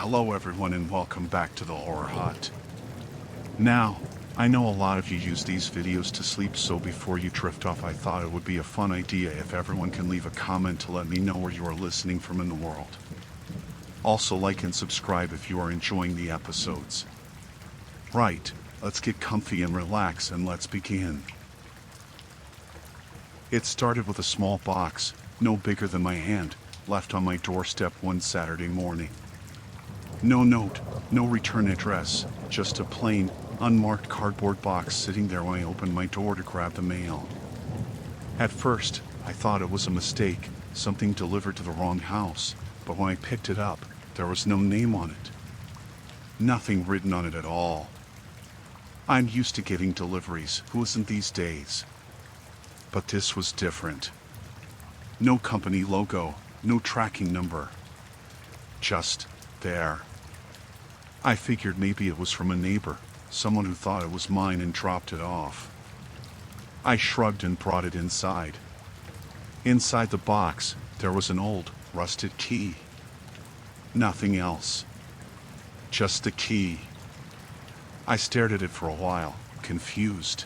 Hello everyone and welcome back to the Horror Hut. Now, I know a lot of you use these videos to sleep, so before you drift off I thought it would be a fun idea if everyone can leave a comment to let me know where you are listening from in the world. Also like and subscribe if you are enjoying the episodes. Right, let's get comfy and relax and let's begin. It started with a small box, no bigger than my hand, left on my doorstep one Saturday morning. No note, no return address, just a plain, unmarked cardboard box sitting there when I opened my door to grab the mail. At first, I thought it was a mistake, something delivered to the wrong house, but when I picked it up, there was no name on it. Nothing written on it at all. I'm used to getting deliveries, who isn't these days? But this was different. No company logo, no tracking number. Just there. I figured maybe it was from a neighbor, someone who thought it was mine and dropped it off. I shrugged and brought it inside. Inside the box, there was an old, rusted key. Nothing else. Just the key. I stared at it for a while, confused.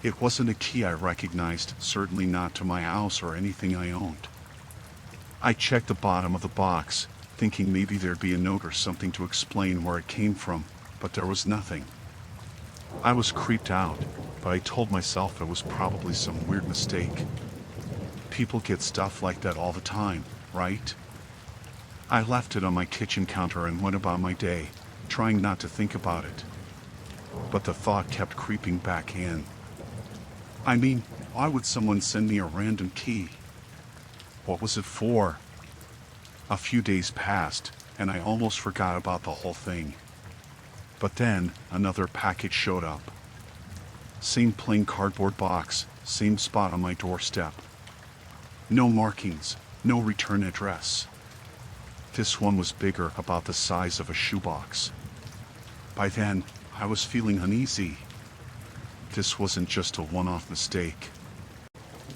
It wasn't a key I recognized, certainly not to my house or anything I owned. I checked the bottom of the box, thinking maybe there'd be a note or something to explain where it came from, but there was nothing. I was creeped out, but I told myself it was probably some weird mistake. People get stuff like that all the time, right? I left it on my kitchen counter and went about my day, trying not to think about it. But the thought kept creeping back in. I mean, why would someone send me a random key? What was it for? A few days passed, and I almost forgot about the whole thing. But then, another package showed up. Same plain cardboard box, same spot on my doorstep. No markings, no return address. This one was bigger, about the size of a shoebox. By then, I was feeling uneasy. This wasn't just a one-off mistake.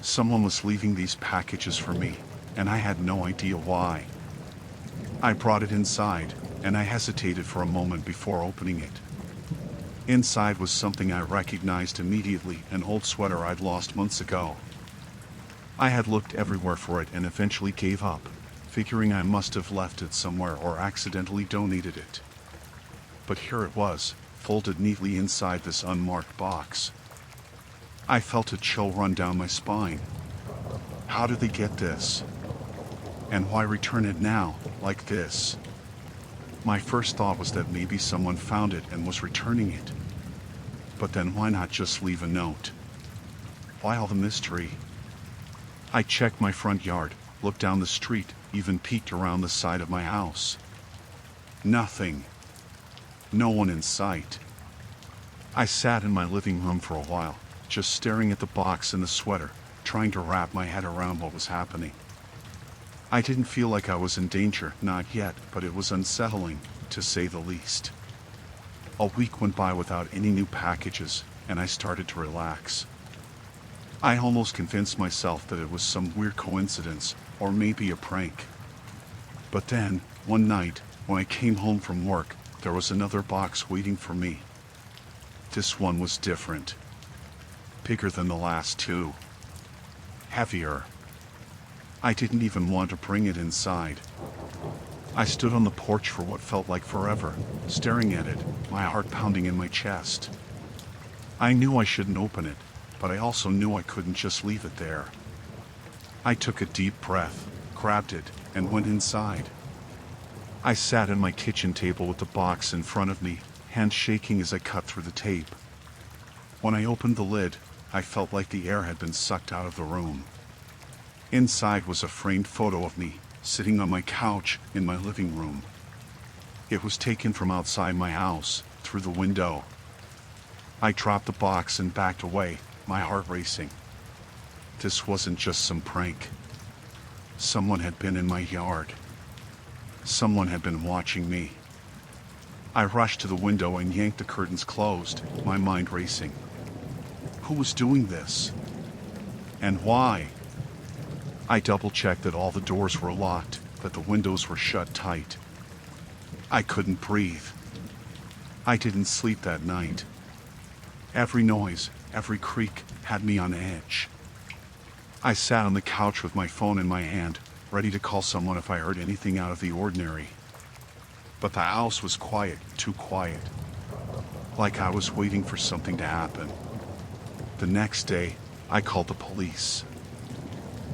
Someone was leaving these packages for me, and I had no idea why. I brought it inside, and I hesitated for a moment before opening it. Inside was something I recognized immediately, an old sweater I'd lost months ago. I had looked everywhere for it and eventually gave up, figuring I must have left it somewhere or accidentally donated it. But here it was, folded neatly inside this unmarked box. I felt a chill run down my spine. How did they get this? And why return it now, like this? My first thought was that maybe someone found it and was returning it. But then why not just leave a note? Why all the mystery? I checked my front yard, looked down the street, even peeked around the side of my house. Nothing. No one in sight. I sat in my living room for a while, just staring at the box and the sweater, trying to wrap my head around what was happening. I didn't feel like I was in danger, not yet, but it was unsettling, to say the least. A week went by without any new packages, and I started to relax. I almost convinced myself that it was some weird coincidence, or maybe a prank. But then, one night, when I came home from work, there was another box waiting for me. This one was different. Bigger than the last two. Heavier. I didn't even want to bring it inside. I stood on the porch for what felt like forever, staring at it, my heart pounding in my chest. I knew I shouldn't open it, but I also knew I couldn't just leave it there. I took a deep breath, grabbed it, and went inside. I sat at my kitchen table with the box in front of me, hands shaking as I cut through the tape. When I opened the lid, I felt like the air had been sucked out of the room. Inside was a framed photo of me, sitting on my couch in my living room. It was taken from outside my house, through the window. I dropped the box and backed away, my heart racing. This wasn't just some prank. Someone had been in my yard. Someone had been watching me. I rushed to the window and yanked the curtains closed, my mind racing. Who was doing this? And why? I double-checked that all the doors were locked, that the windows were shut tight. I couldn't breathe. I didn't sleep that night. Every noise, every creak had me on edge. I sat on the couch with my phone in my hand, ready to call someone if I heard anything out of the ordinary. But the house was quiet, too quiet. Like I was waiting for something to happen. The next day, I called the police.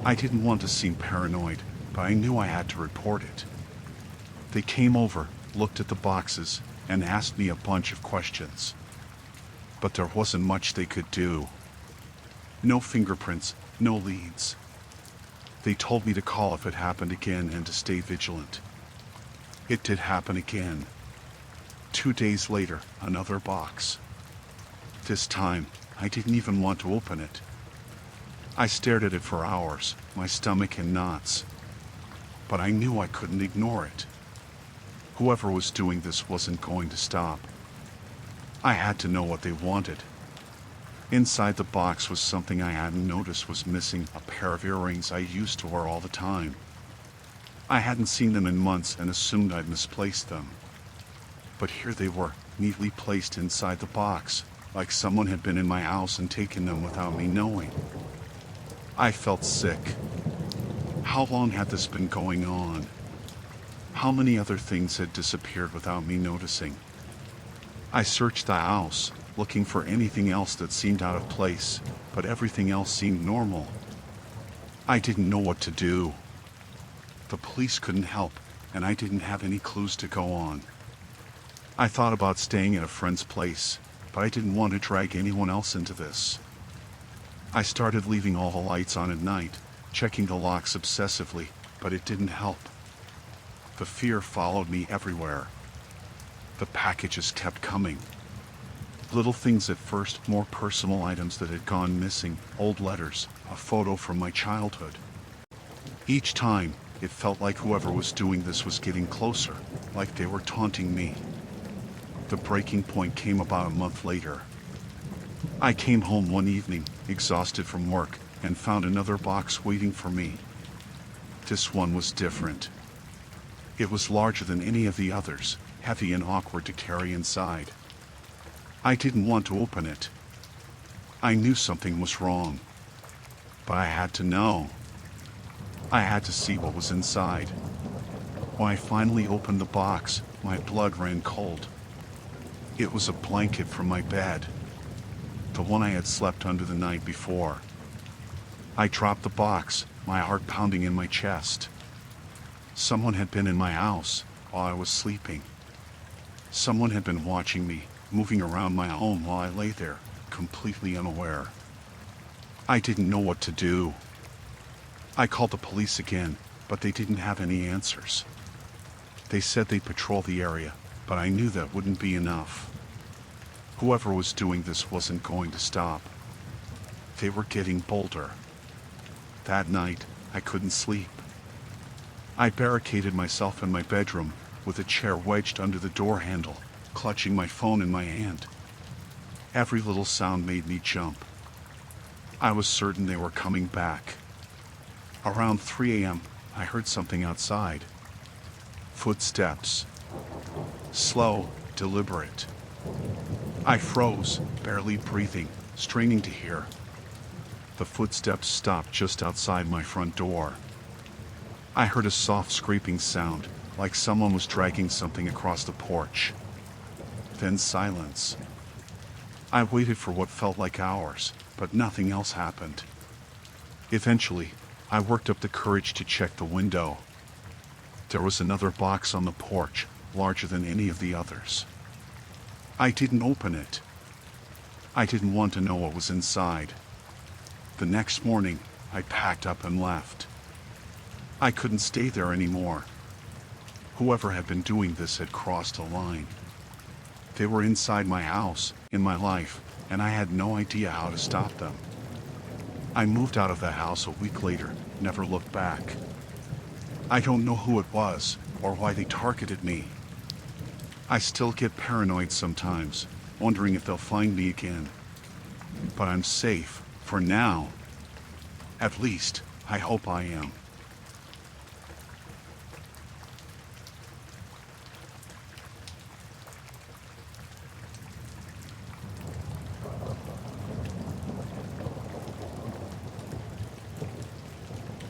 I didn't want to seem paranoid, but I knew I had to report it. They came over, looked at the boxes, and asked me a bunch of questions. But there wasn't much they could do. No fingerprints, no leads. They told me to call if it happened again and to stay vigilant. It did happen again. 2 days later, another box. This time, I didn't even want to open it. I stared at it for hours, my stomach in knots. But I knew I couldn't ignore it. Whoever was doing this wasn't going to stop. I had to know what they wanted. Inside the box was something I hadn't noticed was missing, a pair of earrings I used to wear all the time. I hadn't seen them in months and assumed I'd misplaced them. But here they were, neatly placed inside the box, like someone had been in my house and taken them without me knowing. I felt sick. How long had this been going on? How many other things had disappeared without me noticing? I searched the house, looking for anything else that seemed out of place, but everything else seemed normal. I didn't know what to do. The police couldn't help, and I didn't have any clues to go on. I thought about staying at a friend's place, but I didn't want to drag anyone else into this. I started leaving all the lights on at night, checking the locks obsessively, but it didn't help. The fear followed me everywhere. The packages kept coming. Little things at first, more personal items that had gone missing, old letters, a photo from my childhood. Each time, it felt like whoever was doing this was getting closer, like they were taunting me. The breaking point came about a month later. I came home one evening, exhausted from work, and found another box waiting for me. This one was different. It was larger than any of the others, heavy and awkward to carry inside. I didn't want to open it. I knew something was wrong. But I had to know. I had to see what was inside. When I finally opened the box, my blood ran cold. It was a blanket from my bed, the one I had slept under the night before. I dropped the box, my heart pounding in my chest. Someone had been in my house while I was sleeping. Someone had been watching me, moving around my home while I lay there, completely unaware. I didn't know what to do. I called the police again, but they didn't have any answers. They said they'd patrol the area, but I knew that wouldn't be enough. Whoever was doing this wasn't going to stop. They were getting bolder. That night, I couldn't sleep. I barricaded myself in my bedroom, with a chair wedged under the door handle, clutching my phone in my hand. Every little sound made me jump. I was certain they were coming back. Around 3 a.m., I heard something outside. Footsteps. Slow, deliberate. I froze, barely breathing, straining to hear. The footsteps stopped just outside my front door. I heard a soft scraping sound, like someone was dragging something across the porch. Then silence. I waited for what felt like hours, but nothing else happened. Eventually, I worked up the courage to check the window. There was another box on the porch, larger than any of the others. I didn't open it. I didn't want to know what was inside. The next morning, I packed up and left. I couldn't stay there anymore. Whoever had been doing this had crossed a line. They were inside my house, in my life, and I had no idea how to stop them. I moved out of the house a week later, never looked back. I don't know who it was, or why they targeted me. I still get paranoid sometimes, wondering if they'll find me again. But I'm safe, for now. At least, I hope I am.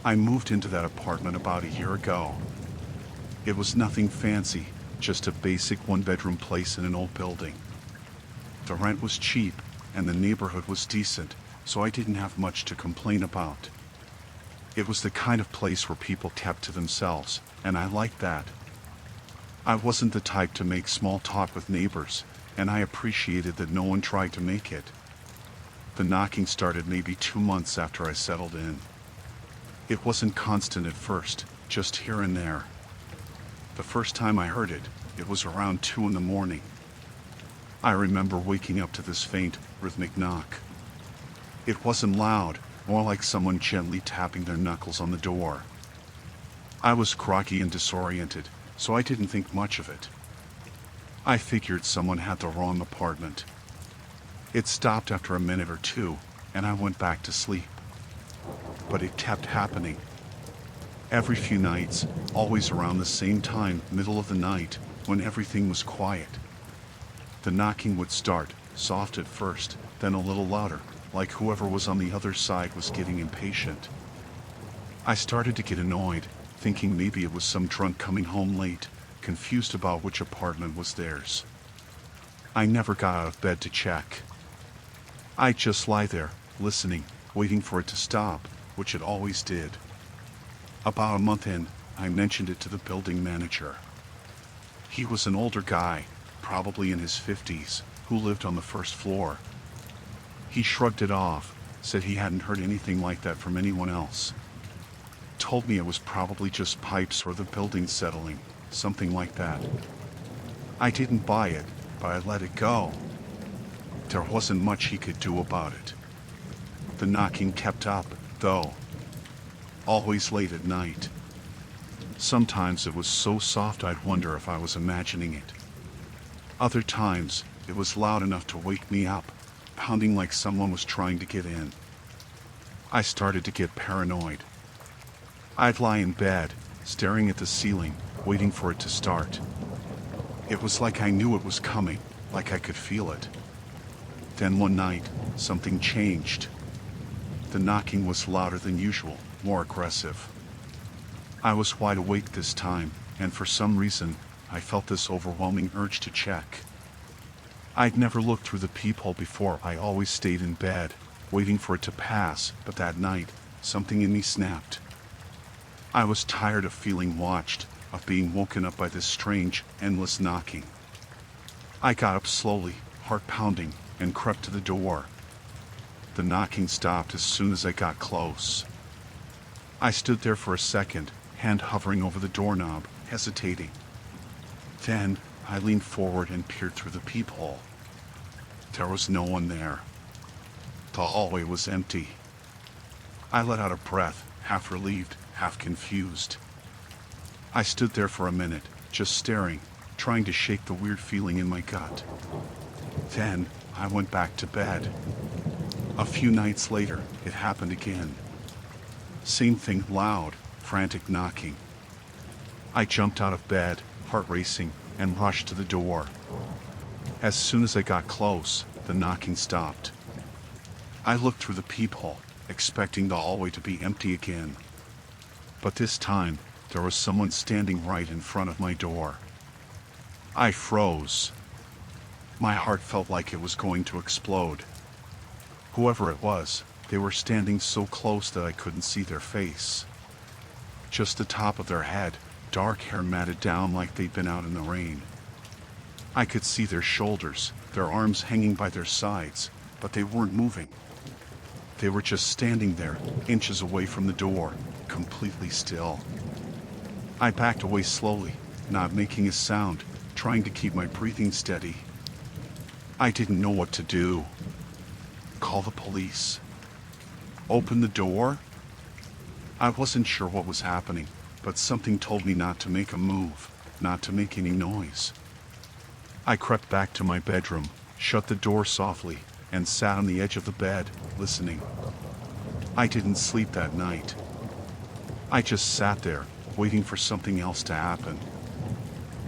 I moved into that apartment about a year ago. It was nothing fancy, just a basic one-bedroom place in an old building. The rent was cheap, and the neighborhood was decent, so I didn't have much to complain about. It was the kind of place where people kept to themselves, and I liked that. I wasn't the type to make small talk with neighbors, and I appreciated that no one tried to make it. The knocking started maybe 2 months after I settled in. It wasn't constant at first, just here and there. The first time I heard it, it was around 2 in the morning. I remember waking up to this faint, rhythmic knock. It wasn't loud, more like someone gently tapping their knuckles on the door. I was groggy and disoriented, so I didn't think much of it. I figured someone had the wrong apartment. It stopped after a minute or two, and I went back to sleep. But it kept happening. Every few nights, always around the same time, middle of the night, when everything was quiet. The knocking would start, soft at first, then a little louder, like whoever was on the other side was getting impatient. I started to get annoyed, thinking maybe it was some drunk coming home late, confused about which apartment was theirs. I never got out of bed to check. I'd just lie there, listening, waiting for it to stop, which it always did. About a month in, I mentioned it to the building manager. He was an older guy, probably in his 50s, who lived on the first floor. He shrugged it off, said he hadn't heard anything like that from anyone else. Told me it was probably just pipes or the building settling, something like that. I didn't buy it, but I let it go. There wasn't much he could do about it. The knocking kept up, though. Always late at night. Sometimes it was so soft I'd wonder if I was imagining it. Other times, it was loud enough to wake me up, pounding like someone was trying to get in. I started to get paranoid. I'd lie in bed, staring at the ceiling, waiting for it to start. It was like I knew it was coming, like I could feel it. Then one night, something changed. The knocking was louder than usual, more aggressive. I was wide awake this time, and for some reason, I felt this overwhelming urge to check. I'd never looked through the peephole before. I always stayed in bed, waiting for it to pass, but that night, something in me snapped. I was tired of feeling watched, of being woken up by this strange, endless knocking. I got up slowly, heart pounding, and crept to the door. The knocking stopped as soon as I got close. I stood there for a second, hand hovering over the doorknob, hesitating. Then, I leaned forward and peered through the peephole. There was no one there. The hallway was empty. I let out a breath, half relieved, half confused. I stood there for a minute, just staring, trying to shake the weird feeling in my gut. Then, I went back to bed. A few nights later, it happened again. Same thing, loud, frantic knocking. I jumped out of bed, heart racing, and rushed to the door. As soon as I got close, the knocking stopped. I looked through the peephole, expecting the hallway to be empty again. But this time, there was someone standing right in front of my door. I froze. My heart felt like it was going to explode. Whoever it was, they were standing so close that I couldn't see their face. Just the top of their head, dark hair matted down like they'd been out in the rain. I could see their shoulders, their arms hanging by their sides, but they weren't moving. They were just standing there, inches away from the door, completely still. I backed away slowly, not making a sound, trying to keep my breathing steady. I didn't know what to do. Call the police. Open the door? I wasn't sure what was happening, but something told me not to make a move, not to make any noise. I crept back to my bedroom, shut the door softly, and sat on the edge of the bed, listening. I didn't sleep that night. I just sat there, waiting for something else to happen.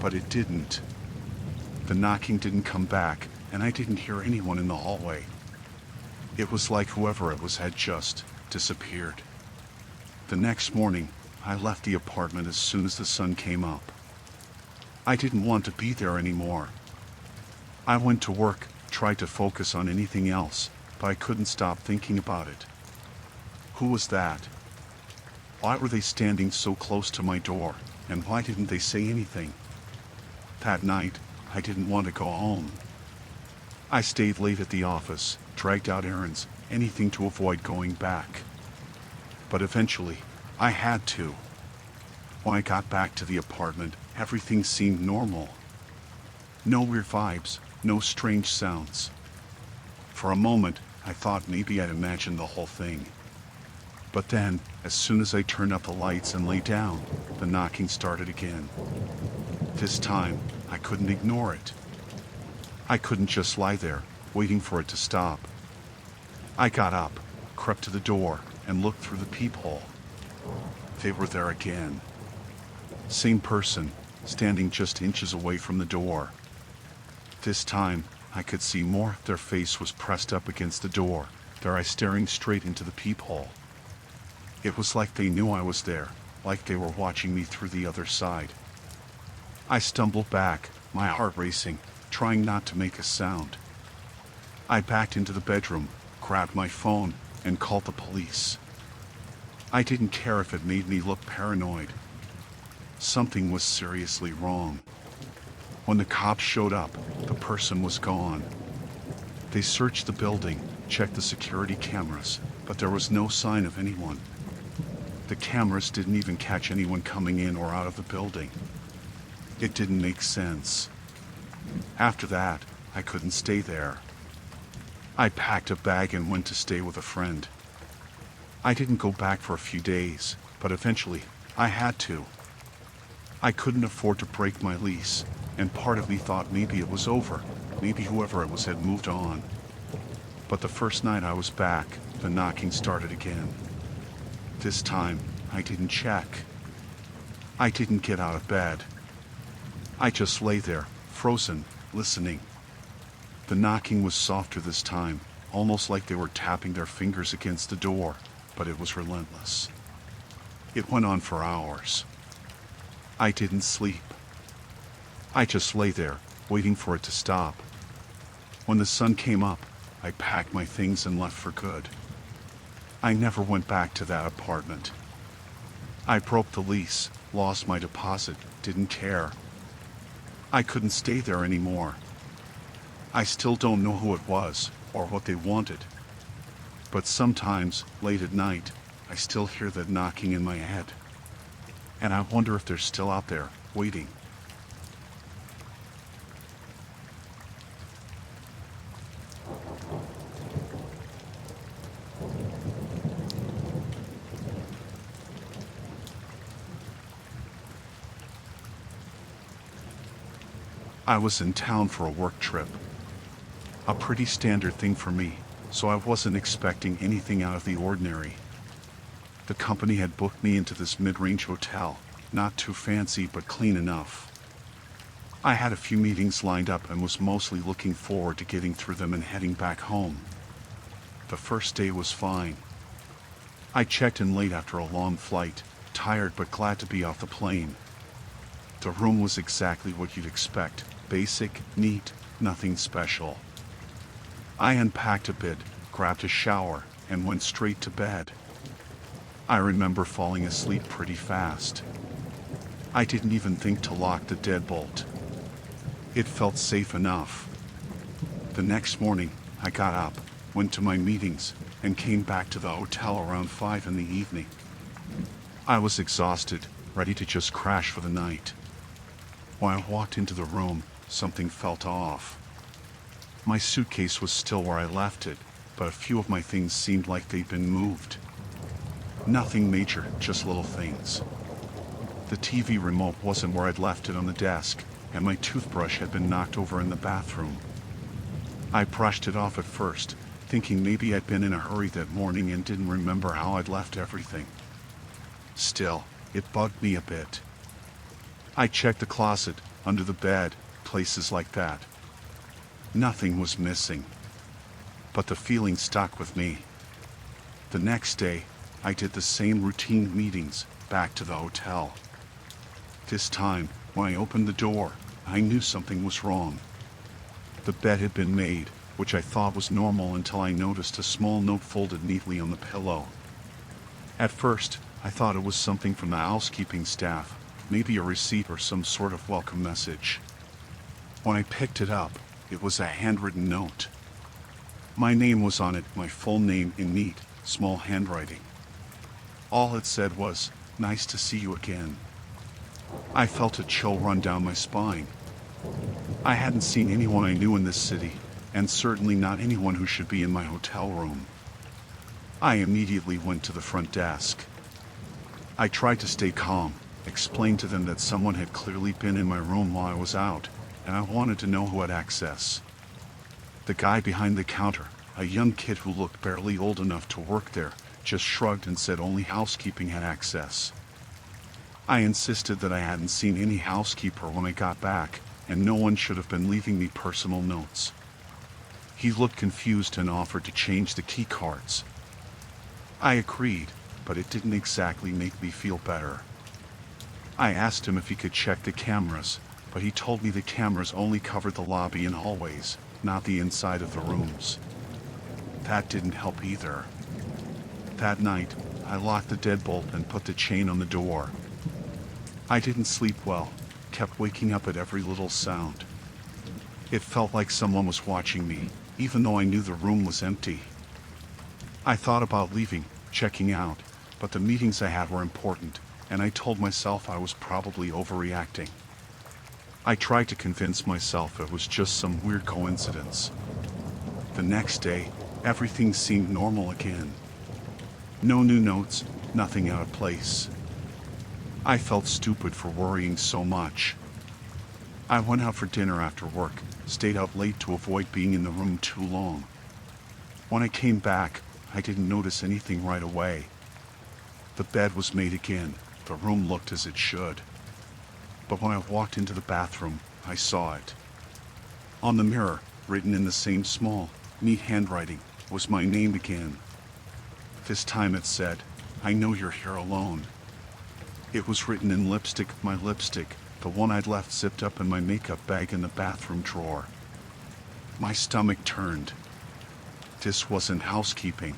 But it didn't. The knocking didn't come back, and I didn't hear anyone in the hallway. It was like whoever it was had just disappeared. The next morning, I left the apartment as soon as the sun came up. I didn't want to be there anymore. I went to work, tried to focus on anything else, but I couldn't stop thinking about it. Who was that? Why were they standing so close to my door, and why didn't they say anything? That night, I didn't want to go home. I stayed late at the office, dragged out errands, anything to avoid going back. But eventually, I had to. When I got back to the apartment, everything seemed normal. No weird vibes, no strange sounds. For a moment, I thought maybe I'd imagined the whole thing. But then, as soon as I turned up the lights and lay down, the knocking started again. This time, I couldn't ignore it. I couldn't just lie there, waiting for it to stop. I got up, crept to the door, and looked through the peephole. They were there again. Same person, standing just inches away from the door. This time, I could see more. Their face was pressed up against the door, their eyes staring straight into the peephole. It was like they knew I was there, like they were watching me through the other side. I stumbled back, my heart racing, trying not to make a sound. I backed into the bedroom, grabbed my phone, and called the police. I didn't care if it made me look paranoid. Something was seriously wrong. When the cops showed up, the person was gone. They searched the building, checked the security cameras, but there was no sign of anyone. The cameras didn't even catch anyone coming in or out of the building. It didn't make sense. After that, I couldn't stay there. I packed a bag and went to stay with a friend. I didn't go back for a few days, but eventually, I had to. I couldn't afford to break my lease, and part of me thought maybe it was over, maybe whoever it was had moved on. But the first night I was back, the knocking started again. This time, I didn't check. I didn't get out of bed. I just lay there, frozen, listening. The knocking was softer this time, almost like they were tapping their fingers against the door, but it was relentless. It went on for hours. I didn't sleep. I just lay there, waiting for it to stop. When the sun came up, I packed my things and left for good. I never went back to that apartment. I broke the lease, lost my deposit, didn't care. I couldn't stay there anymore. I still don't know who it was, or what they wanted. But sometimes, late at night, I still hear that knocking in my head. And I wonder if they're still out there, waiting. I was in town for a work trip. A pretty standard thing for me, so I wasn't expecting anything out of the ordinary. The company had booked me into this mid-range hotel, not too fancy but clean enough. I had a few meetings lined up and was mostly looking forward to getting through them and heading back home. The first day was fine. I checked in late after a long flight, tired but glad to be off the plane. The room was exactly what you'd expect, basic, neat, nothing special. I unpacked a bit, grabbed a shower, and went straight to bed. I remember falling asleep pretty fast. I didn't even think to lock the deadbolt. It felt safe enough. The next morning, I got up, went to my meetings, and came back to the hotel around 5 in the evening. I was exhausted, ready to just crash for the night. When I walked into the room, something felt off. My suitcase was still where I left it, but a few of my things seemed like they'd been moved. Nothing major, just little things. The TV remote wasn't where I'd left it on the desk, and my toothbrush had been knocked over in the bathroom. I brushed it off at first, thinking maybe I'd been in a hurry that morning and didn't remember how I'd left everything. Still, it bugged me a bit. I checked the closet, under the bed, places like that. Nothing was missing. But the feeling stuck with me. The next day, I did the same routine meetings back to the hotel. This time, when I opened the door, I knew something was wrong. The bed had been made, which I thought was normal until I noticed a small note folded neatly on the pillow. At first, I thought it was something from the housekeeping staff, maybe a receipt or some sort of welcome message. When I picked it up, it was a handwritten note. My name was on it, my full name in neat, small handwriting. All it said was, "Nice to see you again." I felt a chill run down my spine. I hadn't seen anyone I knew in this city, and certainly not anyone who should be in my hotel room. I immediately went to the front desk. I tried to stay calm, explained to them that someone had clearly been in my room while I was out, and I wanted to know who had access. The guy behind the counter, a young kid who looked barely old enough to work there, just shrugged and said only housekeeping had access. I insisted that I hadn't seen any housekeeper when I got back, and no one should have been leaving me personal notes. He looked confused and offered to change the key cards. I agreed, but it didn't exactly make me feel better. I asked him if he could check the cameras, but he told me the cameras only covered the lobby and hallways, not the inside of the rooms. That didn't help either. That night, I locked the deadbolt and put the chain on the door. I didn't sleep well, kept waking up at every little sound. It felt like someone was watching me, even though I knew the room was empty. I thought about leaving, checking out, but the meetings I had were important, and I told myself I was probably overreacting. I tried to convince myself it was just some weird coincidence. The next day, everything seemed normal again. No new notes, nothing out of place. I felt stupid for worrying so much. I went out for dinner after work, stayed out late to avoid being in the room too long. When I came back, I didn't notice anything right away. The bed was made again, the room looked as it should. But when I walked into the bathroom, I saw it. On the mirror, written in the same small, neat handwriting, was my name again. This time it said, "I know you're here alone." It was written in lipstick, my lipstick, the one I'd left zipped up in my makeup bag in the bathroom drawer. My stomach turned. This wasn't housekeeping.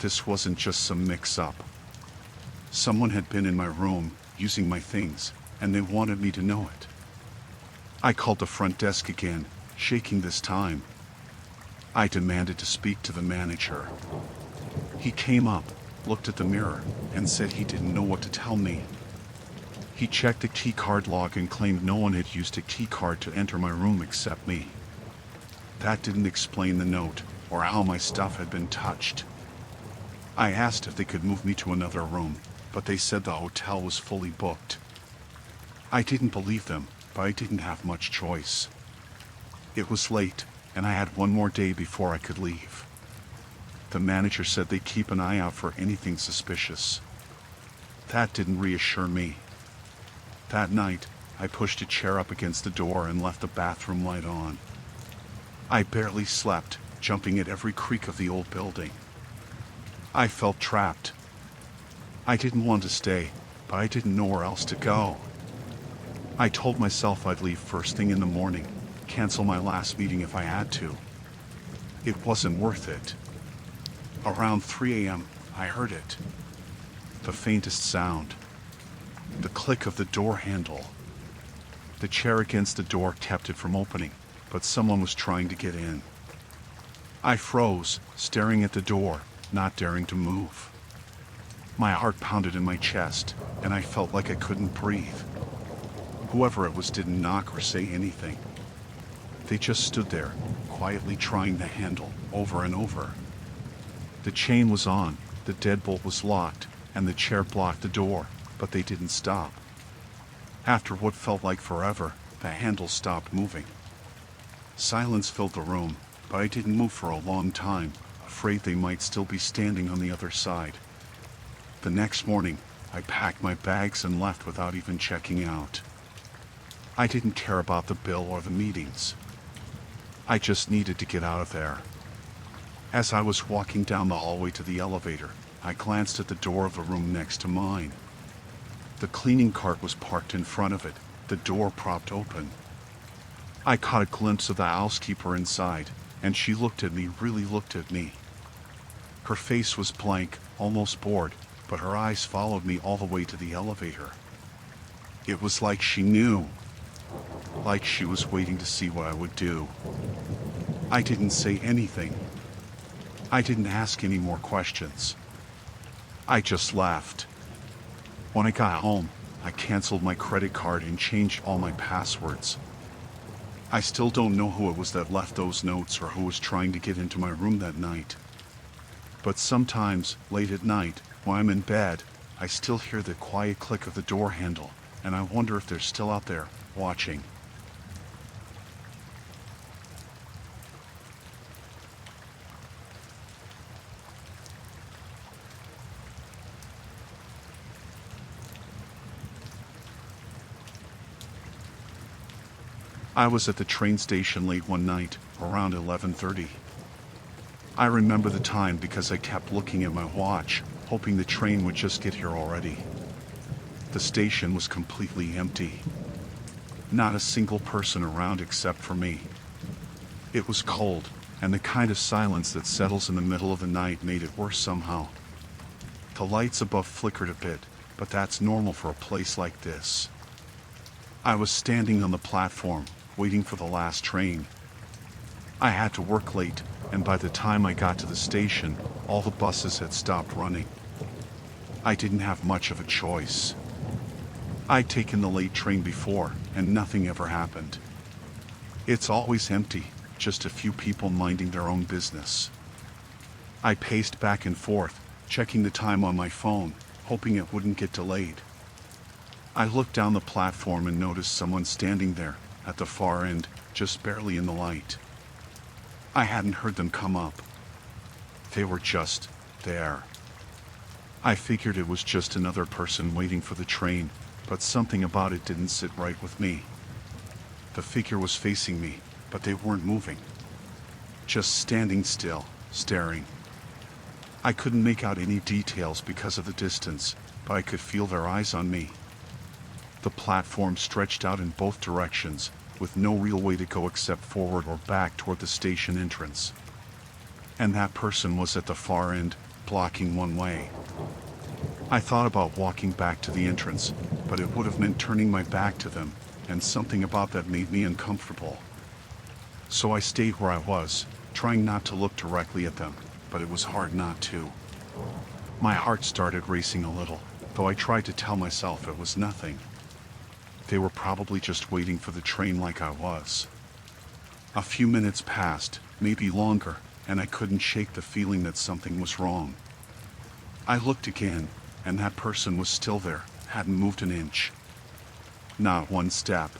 This wasn't just some mix-up. Someone had been in my room, using my things, and they wanted me to know it. I called the front desk again, shaking this time. I demanded to speak to the manager. He came up, looked at the mirror, and said he didn't know what to tell me. He checked the keycard log and claimed no one had used a keycard to enter my room except me. That didn't explain the note, or how my stuff had been touched. I asked if they could move me to another room, but they said the hotel was fully booked. I didn't believe them, but I didn't have much choice. It was late, and I had one more day before I could leave. The manager said they'd keep an eye out for anything suspicious. That didn't reassure me. That night, I pushed a chair up against the door and left the bathroom light on. I barely slept, jumping at every creak of the old building. I felt trapped. I didn't want to stay, but I didn't know where else to go. I told myself I'd leave first thing in the morning, cancel my last meeting if I had to. It wasn't worth it. Around 3 a.m., I heard it. The faintest sound. The click of the door handle. The chair against the door kept it from opening, but someone was trying to get in. I froze, staring at the door, not daring to move. My heart pounded in my chest, and I felt like I couldn't breathe. Whoever it was didn't knock or say anything. They just stood there, quietly trying the handle, over and over. The chain was on, the deadbolt was locked, and the chair blocked the door, but they didn't stop. After what felt like forever, the handle stopped moving. Silence filled the room, but I didn't move for a long time, afraid they might still be standing on the other side. The next morning, I packed my bags and left without even checking out. I didn't care about the bill or the meetings. I just needed to get out of there. As I was walking down the hallway to the elevator, I glanced at the door of the room next to mine. The cleaning cart was parked in front of it, the door propped open. I caught a glimpse of the housekeeper inside, and she looked at me, really looked at me. Her face was blank, almost bored, but her eyes followed me all the way to the elevator. It was like she knew, like she was waiting to see what I would do. I didn't say anything. I didn't ask any more questions. I just left. When I got home, I canceled my credit card and changed all my passwords. I still don't know who it was that left those notes or who was trying to get into my room that night. But sometimes, late at night, when I'm in bed, I still hear the quiet click of the door handle, and I wonder if they're still out there, watching. I was at the train station late one night, around 11:30. I remember the time because I kept looking at my watch, hoping the train would just get here already. The station was completely empty. Not a single person around except for me. It was cold, and the kind of silence that settles in the middle of the night made it worse somehow. The lights above flickered a bit, but that's normal for a place like this. I was standing on the platform, waiting for the last train. I had to work late, and by the time I got to the station, all the buses had stopped running. I didn't have much of a choice. I'd taken the late train before, and nothing ever happened. It's always empty, just a few people minding their own business. I paced back and forth, checking the time on my phone, hoping it wouldn't get delayed. I looked down the platform and noticed someone standing there, at the far end, just barely in the light. I hadn't heard them come up. They were just there. I figured it was just another person waiting for the train, but something about it didn't sit right with me. The figure was facing me, but they weren't moving. Just standing still, staring. I couldn't make out any details because of the distance, but I could feel their eyes on me. The platform stretched out in both directions, with no real way to go except forward or back toward the station entrance. And that person was at the far end, blocking one way. I thought about walking back to the entrance, but it would have meant turning my back to them, and something about that made me uncomfortable. So I stayed where I was, trying not to look directly at them, but it was hard not to. My heart started racing a little, though I tried to tell myself it was nothing. They were probably just waiting for the train like I was. A few minutes passed, maybe longer, and I couldn't shake the feeling that something was wrong. I looked again, and that person was still there, hadn't moved an inch. Not one step.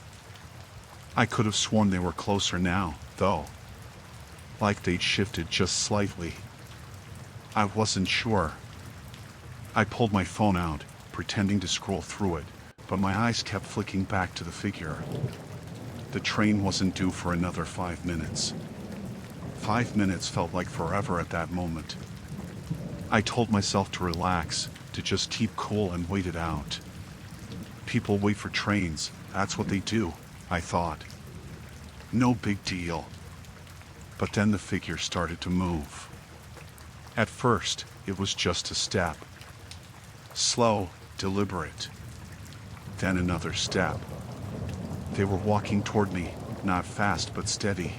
I could have sworn they were closer now, though. Like they'd shifted just slightly. I wasn't sure. I pulled my phone out, pretending to scroll through it, but my eyes kept flicking back to the figure. The train wasn't due for another 5 minutes. 5 minutes felt like forever at that moment. I told myself to relax, to just keep cool and wait it out. People wait for trains, that's what they do, I thought. No big deal. But then the figure started to move. At first, it was just a step. Slow, deliberate. Then another step. They were walking toward me, not fast but steady.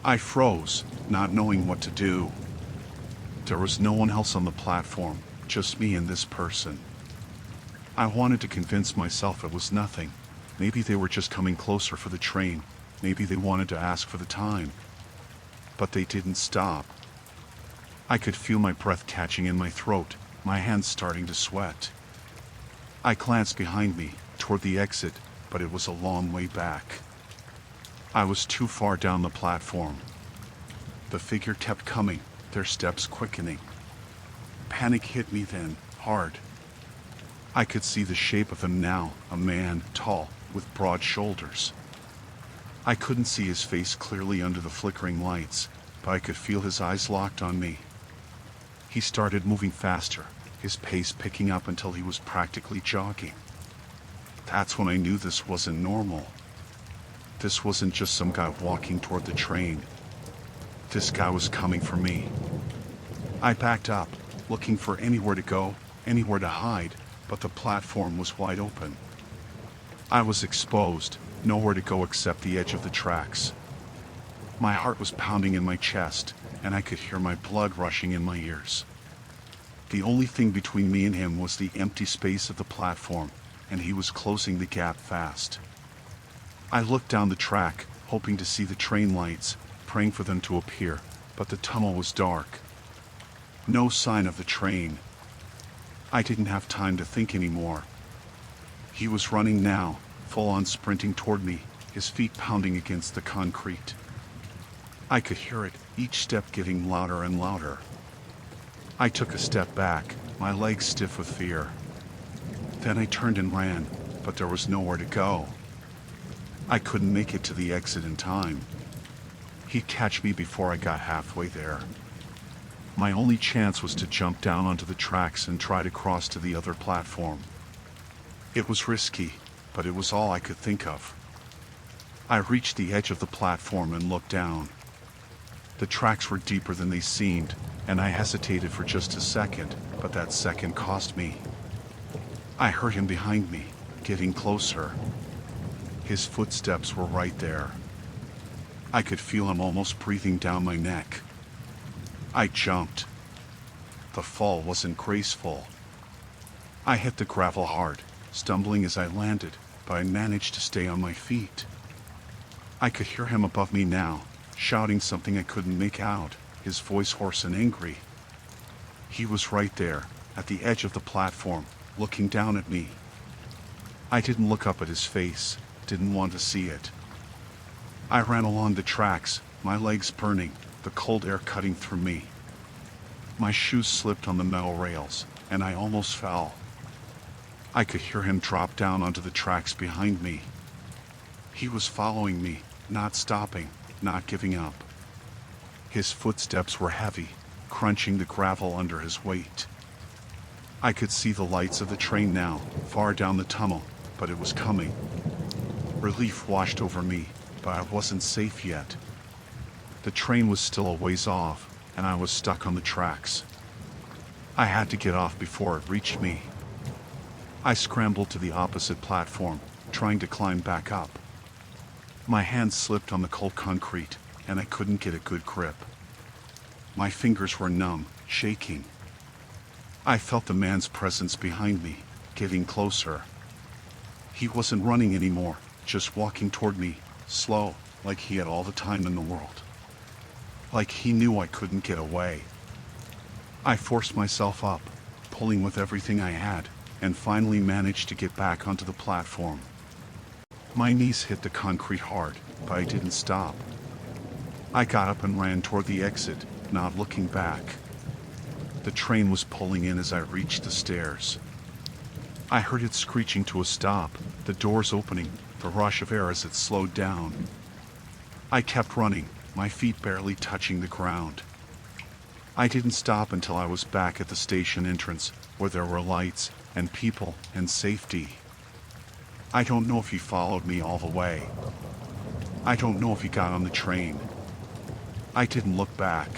I froze, not knowing what to do. There was no one else on the platform, just me and this person. I wanted to convince myself it was nothing. Maybe they were just coming closer for the train. Maybe they wanted to ask for the time. But they didn't stop. I could feel my breath catching in my throat, my hands starting to sweat. I glanced behind me, toward the exit, but it was a long way back. I was too far down the platform. The figure kept coming, their steps quickening. Panic hit me then, hard. I could see the shape of him now, a man, tall, with broad shoulders. I couldn't see his face clearly under the flickering lights, but I could feel his eyes locked on me. He started moving faster, his pace picking up until he was practically jogging. That's when I knew this wasn't normal. This wasn't just some guy walking toward the train. This guy was coming for me. I backed up, looking for anywhere to go, anywhere to hide, but the platform was wide open. I was exposed, nowhere to go except the edge of the tracks. My heart was pounding in my chest, and I could hear my blood rushing in my ears. The only thing between me and him was the empty space of the platform, and he was closing the gap fast. I looked down the track, hoping to see the train lights, praying for them to appear, but the tunnel was dark. No sign of the train. I didn't have time to think anymore. He was running now, full on sprinting toward me, his feet pounding against the concrete. I could hear it, each step getting louder and louder. I took a step back, my legs stiff with fear. Then I turned and ran, but there was nowhere to go. I couldn't make it to the exit in time. He'd catch me before I got halfway there. My only chance was to jump down onto the tracks and try to cross to the other platform. It was risky, but it was all I could think of. I reached the edge of the platform and looked down. The tracks were deeper than they seemed, and I hesitated for just a second, but that second cost me. I heard him behind me, getting closer. His footsteps were right there. I could feel him almost breathing down my neck. I jumped. The fall wasn't graceful. I hit the gravel hard, stumbling as I landed, but I managed to stay on my feet. I could hear him above me now, shouting something I couldn't make out, his voice hoarse and angry. He was right there, at the edge of the platform, looking down at me. I didn't look up at his face, didn't want to see it. I ran along the tracks, my legs burning, the cold air cutting through me. My shoes slipped on the metal rails, and I almost fell. I could hear him drop down onto the tracks behind me. He was following me, not stopping, not giving up. His footsteps were heavy, crunching the gravel under his weight. I could see the lights of the train now, far down the tunnel, but it was coming. Relief washed over me, but I wasn't safe yet. The train was still a ways off, and I was stuck on the tracks. I had to get off before it reached me. I scrambled to the opposite platform, trying to climb back up. My hands slipped on the cold concrete, and I couldn't get a good grip. My fingers were numb, shaking. I felt the man's presence behind me, getting closer. He wasn't running anymore, just walking toward me, slow, like he had all the time in the world. Like he knew I couldn't get away. I forced myself up, pulling with everything I had, and finally managed to get back onto the platform. My knees hit the concrete hard, but I didn't stop. I got up and ran toward the exit, not looking back. The train was pulling in as I reached the stairs. I heard it screeching to a stop, the doors opening, the rush of air as it slowed down. I kept running, my feet barely touching the ground. I didn't stop until I was back at the station entrance, where there were lights, and people, and safety. I don't know if he followed me all the way. I don't know if he got on the train. I didn't look back.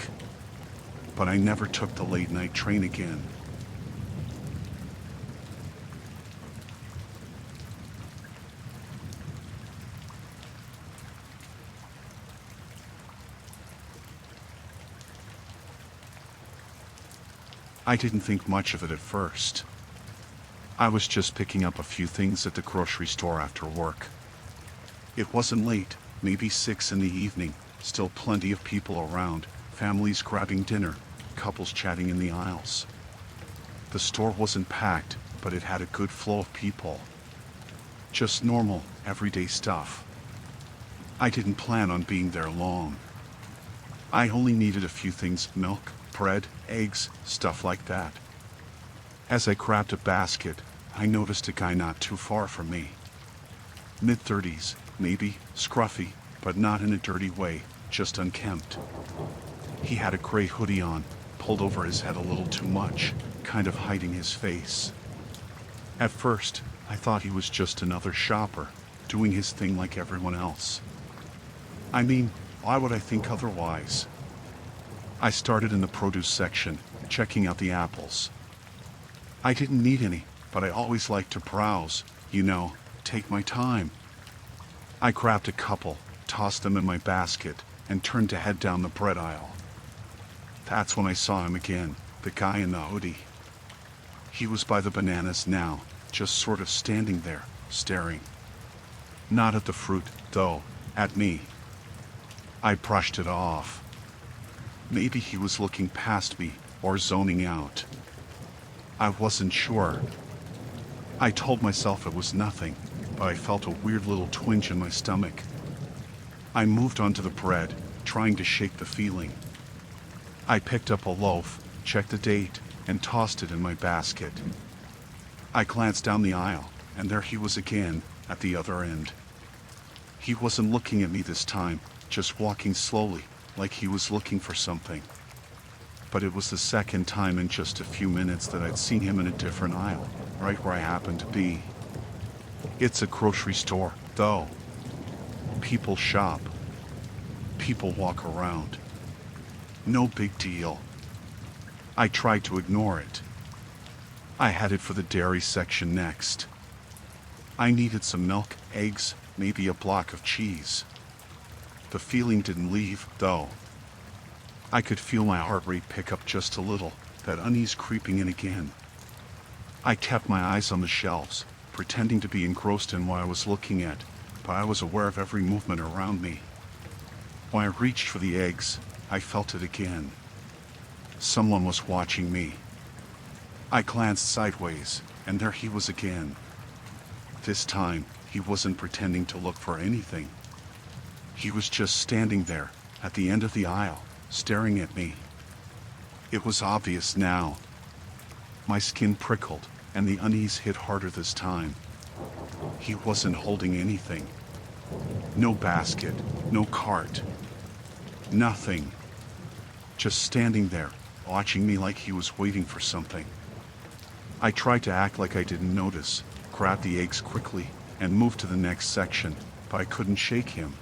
But I never took the late-night train again. I didn't think much of it at first. I was just picking up a few things at the grocery store after work. It wasn't late, maybe 6 in the evening, still plenty of people around, families grabbing dinner, couples chatting in the aisles. The store wasn't packed, but it had a good flow of people. Just normal, everyday stuff. I didn't plan on being there long. I only needed a few things: milk, bread, eggs, stuff like that. As I grabbed a basket, I noticed a guy not too far from me. Mid-30s, maybe, scruffy, but not in a dirty way, just unkempt. He had a gray hoodie on, pulled over his head a little too much, kind of hiding his face. At first, I thought he was just another shopper, doing his thing like everyone else. I mean, why would I think otherwise? I started in the produce section, checking out the apples. I didn't need any, but I always like to browse, take my time. I grabbed a couple, tossed them in my basket, and turned to head down the bread aisle. That's when I saw him again, the guy in the hoodie. He was by the bananas now, just sort of standing there, staring. Not at the fruit, though, at me. I brushed it off. Maybe he was looking past me, or zoning out. I wasn't sure. I told myself it was nothing, but I felt a weird little twinge in my stomach. I moved onto the bread, trying to shake the feeling. I picked up a loaf, checked the date, and tossed it in my basket. I glanced down the aisle, and there he was again, at the other end. He wasn't looking at me this time, just walking slowly, like he was looking for something. But it was the second time in just a few minutes that I'd seen him in a different aisle, right where I happened to be. It's a grocery store, though. People shop. People walk around. No big deal. I tried to ignore it. I headed for the dairy section next. I needed some milk, eggs, maybe a block of cheese. The feeling didn't leave, though. I could feel my heart rate pick up just a little, that unease creeping in again. I kept my eyes on the shelves, pretending to be engrossed in what I was looking at, but I was aware of every movement around me. When I reached for the eggs, I felt it again. Someone was watching me. I glanced sideways, and there he was again. This time, he wasn't pretending to look for anything. He was just standing there, at the end of the aisle, staring at me. It was obvious now. My skin prickled, and the unease hit harder this time. He wasn't holding anything. No basket, no cart. Nothing. Just standing there, watching me like he was waiting for something. I tried to act like I didn't notice, grabbed the eggs quickly, and moved to the next section, but I couldn't shake him.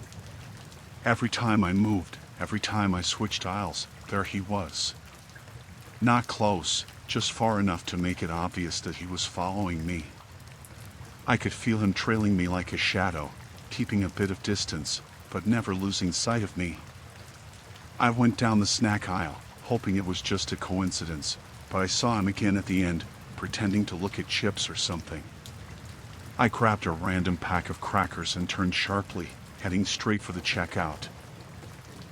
Every time I moved, every time I switched aisles, there he was. Not close, just far enough to make it obvious that he was following me. I could feel him trailing me like a shadow, keeping a bit of distance, but never losing sight of me. I went down the snack aisle, hoping it was just a coincidence, but I saw him again at the end, pretending to look at chips or something. I grabbed a random pack of crackers and turned sharply, heading straight for the checkout.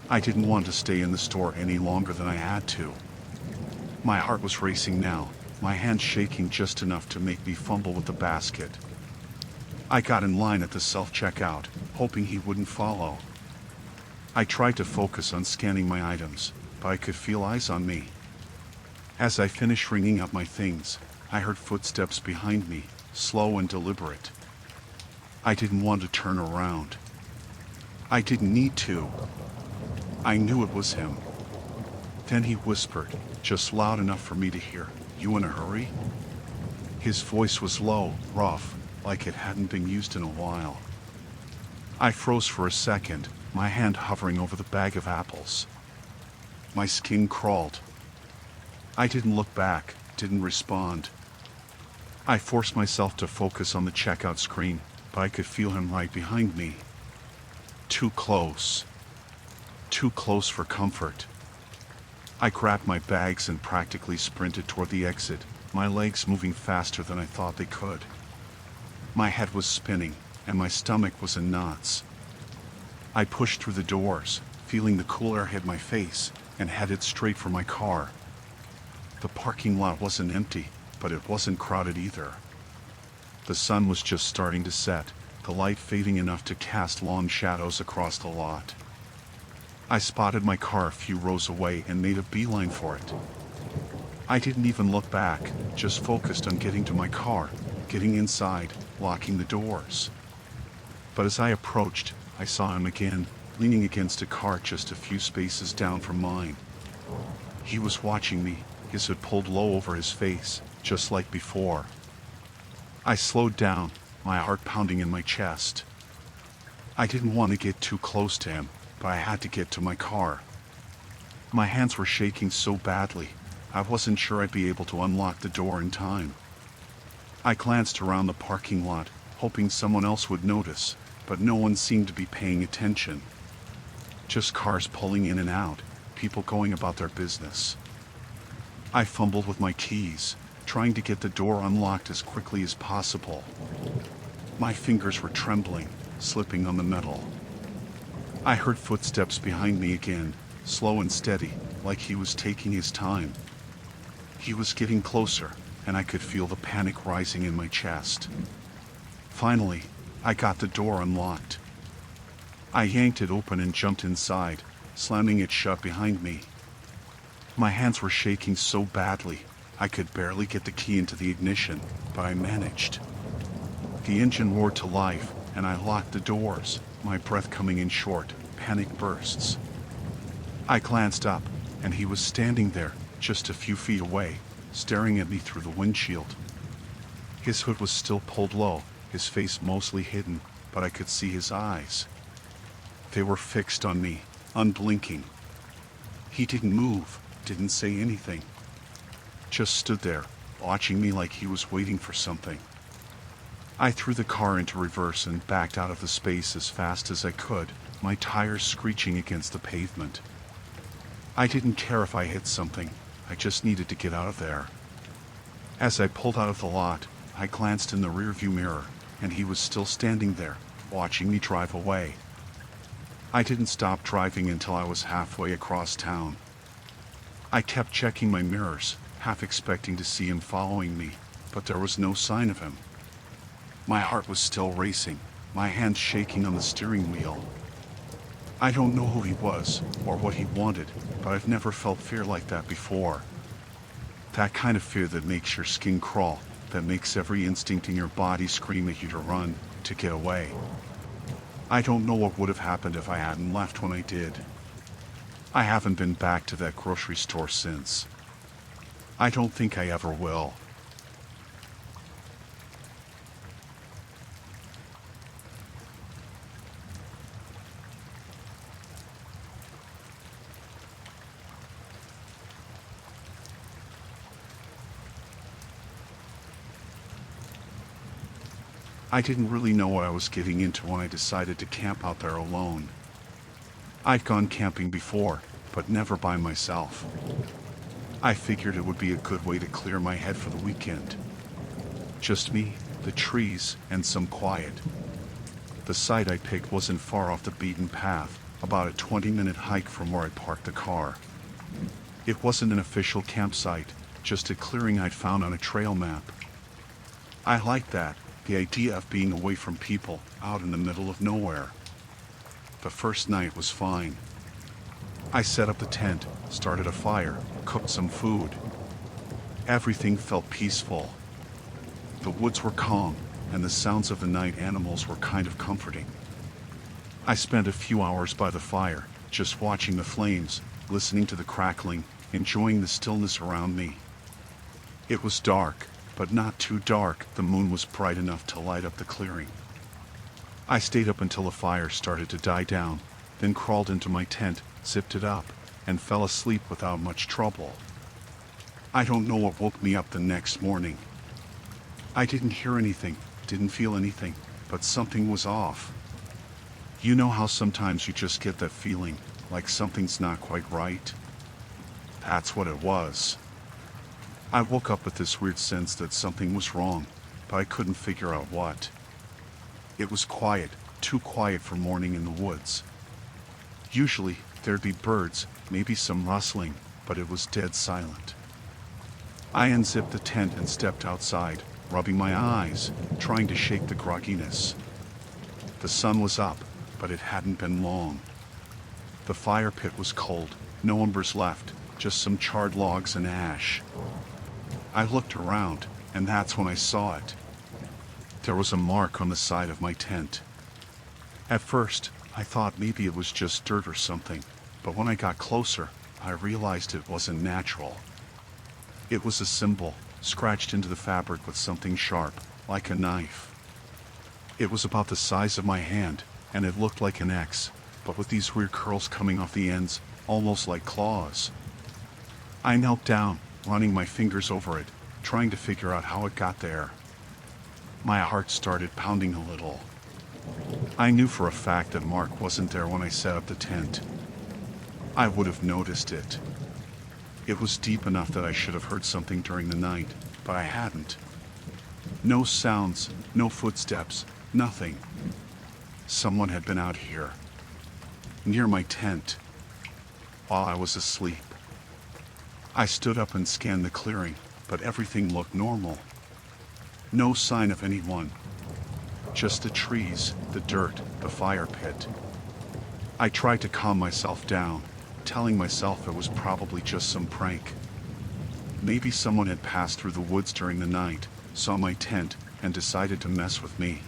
I didn't want to stay in the store any longer than I had to. My heart was racing now, my hands shaking just enough to make me fumble with the basket. I got in line at the self-checkout, hoping he wouldn't follow. I tried to focus on scanning my items, but I could feel eyes on me. As I finished ringing up my things, I heard footsteps behind me, slow and deliberate. I didn't want to turn around. I didn't need to. I knew it was him. Then he whispered, just loud enough for me to hear, "You in a hurry?" His voice was low, rough, like it hadn't been used in a while. I froze for a second, my hand hovering over the bag of apples. My skin crawled. I didn't look back, didn't respond. I forced myself to focus on the checkout screen, but I could feel him right behind me. Too close. Too close for comfort. I grabbed my bags and practically sprinted toward the exit, my legs moving faster than I thought they could. My head was spinning, and my stomach was in knots. I pushed through the doors, feeling the cool air hit my face, and headed straight for my car. The parking lot wasn't empty, but it wasn't crowded either. The sun was just starting to set, the light fading enough to cast long shadows across the lot. I spotted my car a few rows away and made a beeline for it. I didn't even look back, just focused on getting to my car, getting inside, locking the doors. But as I approached, I saw him again, leaning against a car just a few spaces down from mine. He was watching me, his hood pulled low over his face, just like before. I slowed down, my heart pounding in my chest. I didn't want to get too close to him, but I had to get to my car. My hands were shaking so badly, I wasn't sure I'd be able to unlock the door in time. I glanced around the parking lot, hoping someone else would notice, but no one seemed to be paying attention. Just cars pulling in and out, people going about their business. I fumbled with my keys, trying to get the door unlocked as quickly as possible. My fingers were trembling, slipping on the metal. I heard footsteps behind me again, slow and steady, like he was taking his time. He was getting closer, and I could feel the panic rising in my chest. Finally, I got the door unlocked. I yanked it open and jumped inside, slamming it shut behind me. My hands were shaking so badly, I could barely get the key into the ignition, but I managed. The engine roared to life, and I locked the doors, my breath coming in short, panic bursts. I glanced up, and he was standing there, just a few feet away, staring at me through the windshield. His hood was still pulled low, his face mostly hidden, but I could see his eyes. They were fixed on me, unblinking. He didn't move, didn't say anything. Just stood there, watching me like he was waiting for something. I threw the car into reverse and backed out of the space as fast as I could, my tires screeching against the pavement. I didn't care if I hit something, I just needed to get out of there. As I pulled out of the lot, I glanced in the rearview mirror, and he was still standing there, watching me drive away. I didn't stop driving until I was halfway across town. I kept checking my mirrors, half expecting to see him following me, but there was no sign of him. My heart was still racing, my hands shaking on the steering wheel. I don't know who he was, or what he wanted, but I've never felt fear like that before. That kind of fear that makes your skin crawl, that makes every instinct in your body scream at you to run, to get away. I don't know what would have happened if I hadn't left when I did. I haven't been back to that grocery store since. I don't think I ever will. I didn't really know what I was getting into when I decided to camp out there alone. I'd gone camping before, but never by myself. I figured it would be a good way to clear my head for the weekend. Just me, the trees, and some quiet. The site I picked wasn't far off the beaten path, about a 20-minute hike from where I'd parked the car. It wasn't an official campsite, just a clearing I'd found on a trail map. I liked that. The idea of being away from people, out in the middle of nowhere. The first night was fine. I set up the tent, started a fire, cooked some food. Everything felt peaceful. The woods were calm, and the sounds of the night animals were kind of comforting. I spent a few hours by the fire, just watching the flames, listening to the crackling, enjoying the stillness around me. It was dark, but not too dark. The moon was bright enough to light up the clearing. I stayed up until the fire started to die down, then crawled into my tent, zipped it up, and fell asleep without much trouble. I don't know what woke me up the next morning. I didn't hear anything, didn't feel anything, but something was off. You know how sometimes you just get that feeling, like something's not quite right? That's what it was. I woke up with this weird sense that something was wrong, but I couldn't figure out what. It was quiet, too quiet for morning in the woods. Usually, there'd be birds, maybe some rustling, but it was dead silent. I unzipped the tent and stepped outside, rubbing my eyes, trying to shake the grogginess. The sun was up, but it hadn't been long. The fire pit was cold, no embers left, just some charred logs and ash. I looked around, and that's when I saw it. There was a mark on the side of my tent. At first, I thought maybe it was just dirt or something, but when I got closer, I realized it wasn't natural. It was a symbol, scratched into the fabric with something sharp, like a knife. It was about the size of my hand, and it looked like an X, but with these weird curls coming off the ends, almost like claws. I knelt down, running my fingers over it, trying to figure out how it got there. My heart started pounding a little. I knew for a fact that Mark wasn't there when I set up the tent. I would have noticed it. It was deep enough that I should have heard something during the night, but I hadn't. No sounds, no footsteps, nothing. Someone had been out here, near my tent, while I was asleep. I stood up and scanned the clearing, but everything looked normal. No sign of anyone. Just the trees, the dirt, the fire pit. I tried to calm myself down, telling myself it was probably just some prank. Maybe someone had passed through the woods during the night, saw my tent, and decided to mess with me.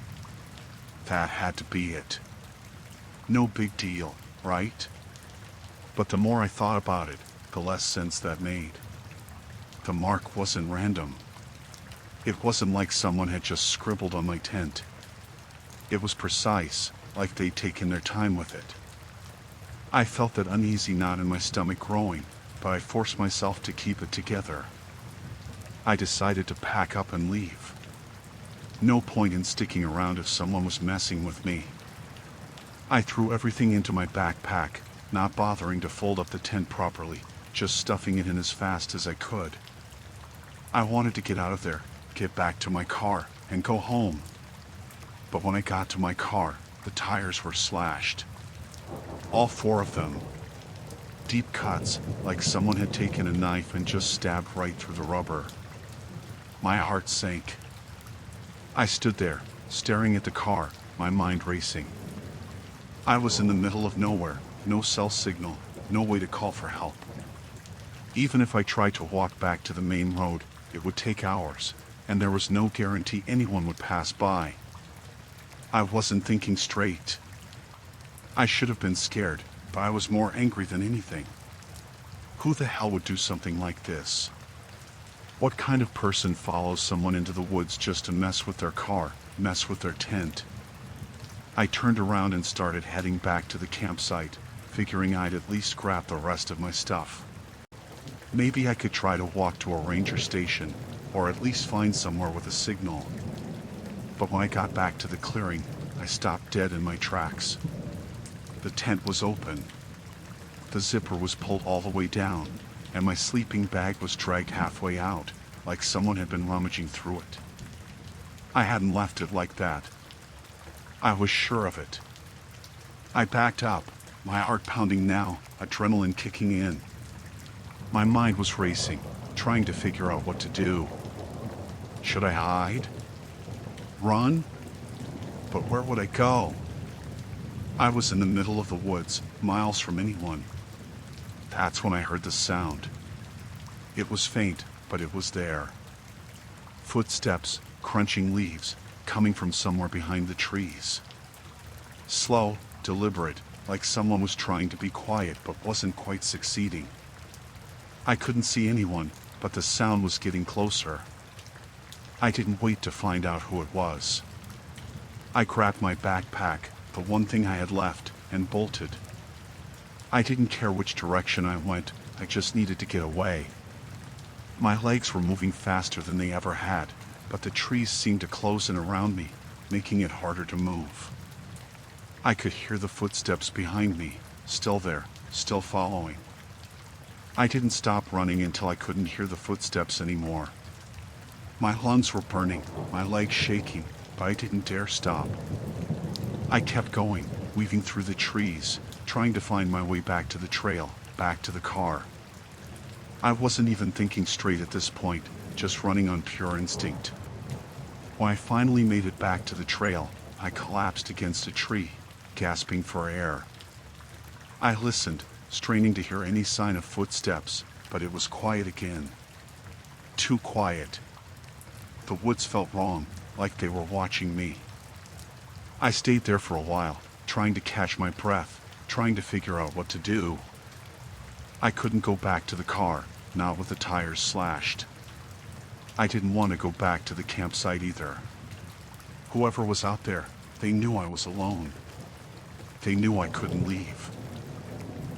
That had to be it. No big deal, right? But the more I thought about it, the less sense that made. The mark wasn't random. It wasn't like someone had just scribbled on my tent. It was precise, like they'd taken their time with it. I felt that uneasy knot in my stomach growing, but I forced myself to keep it together. I decided to pack up and leave. No point in sticking around if someone was messing with me. I threw everything into my backpack, not bothering to fold up the tent properly, just stuffing it in as fast as I could. I wanted to get out of there, get back to my car, and go home. But when I got to my car, the tires were slashed. All four of them. Deep cuts, like someone had taken a knife and just stabbed right through the rubber. My heart sank. I stood there, staring at the car, my mind racing. I was in the middle of nowhere, no cell signal, no way to call for help. Even if I tried to walk back to the main road, it would take hours, and there was no guarantee anyone would pass by. I wasn't thinking straight. I should have been scared, but I was more angry than anything. Who the hell would do something like this? What kind of person follows someone into the woods just to mess with their car, mess with their tent? I turned around and started heading back to the campsite, figuring I'd at least grab the rest of my stuff. Maybe I could try to walk to a ranger station, or at least find somewhere with a signal. But when I got back to the clearing, I stopped dead in my tracks. The tent was open. The zipper was pulled all the way down, and my sleeping bag was dragged halfway out, like someone had been rummaging through it. I hadn't left it like that. I was sure of it. I backed up, my heart pounding now, adrenaline kicking in. My mind was racing, trying to figure out what to do. Should I hide? Run? But where would I go? I was in the middle of the woods, miles from anyone. That's when I heard the sound. It was faint, but it was there. Footsteps, crunching leaves, coming from somewhere behind the trees. Slow, deliberate, like someone was trying to be quiet but wasn't quite succeeding. I couldn't see anyone, but the sound was getting closer. I didn't wait to find out who it was. I grabbed my backpack, the one thing I had left, and bolted. I didn't care which direction I went, I just needed to get away. My legs were moving faster than they ever had, but the trees seemed to close in around me, making it harder to move. I could hear the footsteps behind me, still there, still following. I didn't stop running until I couldn't hear the footsteps anymore. My lungs were burning, my legs shaking, but I didn't dare stop. I kept going, weaving through the trees, trying to find my way back to the trail, back to the car. I wasn't even thinking straight at this point, just running on pure instinct. When I finally made it back to the trail, I collapsed against a tree, gasping for air. I listened, straining to hear any sign of footsteps, but it was quiet again. Too quiet. The woods felt wrong, like they were watching me. I stayed there for a while, trying to catch my breath, trying to figure out what to do. I couldn't go back to the car, not with the tires slashed. I didn't want to go back to the campsite either. Whoever was out there, they knew I was alone. They knew I couldn't leave.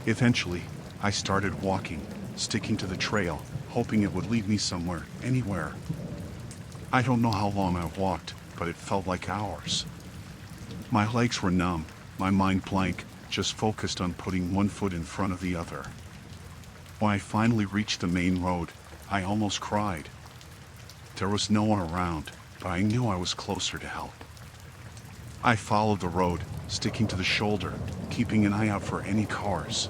Eventually, I started walking, sticking to the trail, hoping it would lead me somewhere, anywhere. I don't know how long I walked, but it felt like hours. My legs were numb, my mind blank, just focused on putting one foot in front of the other. When I finally reached the main road, I almost cried. There was no one around, but I knew I was closer to help. I followed the road, sticking to the shoulder, keeping an eye out for any cars.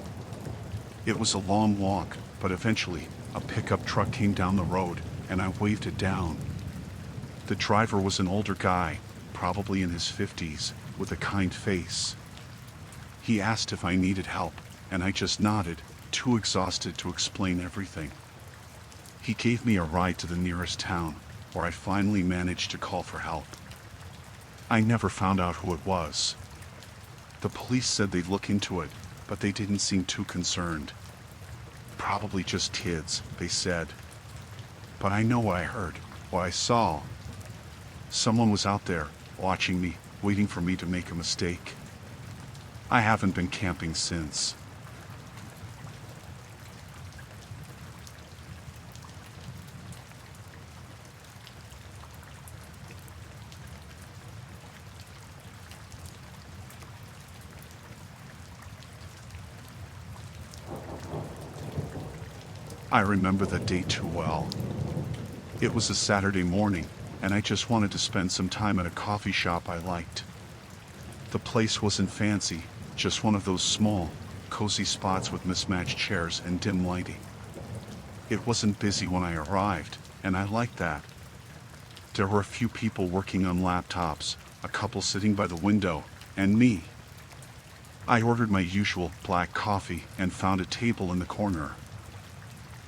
It was a long walk, but eventually, a pickup truck came down the road, and I waved it down. The driver was an older guy, probably in his 50s, with a kind face. He asked if I needed help, and I just nodded, too exhausted to explain everything. He gave me a ride to the nearest town, where I finally managed to call for help. I never found out who it was. The police said they'd look into it, but they didn't seem too concerned. Probably just kids, they said. But I know what I heard, what I saw. Someone was out there, watching me, waiting for me to make a mistake. I haven't been camping since. I remember that day too well. It was a Saturday morning, and I just wanted to spend some time at a coffee shop I liked. The place wasn't fancy, just one of those small, cozy spots with mismatched chairs and dim lighting. It wasn't busy when I arrived, and I liked that. There were a few people working on laptops, a couple sitting by the window, and me. I ordered my usual black coffee and found a table in the corner.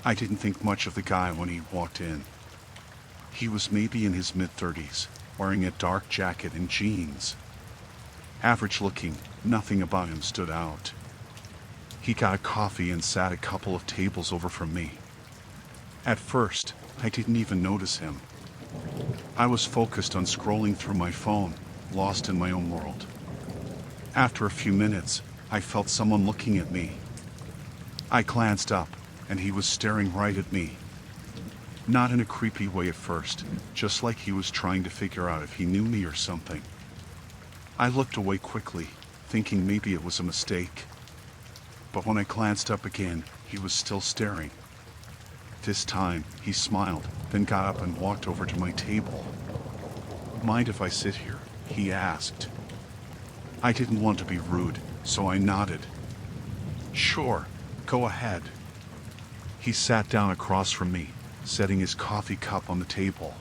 I didn't think much of the guy when he walked in. He was maybe in his mid-30s, wearing a dark jacket and jeans. Average looking, nothing about him stood out. He got a coffee and sat a couple of tables over from me. At first, I didn't even notice him. I was focused on scrolling through my phone, lost in my own world. After a few minutes, I felt someone looking at me. I glanced up, and he was staring right at me. Not in a creepy way at first, just like he was trying to figure out if he knew me or something. I looked away quickly, thinking maybe it was a mistake. But when I glanced up again, he was still staring. This time, he smiled, then got up and walked over to my table. "Mind if I sit here?" he asked. I didn't want to be rude, so I nodded. "Sure, go ahead." He sat down across from me, setting his coffee cup on the table.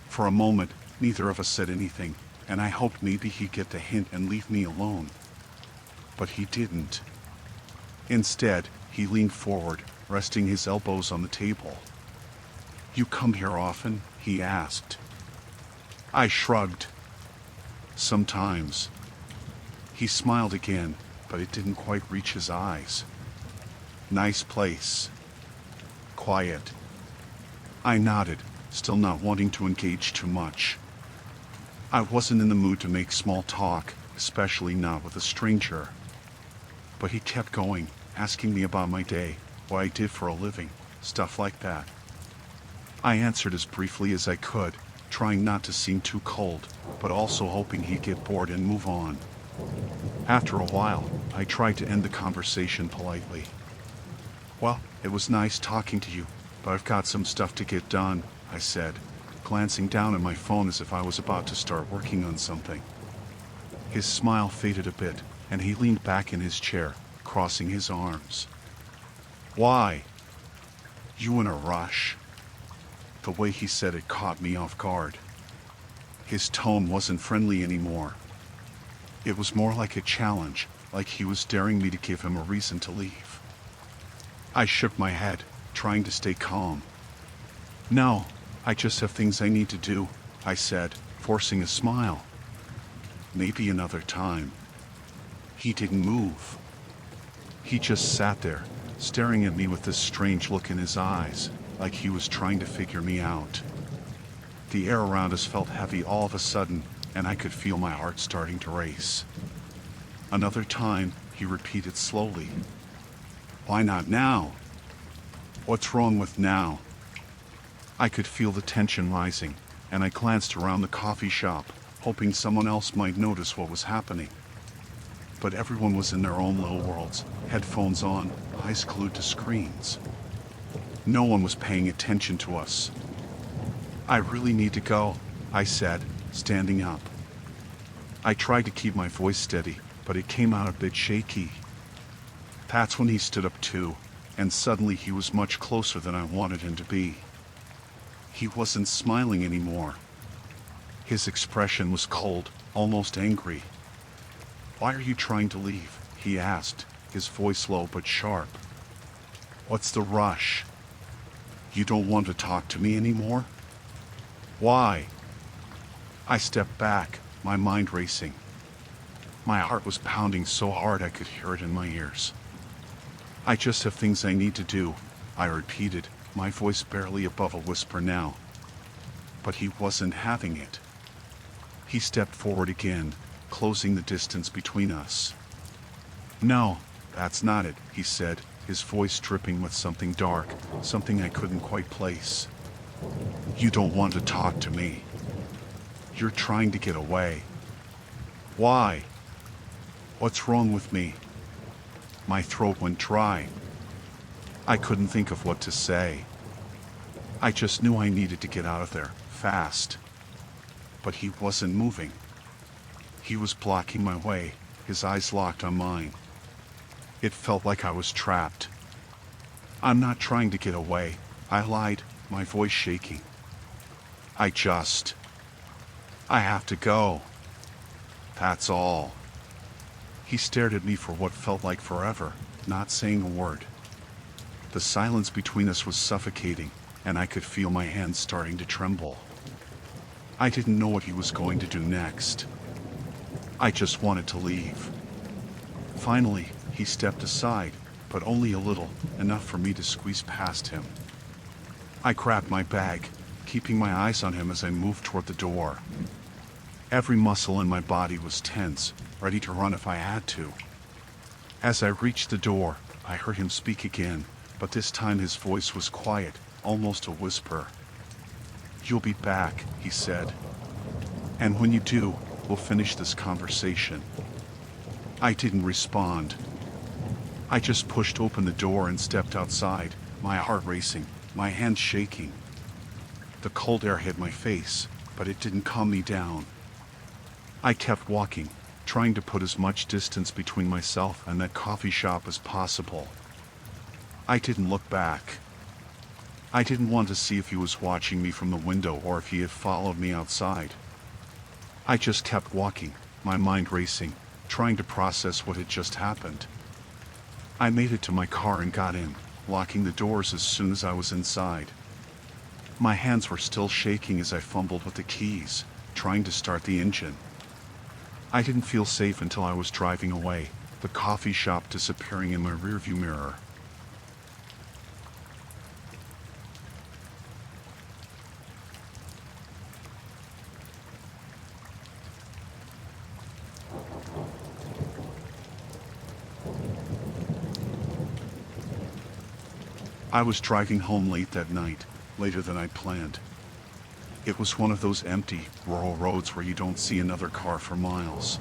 For a moment, neither of us said anything, and I hoped maybe he'd get the hint and leave me alone. But he didn't. Instead, he leaned forward, resting his elbows on the table. "You come here often?" he asked. I shrugged. "Sometimes." He smiled again, but it didn't quite reach his eyes. "Nice place. Quiet." I nodded, still not wanting to engage too much. I wasn't in the mood to make small talk, especially not with a stranger. But he kept going, asking me about my day, what I did for a living, stuff like that. I answered as briefly as I could, trying not to seem too cold, but also hoping he'd get bored and move on. After a while, I tried to end the conversation politely. "Well, it was nice talking to you, but I've got some stuff to get done," I said, glancing down at my phone as if I was about to start working on something. His smile faded a bit, and he leaned back in his chair, crossing his arms. "Why? You in a rush?" The way he said it caught me off guard. His tone wasn't friendly anymore. It was more like a challenge, like he was daring me to give him a reason to leave. I shook my head, trying to stay calm. "No, I just have things I need to do," I said, forcing a smile. "Maybe another time." He didn't move. He just sat there, staring at me with this strange look in his eyes, like he was trying to figure me out. The air around us felt heavy all of a sudden, and I could feel my heart starting to race. Another time, he repeated slowly, "Why not now? What's wrong with now?" I could feel the tension rising, and I glanced around the coffee shop, hoping someone else might notice what was happening. But everyone was in their own little worlds, headphones on, eyes glued to screens. No one was paying attention to us. "I really need to go," I said, standing up. I tried to keep my voice steady, but it came out a bit shaky. That's when he stood up too, and suddenly he was much closer than I wanted him to be. He wasn't smiling anymore. His expression was cold, almost angry. "Why are you trying to leave?" he asked, his voice low but sharp. "What's the rush? You don't want to talk to me anymore? Why?" I stepped back, my mind racing. My heart was pounding so hard I could hear it in my ears. "I just have things I need to do," I repeated, my voice barely above a whisper now. But he wasn't having it. He stepped forward again, closing the distance between us. "No, that's not it," he said, his voice dripping with something dark, something I couldn't quite place. "You don't want to talk to me. You're trying to get away. Why? What's wrong with me?" My throat went dry. I couldn't think of what to say. I just knew I needed to get out of there, fast. But he wasn't moving. He was blocking my way, his eyes locked on mine. It felt like I was trapped. "I'm not trying to get away," I lied, my voice shaking. I have to go. That's all." He stared at me for what felt like forever, not saying a word. The silence between us was suffocating, and I could feel my hands starting to tremble. I didn't know what he was going to do next. I just wanted to leave. Finally, he stepped aside, but only a little, enough for me to squeeze past him. I grabbed my bag, keeping my eyes on him as I moved toward the door. Every muscle in my body was tense, ready to run if I had to. As I reached the door, I heard him speak again, but this time his voice was quiet, almost a whisper. "You'll be back," he said. "And when you do, we'll finish this conversation." I didn't respond. I just pushed open the door and stepped outside, my heart racing, my hands shaking. The cold air hit my face, but it didn't calm me down. I kept walking, trying to put as much distance between myself and that coffee shop as possible. I didn't look back. I didn't want to see if he was watching me from the window or if he had followed me outside. I just kept walking, my mind racing, trying to process what had just happened. I made it to my car and got in, locking the doors as soon as I was inside. My hands were still shaking as I fumbled with the keys, trying to start the engine. I didn't feel safe until I was driving away, the coffee shop disappearing in my rearview mirror. I was driving home late that night, later than I'd planned. It was one of those empty, rural roads where you don't see another car for miles.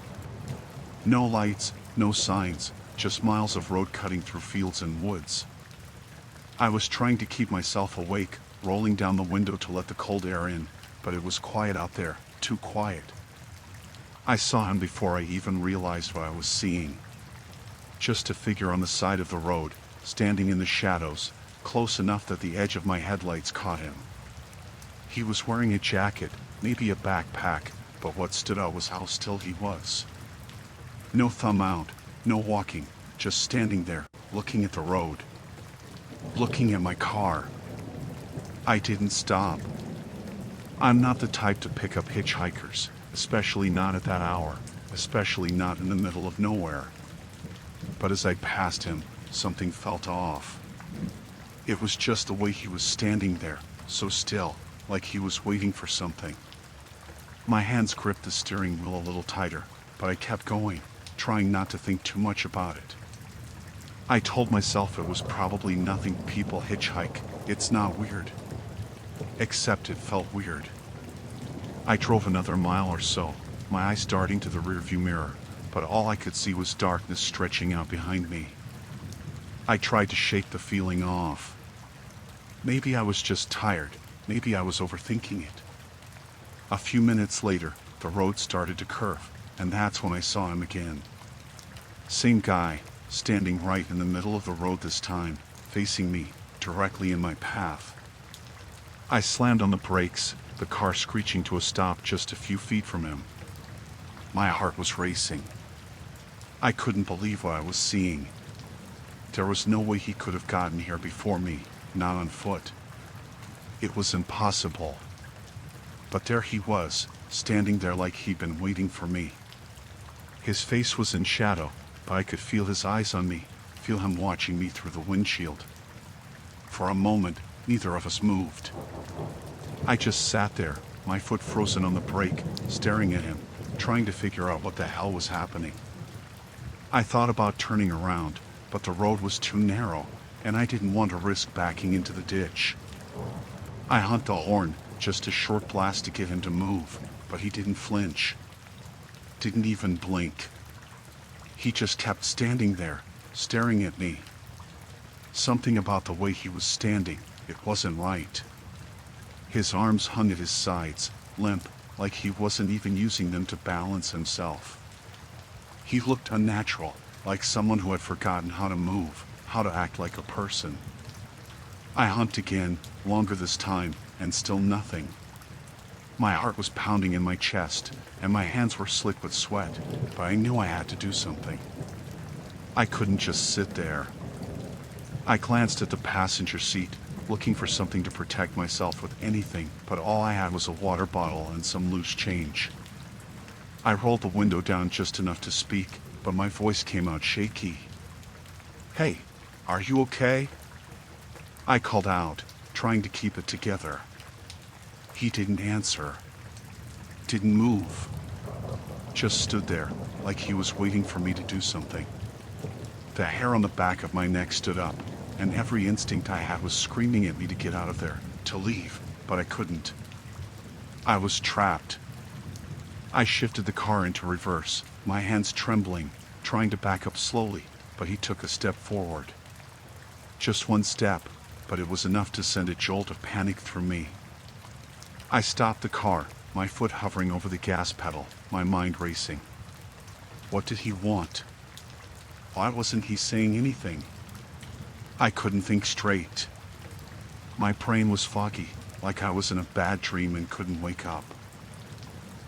No lights, no signs, just miles of road cutting through fields and woods. I was trying to keep myself awake, rolling down the window to let the cold air in, but it was quiet out there, too quiet. I saw him before I even realized what I was seeing. Just a figure on the side of the road, standing in the shadows, close enough that the edge of my headlights caught him. He was wearing a jacket, maybe a backpack, but what stood out was how still he was. No thumb out, no walking, just standing there, looking at the road. Looking at my car. I didn't stop. I'm not the type to pick up hitchhikers, especially not at that hour, especially not in the middle of nowhere. But as I passed him, something felt off. It was just the way he was standing there, so still, like he was waiting for something. My hands gripped the steering wheel a little tighter, but I kept going, trying not to think too much about it. I told myself it was probably nothing, people hitchhike, it's not weird. Except it felt weird. I drove another mile or so, my eyes darting to the rearview mirror, but all I could see was darkness stretching out behind me. I tried to shake the feeling off. Maybe I was just tired, maybe I was overthinking it. A few minutes later, the road started to curve, and that's when I saw him again. Same guy, standing right in the middle of the road this time, facing me, directly in my path. I slammed on the brakes, the car screeching to a stop just a few feet from him. My heart was racing. I couldn't believe what I was seeing. There was no way he could have gotten here before me, not on foot. It was impossible. But there he was, standing there like he'd been waiting for me. His face was in shadow, but I could feel his eyes on me, feel him watching me through the windshield. For a moment, neither of us moved. I just sat there, my foot frozen on the brake, staring at him, trying to figure out what the hell was happening. I thought about turning around, but the road was too narrow, and I didn't want to risk backing into the ditch. I honked the horn, just a short blast to get him to move, but he didn't flinch. Didn't even blink. He just kept standing there, staring at me. Something about the way he was standing, it wasn't right. His arms hung at his sides, limp, like he wasn't even using them to balance himself. He looked unnatural, like someone who had forgotten how to move, how to act like a person. I honked again, longer this time, and still nothing. My heart was pounding in my chest, and my hands were slick with sweat, but I knew I had to do something. I couldn't just sit there. I glanced at the passenger seat, looking for something to protect myself with anything, but all I had was a water bottle and some loose change. I rolled the window down just enough to speak, but my voice came out shaky. "Hey, are you okay?" I called out, trying to keep it together. He didn't answer. Didn't move. Just stood there, like he was waiting for me to do something. The hair on the back of my neck stood up, and every instinct I had was screaming at me to get out of there, to leave, but I couldn't. I was trapped. I shifted the car into reverse, my hands trembling, trying to back up slowly, but he took a step forward. Just one step, but it was enough to send a jolt of panic through me. I stopped the car, my foot hovering over the gas pedal, my mind racing. What did he want? Why wasn't he saying anything? I couldn't think straight. My brain was foggy, like I was in a bad dream and couldn't wake up.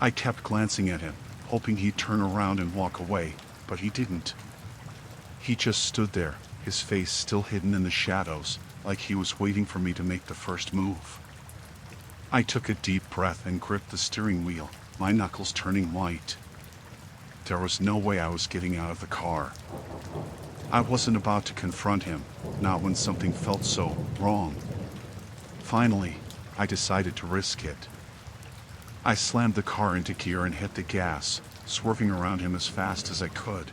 I kept glancing at him, hoping he'd turn around and walk away, but he didn't. He just stood there, his face still hidden in the shadows, like he was waiting for me to make the first move. I took a deep breath and gripped the steering wheel, my knuckles turning white. There was no way I was getting out of the car. I wasn't about to confront him, not when something felt so wrong. Finally, I decided to risk it. I slammed the car into gear and hit the gas, swerving around him as fast as I could.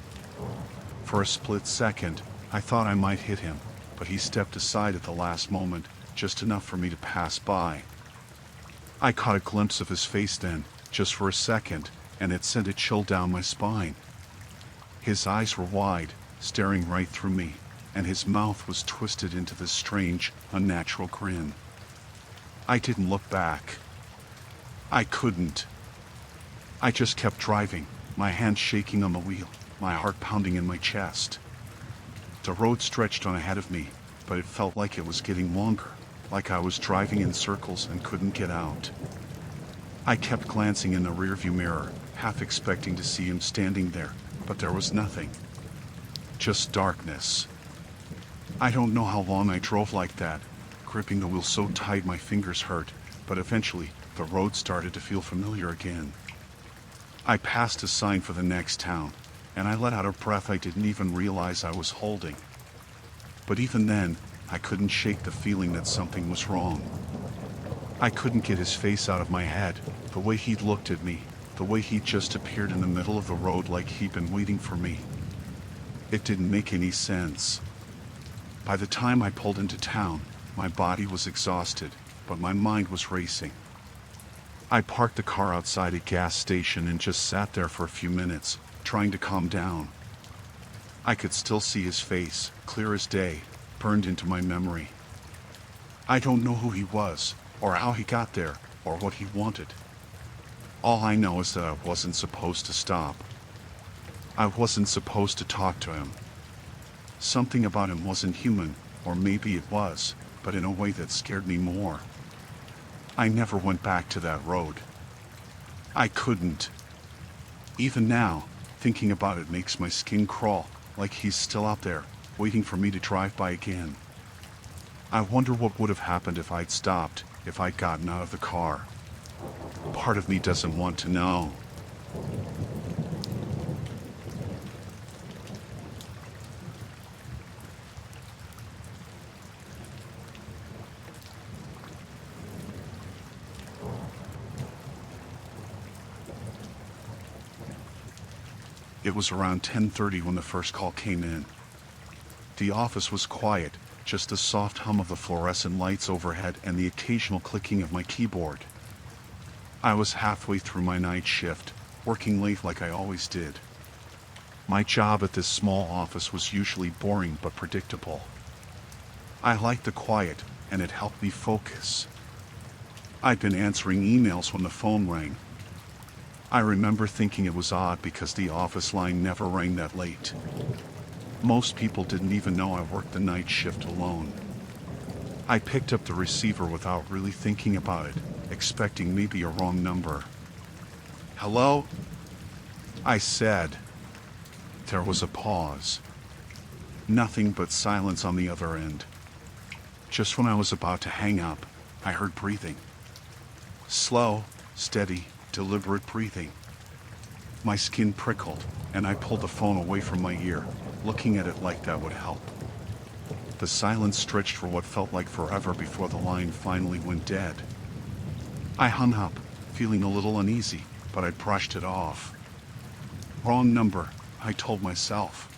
For a split second, I thought I might hit him, but he stepped aside at the last moment, just enough for me to pass by. I caught a glimpse of his face then, just for a second, and it sent a chill down my spine. His eyes were wide, staring right through me, and his mouth was twisted into this strange, unnatural grin. I didn't look back. I couldn't. I just kept driving, my hands shaking on the wheel, my heart pounding in my chest. The road stretched on ahead of me, but it felt like it was getting longer, like I was driving in circles and couldn't get out. I kept glancing in the rearview mirror, half expecting to see him standing there, but there was nothing. Just darkness. I don't know how long I drove like that, gripping the wheel so tight my fingers hurt, but eventually, the road started to feel familiar again. I passed a sign for the next town, and I let out a breath I didn't even realize I was holding. But even then, I couldn't shake the feeling that something was wrong. I couldn't get his face out of my head, the way he'd looked at me, the way he'd just appeared in the middle of the road like he'd been waiting for me. It didn't make any sense. By the time I pulled into town, my body was exhausted, but my mind was racing. I parked the car outside a gas station and just sat there for a few minutes, trying to calm down. I could still see his face, clear as day, burned into my memory. I don't know who he was, or how he got there, or what he wanted. All I know is that I wasn't supposed to stop. I wasn't supposed to talk to him. Something about him wasn't human, or maybe it was, but in a way that scared me more. I never went back to that road. I couldn't. Even now, thinking about it makes my skin crawl, like he's still out there, waiting for me to drive by again. I wonder what would have happened if I'd stopped, if I'd gotten out of the car. Part of me doesn't want to know. It was around 10:30 when the first call came in. The office was quiet, just the soft hum of the fluorescent lights overhead and the occasional clicking of my keyboard. I was halfway through my night shift, working late like I always did. My job at this small office was usually boring but predictable. I liked the quiet, and it helped me focus. I'd been answering emails when the phone rang. I remember thinking it was odd because the office line never rang that late. Most people didn't even know I worked the night shift alone. I picked up the receiver without really thinking about it, expecting maybe a wrong number. "Hello?" I said. There was a pause. Nothing but silence on the other end. Just when I was about to hang up, I heard breathing. Slow, steady, deliberate breathing. My skin prickled, and I pulled the phone away from my ear, looking at it like that would help. The silence stretched for what felt like forever before the line finally went dead. I hung up, feeling a little uneasy, but I brushed it off. Wrong number, I told myself.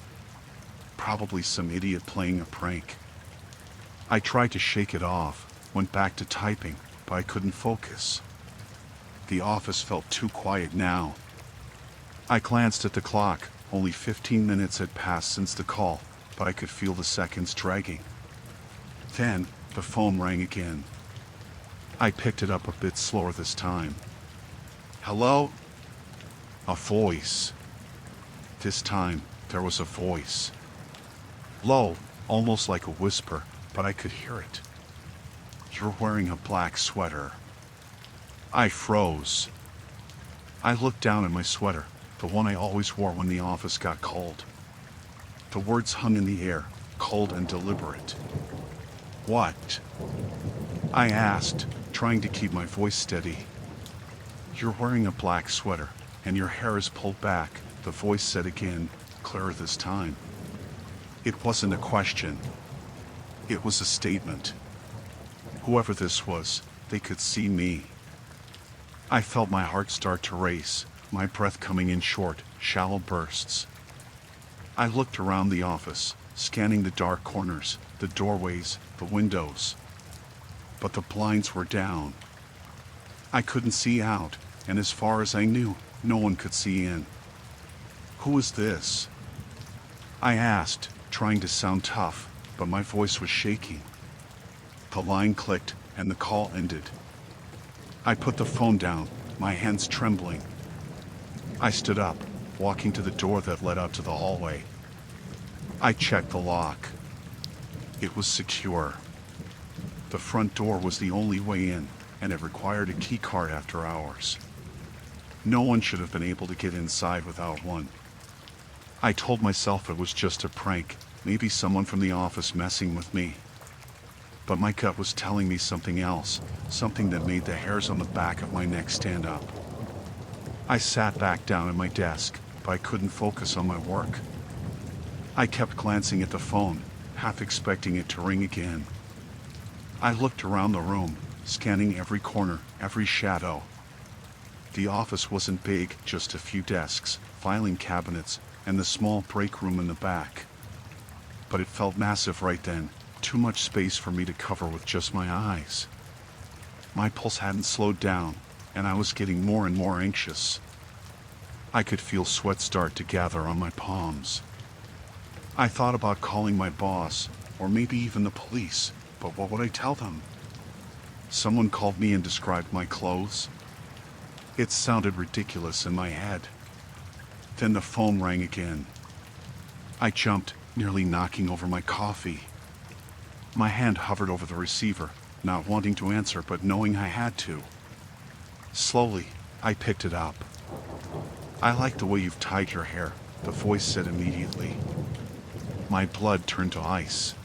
Probably some idiot playing a prank. I tried to shake it off, went back to typing, but I couldn't focus. The office felt too quiet now. I glanced at the clock. Only 15 minutes had passed since the call, but I could feel the seconds dragging. Then, the phone rang again. I picked it up a bit slower this time. "Hello?" A voice. This time, there was a voice. Low, almost like a whisper, but I could hear it. "You're wearing a black sweater." I froze. I looked down at my sweater, the one I always wore when the office got cold. The words hung in the air, cold and deliberate. "What?" I asked, trying to keep my voice steady. "You're wearing a black sweater, and your hair is pulled back," the voice said again, clearer this time. It wasn't a question. It was a statement. Whoever this was, they could see me. I felt my heart start to race, my breath coming in short, shallow bursts. I looked around the office, scanning the dark corners, the doorways, the windows. But the blinds were down. I couldn't see out, and as far as I knew, no one could see in. "Who is this?" I asked, trying to sound tough, but my voice was shaking. The line clicked, and the call ended. I put the phone down, my hands trembling. I stood up, walking to the door that led out to the hallway. I checked the lock. It was secure. The front door was the only way in, and it required a key card after hours. No one should have been able to get inside without one. I told myself it was just a prank, maybe someone from the office messing with me. But my gut was telling me something else, something that made the hairs on the back of my neck stand up. I sat back down at my desk, but I couldn't focus on my work. I kept glancing at the phone, half expecting it to ring again. I looked around the room, scanning every corner, every shadow. The office wasn't big, just a few desks, filing cabinets, and the small break room in the back. But it felt massive right then, too much space for me to cover with just my eyes. My pulse hadn't slowed down, and I was getting more and more anxious. I could feel sweat start to gather on my palms. I thought about calling my boss, or maybe even the police, but what would I tell them? Someone called me and described my clothes. It sounded ridiculous in my head. Then the phone rang again. I jumped, nearly knocking over my coffee. My hand hovered over the receiver, not wanting to answer but knowing I had to. Slowly, I picked it up. "I like the way you've tied your hair," the voice said immediately. My blood turned to ice.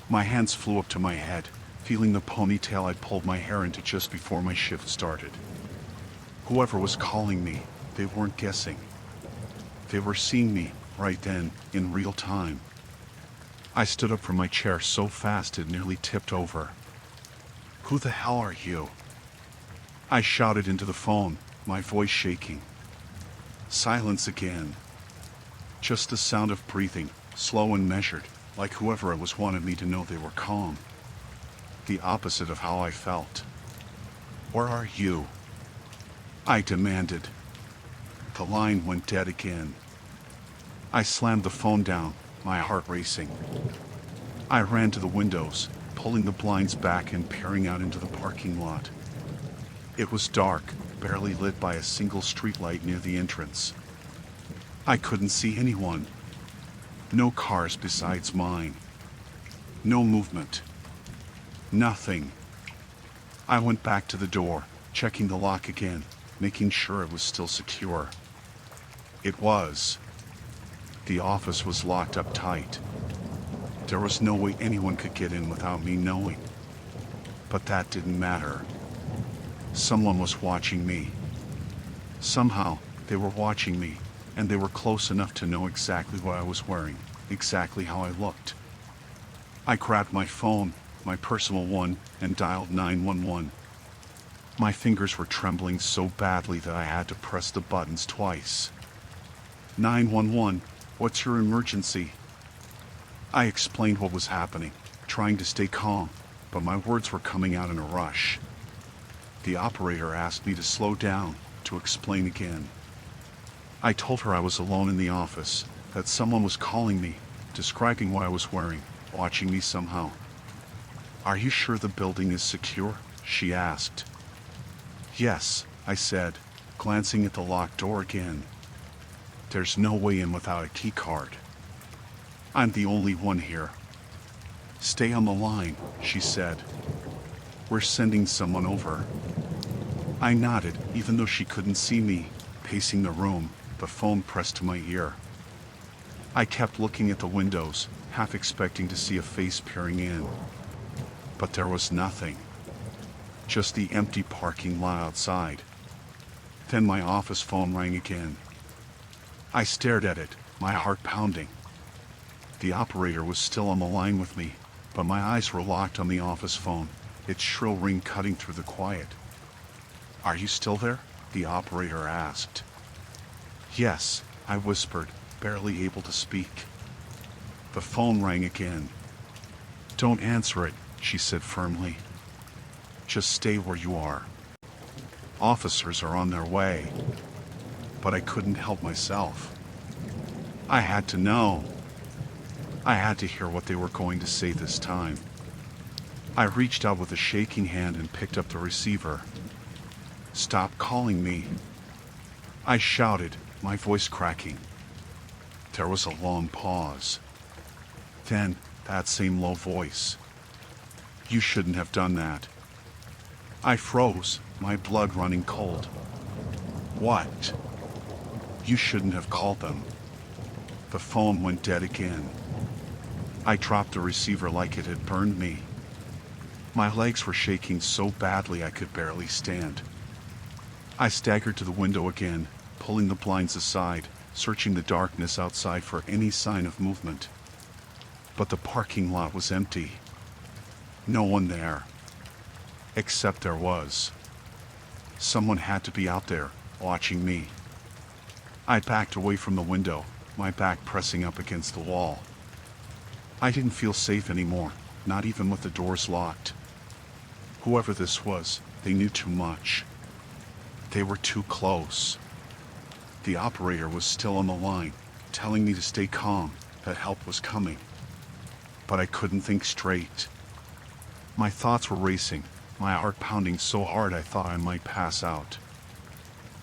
My hands flew up to my head, feeling the ponytail I'd pulled my hair into just before my shift started. Whoever was calling me, they weren't guessing. They were seeing me, right then, in real time. I stood up from my chair so fast it nearly tipped over. "Who the hell are you?" I shouted into the phone, my voice shaking. Silence again. Just the sound of breathing, slow and measured, like whoever it was wanted me to know they were calm. The opposite of how I felt. "Where are you?" I demanded. The line went dead again. I slammed the phone down, my heart racing. I ran to the windows, pulling the blinds back and peering out into the parking lot. It was dark, barely lit by a single streetlight near the entrance. I couldn't see anyone. No cars besides mine. No movement. Nothing. I went back to the door, checking the lock again, making sure it was still secure. It was. The office was locked up tight. There was no way anyone could get in without me knowing. But that didn't matter. Someone was watching me. Somehow, they were watching me, and they were close enough to know exactly what I was wearing, exactly how I looked. I grabbed my phone, my personal one, and dialed 911. My fingers were trembling so badly that I had to press the buttons twice. 911, what's your emergency? I explained what was happening, trying to stay calm, but my words were coming out in a rush. The operator asked me to slow down, to explain again. I told her I was alone in the office, that someone was calling me, describing what I was wearing, watching me somehow. "Are you sure the building is secure?" she asked. "Yes," I said, glancing at the locked door again. "There's no way in without a key card. I'm the only one here." "Stay on the line," she said. "We're sending someone over." I nodded, even though she couldn't see me, pacing the room, the phone pressed to my ear. I kept looking at the windows, half expecting to see a face peering in. But there was nothing. Just the empty parking lot outside. Then my office phone rang again. I stared at it, my heart pounding. The operator was still on the line with me, but my eyes were locked on the office phone, its shrill ring cutting through the quiet. "Are you still there?" the operator asked. "Yes," I whispered, barely able to speak. The phone rang again. "Don't answer it," she said firmly. "Just stay where you are. Officers are on their way." But I couldn't help myself. I had to know. I had to hear what they were going to say this time. I reached out with a shaking hand and picked up the receiver. "Stop calling me," I shouted, my voice cracking. There was a long pause. Then, that same low voice. "You shouldn't have done that." I froze, my blood running cold. "What?" "You shouldn't have called them." The phone went dead again. I dropped the receiver like it had burned me. My legs were shaking so badly I could barely stand. I staggered to the window again, pulling the blinds aside, searching the darkness outside for any sign of movement. but the parking lot was empty. No one there. Except there was. Someone had to be out there, watching me. I backed away from the window, my back pressing up against the wall. I didn't feel safe anymore, not even with the doors locked. Whoever this was, they knew too much. They were too close. The operator was still on the line, telling me to stay calm, that help was coming. But I couldn't think straight. My thoughts were racing, my heart pounding so hard I thought I might pass out.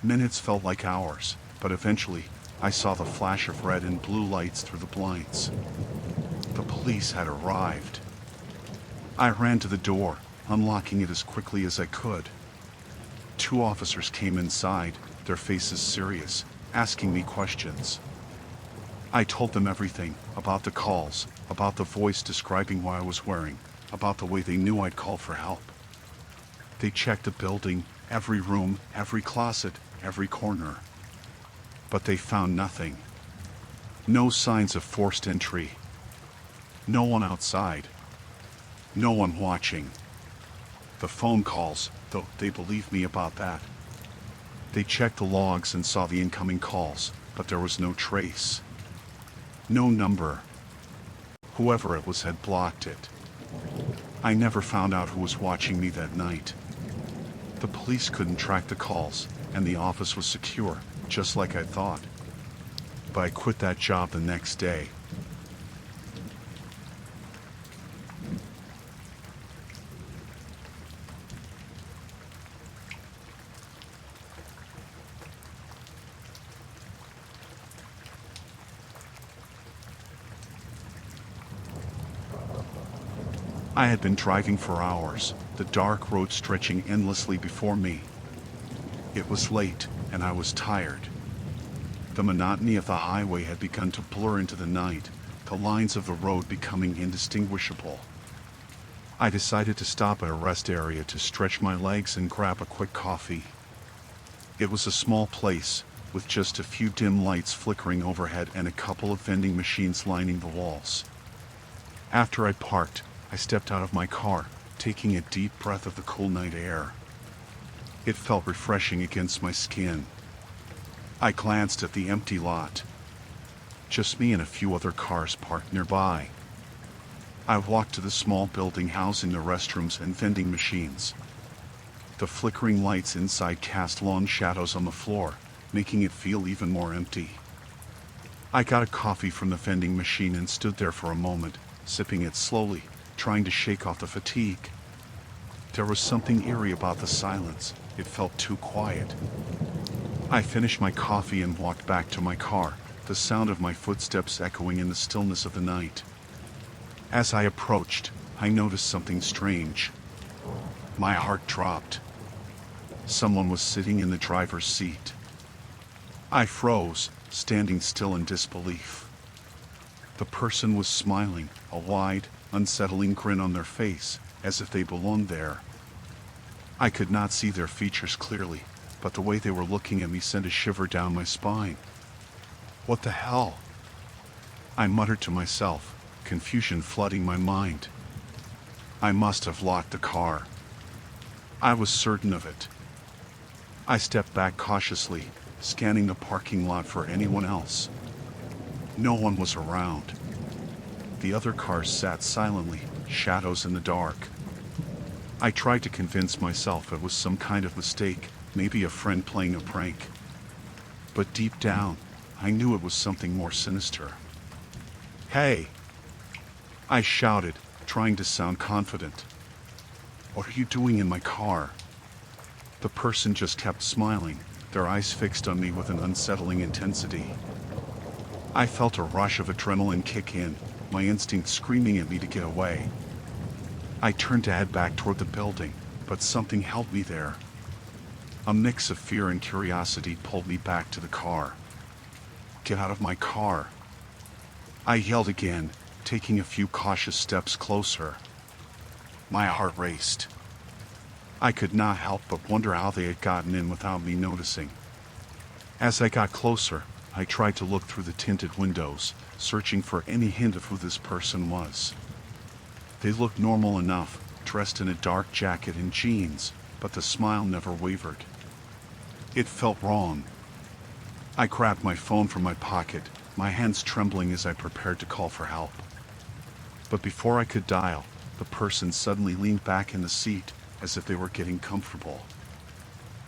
Minutes felt like hours, but eventually, I saw the flash of red and blue lights through the blinds. The police had arrived. I ran to the door, unlocking it as quickly as I could. 2 officers came inside, their faces serious, asking me questions. I told them everything, about the calls, about the voice describing what I was wearing, about the way they knew I'd call for help. They checked the building, every room, every closet, every corner. But they found nothing. No signs of forced entry. No one outside. No one watching. The phone calls, though, they believed me about that. They checked the logs and saw the incoming calls, but there was no trace. No number. Whoever it was had blocked it. I never found out who was watching me that night. The police couldn't track the calls, and the office was secure, just like I thought. But I quit that job the next day. I had been driving for hours, the dark road stretching endlessly before me. It was late, and I was tired. The monotony of the highway had begun to blur into the night, the lines of the road becoming indistinguishable. I decided to stop at a rest area to stretch my legs and grab a quick coffee. It was a small place, with just a few dim lights flickering overhead and a couple of vending machines lining the walls. After I parked, I stepped out of my car, taking a deep breath of the cool night air. It felt refreshing against my skin. I glanced at the empty lot. Just me and a few other cars parked nearby. I walked to the small building housing the restrooms and vending machines. The flickering lights inside cast long shadows on the floor, making it feel even more empty. I got a coffee from the vending machine and stood there for a moment, sipping it slowly, trying to shake off the fatigue. There was something eerie about the silence. It felt too quiet. I finished my coffee and walked back to my car, the sound of my footsteps echoing in the stillness of the night. As I approached, I noticed something strange. My heart dropped. Someone was sitting in the driver's seat. I froze, standing still in disbelief. The person was smiling, a wide, unsettling grin on their face, as if they belonged there. I could not see their features clearly, but the way they were looking at me sent a shiver down my spine. What the hell? I muttered to myself, confusion flooding my mind. I must have locked the car. I was certain of it. I stepped back cautiously, scanning the parking lot for anyone else. No one was around. The other cars sat silently, shadows in the dark. I tried to convince myself it was some kind of mistake, maybe a friend playing a prank. But deep down, I knew it was something more sinister. "Hey!" I shouted, trying to sound confident. "What are you doing in my car?" The person just kept smiling, their eyes fixed on me with an unsettling intensity. I felt a rush of adrenaline kick in, my instinct screaming at me to get away. I turned to head back toward the building, but something held me there. A mix of fear and curiosity pulled me back to the car. "Get out of my car!" I yelled again, taking a few cautious steps closer. My heart raced. I could not help but wonder how they had gotten in without me noticing. As I got closer, I tried to look through the tinted windows, searching for any hint of who this person was. They looked normal enough, dressed in a dark jacket and jeans, but the smile never wavered. It felt wrong. I grabbed my phone from my pocket, my hands trembling as I prepared to call for help. But before I could dial, the person suddenly leaned back in the seat, as if they were getting comfortable.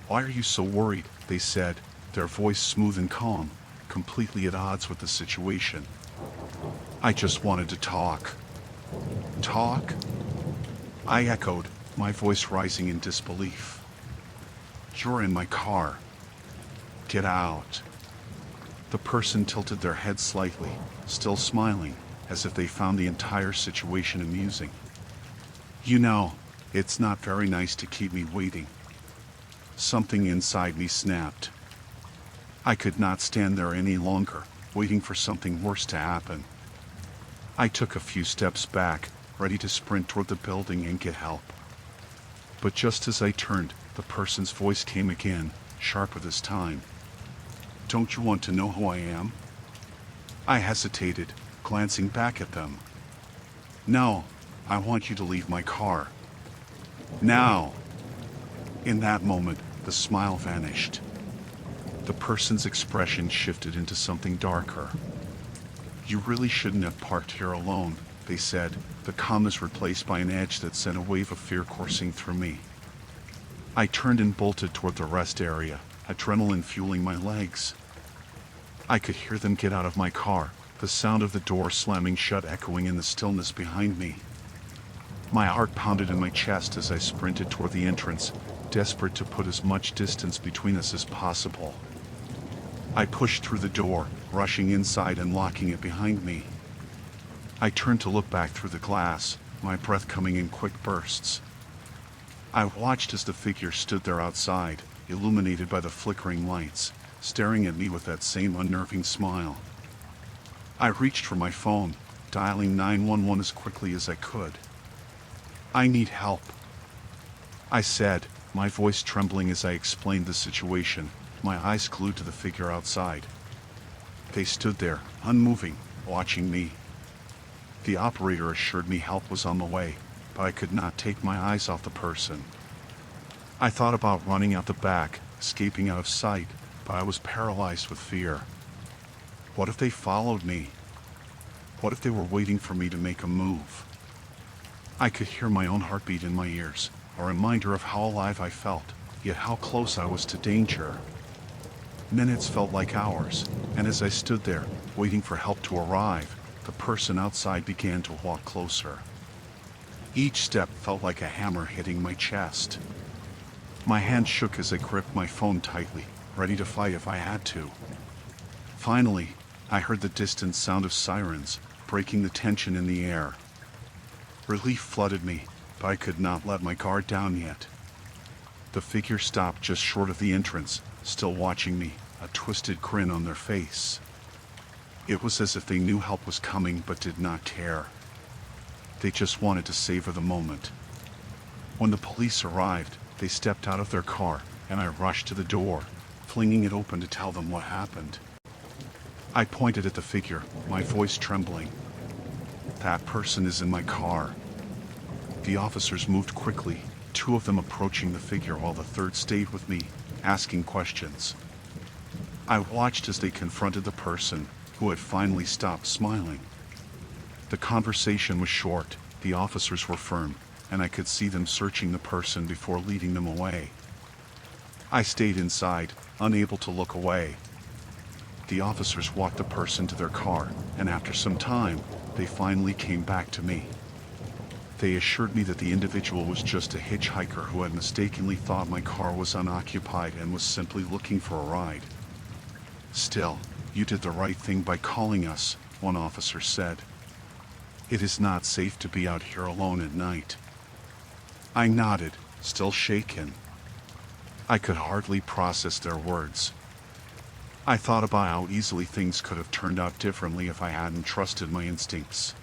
"Why are you so worried?" they said, their voice smooth and calm, completely at odds with the situation. "I just wanted to talk." "Talk?" I echoed, my voice rising in disbelief. "You're in my car. Get out." The person tilted their head slightly, still smiling, as if they found the entire situation amusing. "You know, it's not very nice to keep me waiting." Something inside me snapped. I could not stand there any longer, waiting for something worse to happen. I took a few steps back, ready to sprint toward the building and get help. But just as I turned, the person's voice came again, sharper this time. "Don't you want to know who I am?" I hesitated, glancing back at them. "No, I want you to leave my car. Now." In that moment, the smile vanished. The person's expression shifted into something darker. "You really shouldn't have parked here alone," they said, the calmness replaced by an edge that sent a wave of fear coursing through me. I turned and bolted toward the rest area, adrenaline fueling my legs. I could hear them get out of my car, the sound of the door slamming shut echoing in the stillness behind me. My heart pounded in my chest as I sprinted toward the entrance, desperate to put as much distance between us as possible. I pushed through the door, rushing inside and locking it behind me. I turned to look back through the glass, my breath coming in quick bursts. I watched as the figure stood there outside, illuminated by the flickering lights, staring at me with that same unnerving smile. I reached for my phone, dialing 911 as quickly as I could. "I need help," I said, my voice trembling as I explained the situation, my eyes glued to the figure outside. They stood there, unmoving, watching me. The operator assured me help was on the way, but I could not take my eyes off the person. I thought about running out the back, escaping out of sight, but I was paralyzed with fear. What if they followed me? What if they were waiting for me to make a move? I could hear my own heartbeat in my ears, a reminder of how alive I felt, yet how close I was to danger. Minutes felt like hours, and as I stood there, waiting for help to arrive, the person outside began to walk closer. Each step felt like a hammer hitting my chest. My hand shook as I gripped my phone tightly, ready to fight if I had to. Finally, I heard the distant sound of sirens, breaking the tension in the air. Relief flooded me, but I could not let my guard down yet. The figure stopped just short of the entrance, still watching me, a twisted grin on their face. It was as if they knew help was coming but did not care. They just wanted to savor the moment. When the police arrived, they stepped out of their car, and I rushed to the door, flinging it open to tell them what happened. I pointed at the figure, my voice trembling. "That person is in my car." The officers moved quickly, two of them approaching the figure while the third stayed with me, asking questions. I watched as they confronted the person, who had finally stopped smiling. The conversation was short, the officers were firm, and I could see them searching the person before leading them away. I stayed inside, unable to look away. The officers walked the person to their car, and after some time, they finally came back to me. They assured me that the individual was just a hitchhiker who had mistakenly thought my car was unoccupied and was simply looking for a ride. "Still, you did the right thing by calling us," one officer said. "It is not safe to be out here alone at night." I nodded, still shaken. I could hardly process their words. I thought about how easily things could have turned out differently if I hadn't trusted my instincts.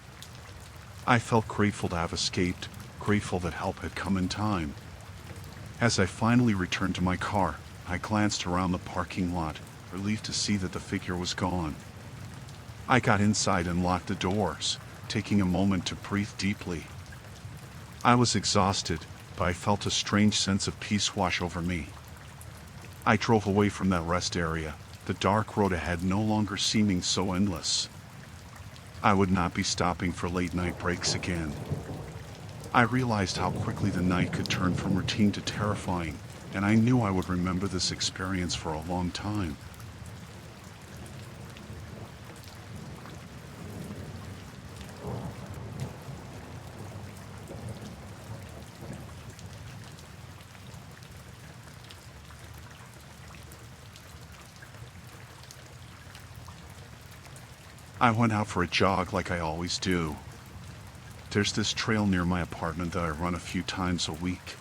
I felt grateful to have escaped, grateful that help had come in time. As I finally returned to my car, I glanced around the parking lot, relieved to see that the figure was gone. I got inside and locked the doors, taking a moment to breathe deeply. I was exhausted, but I felt a strange sense of peace wash over me. I drove away from that rest area, the dark road ahead no longer seeming so endless. I would not be stopping for late-night breaks again. I realized how quickly the night could turn from routine to terrifying, and I knew I would remember this experience for a long time. I went out for a jog like I always do. There's this trail near my apartment that I run a few times a week.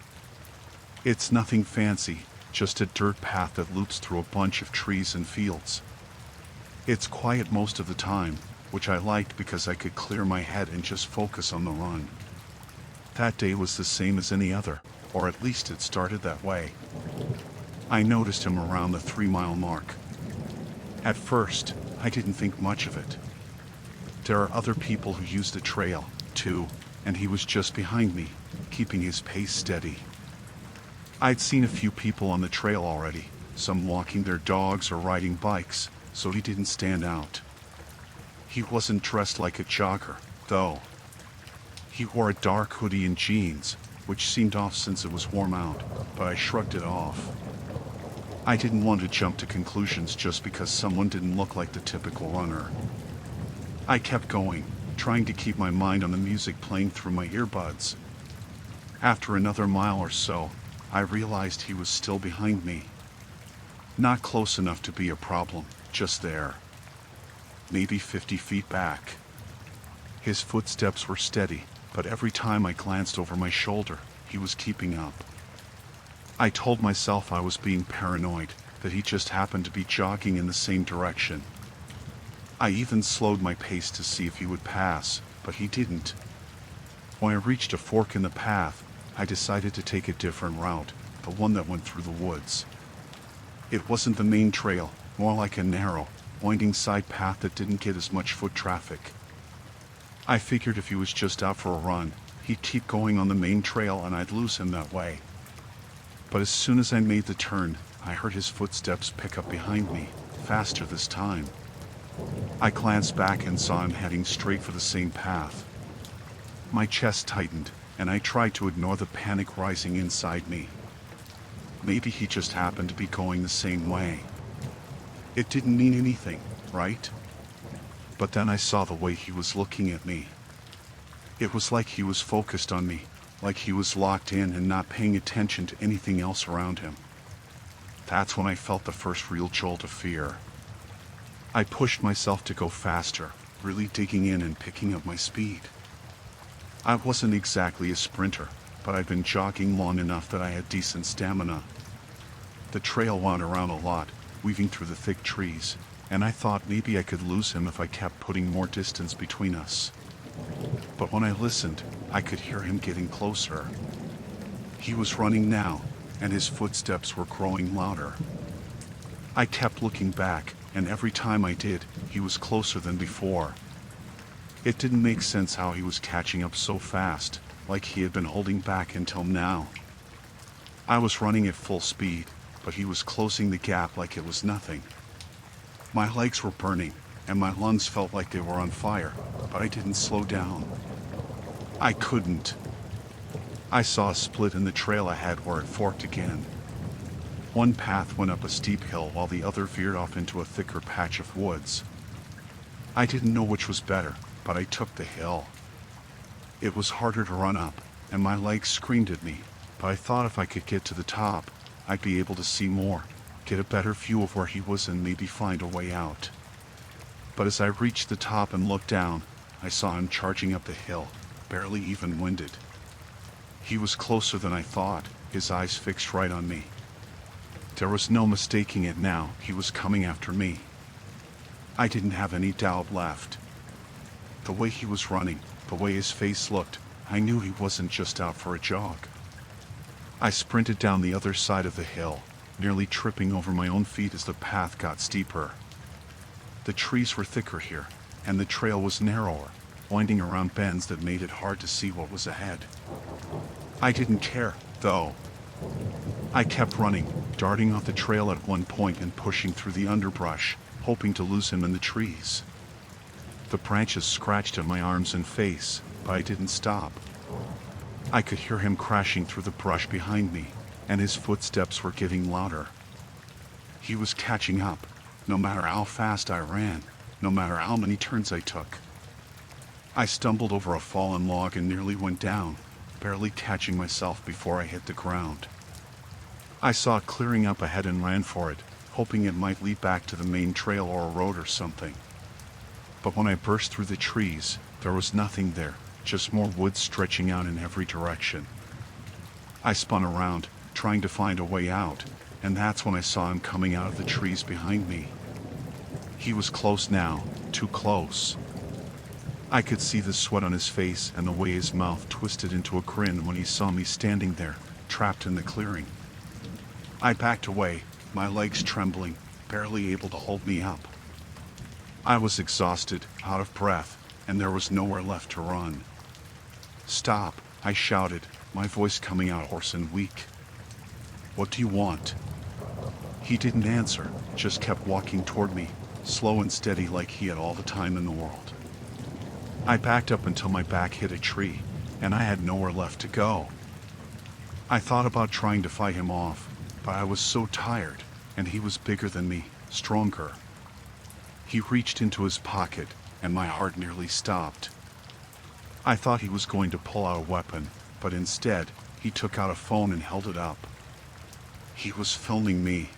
It's nothing fancy, just a dirt path that loops through a bunch of trees and fields. It's quiet most of the time, which I liked because I could clear my head and just focus on the run. That day was the same as any other, or at least it started that way. I noticed him around the 3-mile mark. At first, I didn't think much of it. There are other people who use the trail, too, and he was just behind me, keeping his pace steady. I'd seen a few people on the trail already, some walking their dogs or riding bikes, so he didn't stand out. He wasn't dressed like a jogger, though. He wore a dark hoodie and jeans, which seemed off since it was warm out, but I shrugged it off. I didn't want to jump to conclusions just because someone didn't look like the typical runner. I kept going, trying to keep my mind on the music playing through my earbuds. After another mile or so, I realized he was still behind me. Not close enough to be a problem, just there. Maybe 50 feet back. His footsteps were steady, but every time I glanced over my shoulder, he was keeping up. I told myself I was being paranoid, that he just happened to be jogging in the same direction. I even slowed my pace to see if he would pass, but he didn't. When I reached a fork in the path, I decided to take a different route, the one that went through the woods. It wasn't the main trail, more like a narrow, winding side path that didn't get as much foot traffic. I figured if he was just out for a run, he'd keep going on the main trail and I'd lose him that way. But as soon as I made the turn, I heard his footsteps pick up behind me, faster this time. I glanced back and saw him heading straight for the same path. My chest tightened, and I tried to ignore the panic rising inside me. Maybe he just happened to be going the same way. It didn't mean anything, right? But then I saw the way he was looking at me. It was like he was focused on me, like he was locked in and not paying attention to anything else around him. That's when I felt the first real jolt of fear. I pushed myself to go faster, really digging in and picking up my speed. I wasn't exactly a sprinter, but I'd been jogging long enough that I had decent stamina. The trail wound around a lot, weaving through the thick trees, and I thought maybe I could lose him if I kept putting more distance between us. But when I listened, I could hear him getting closer. He was running now, and his footsteps were growing louder. I kept looking back, and every time I did, he was closer than before. It didn't make sense how he was catching up so fast, like he had been holding back until now. I was running at full speed, but he was closing the gap like it was nothing. My legs were burning, and my lungs felt like they were on fire, but I didn't slow down. I couldn't. I saw a split in the trail ahead where it forked again. One path went up a steep hill while the other veered off into a thicker patch of woods. I didn't know which was better, but I took the hill. It was harder to run up, and my legs screamed at me, but I thought if I could get to the top, I'd be able to see more, get a better view of where he was and maybe find a way out. But as I reached the top and looked down, I saw him charging up the hill, barely even winded. He was closer than I thought, his eyes fixed right on me. There was no mistaking it now, he was coming after me. I didn't have any doubt left. The way he was running, the way his face looked, I knew he wasn't just out for a jog. I sprinted down the other side of the hill, nearly tripping over my own feet as the path got steeper. The trees were thicker here, and the trail was narrower, winding around bends that made it hard to see what was ahead. I didn't care, though. I kept running, darting off the trail at one point and pushing through the underbrush, hoping to lose him in the trees. The branches scratched at my arms and face, but I didn't stop. I could hear him crashing through the brush behind me, and his footsteps were getting louder. He was catching up, no matter how fast I ran, no matter how many turns I took. I stumbled over a fallen log and nearly went down, barely catching myself before I hit the ground. I saw it clearing up ahead and ran for it, hoping it might lead back to the main trail or a road or something. But when I burst through the trees, there was nothing there, just more woods stretching out in every direction. I spun around, trying to find a way out, and that's when I saw him coming out of the trees behind me. He was close now, too close. I could see the sweat on his face and the way his mouth twisted into a grin when he saw me standing there, trapped in the clearing. I backed away, my legs trembling, barely able to hold me up. I was exhausted, out of breath, and there was nowhere left to run. "Stop," I shouted, my voice coming out hoarse and weak. "What do you want?" He didn't answer, just kept walking toward me, slow and steady like he had all the time in the world. I backed up until my back hit a tree, and I had nowhere left to go. I thought about trying to fight him off, but I was so tired, and he was bigger than me, stronger. He reached into his pocket, and my heart nearly stopped. I thought he was going to pull out a weapon, but instead, he took out a phone and held it up. He was filming me.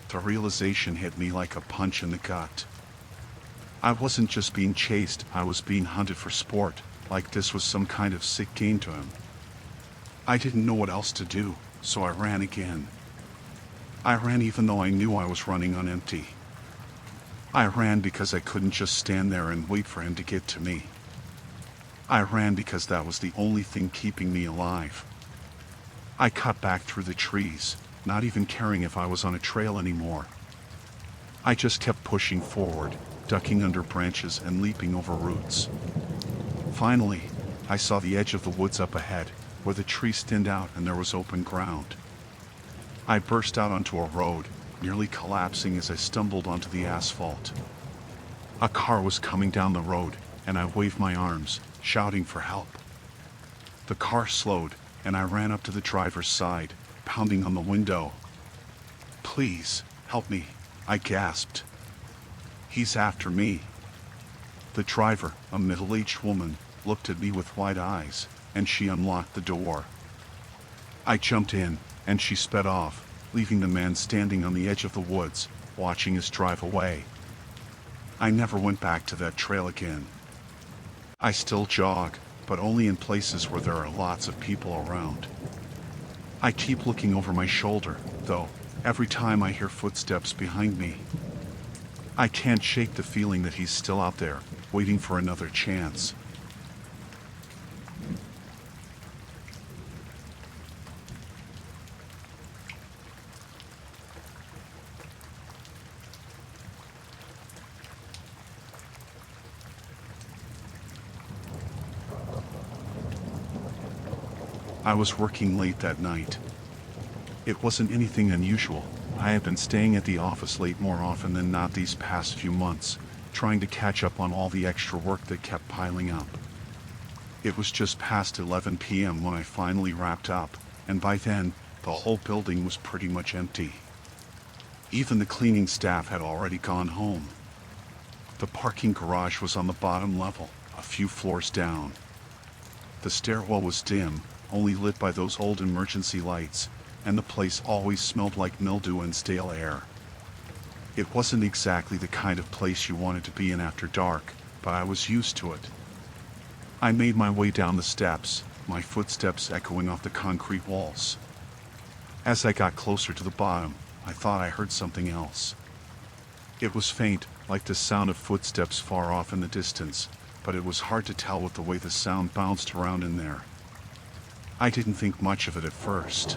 The realization hit me like a punch in the gut. I wasn't just being chased, I was being hunted for sport, like this was some kind of sick game to him. I didn't know what else to do, so I ran again. I ran even though I knew I was running on empty. I ran because I couldn't just stand there and wait for him to get to me. I ran because that was the only thing keeping me alive. I cut back through the trees, not even caring if I was on a trail anymore. I just kept pushing forward, ducking under branches and leaping over roots. Finally, I saw the edge of the woods up ahead, where the trees thinned out and there was open ground. I burst out onto a road, nearly collapsing as I stumbled onto the asphalt. A car was coming down the road, and I waved my arms, shouting for help. The car slowed, and I ran up to the driver's side, pounding on the window. "Please, help me," I gasped. "He's after me." The driver, a middle-aged woman, looked at me with wide eyes, and she unlocked the door. I jumped in, and she sped off, leaving the man standing on the edge of the woods, watching us drive away. I never went back to that trail again. I still jog, but only in places where there are lots of people around. I keep looking over my shoulder, though, every time I hear footsteps behind me. I can't shake the feeling that he's still out there, waiting for another chance. I was working late that night. It wasn't anything unusual. I had been staying at the office late more often than not these past few months, trying to catch up on all the extra work that kept piling up. It was just past 11 p.m. when I finally wrapped up, and by then, the whole building was pretty much empty. Even the cleaning staff had already gone home. The parking garage was on the bottom level, a few floors down. The stairwell was dim, only lit by those old emergency lights, and the place always smelled like mildew and stale air. It wasn't exactly the kind of place you wanted to be in after dark, but I was used to it. I made my way down the steps, my footsteps echoing off the concrete walls. As I got closer to the bottom, I thought I heard something else. It was faint, like the sound of footsteps far off in the distance, but it was hard to tell with the way the sound bounced around in there. I didn't think much of it at first.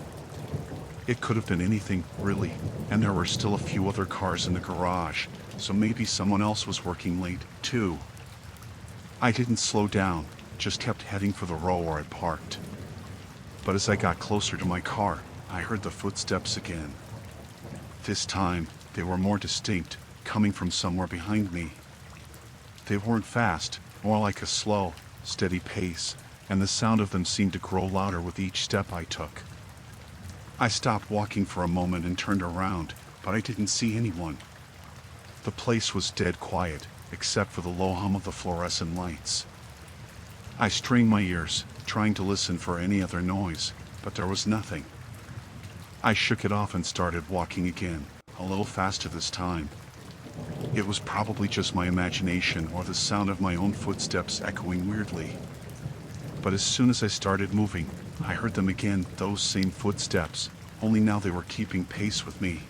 It could have been anything, really, and there were still a few other cars in the garage, so maybe someone else was working late, too. I didn't slow down, just kept heading for the row where I parked. But as I got closer to my car, I heard the footsteps again. This time, they were more distinct, coming from somewhere behind me. They weren't fast, more like a slow, steady pace, and the sound of them seemed to grow louder with each step I took. I stopped walking for a moment and turned around, but I didn't see anyone. The place was dead quiet, except for the low hum of the fluorescent lights. I strained my ears, trying to listen for any other noise, but there was nothing. I shook it off and started walking again, a little faster this time. It was probably just my imagination or the sound of my own footsteps echoing weirdly. But as soon as I started moving, I heard them again, those same footsteps, only now they were keeping pace with me.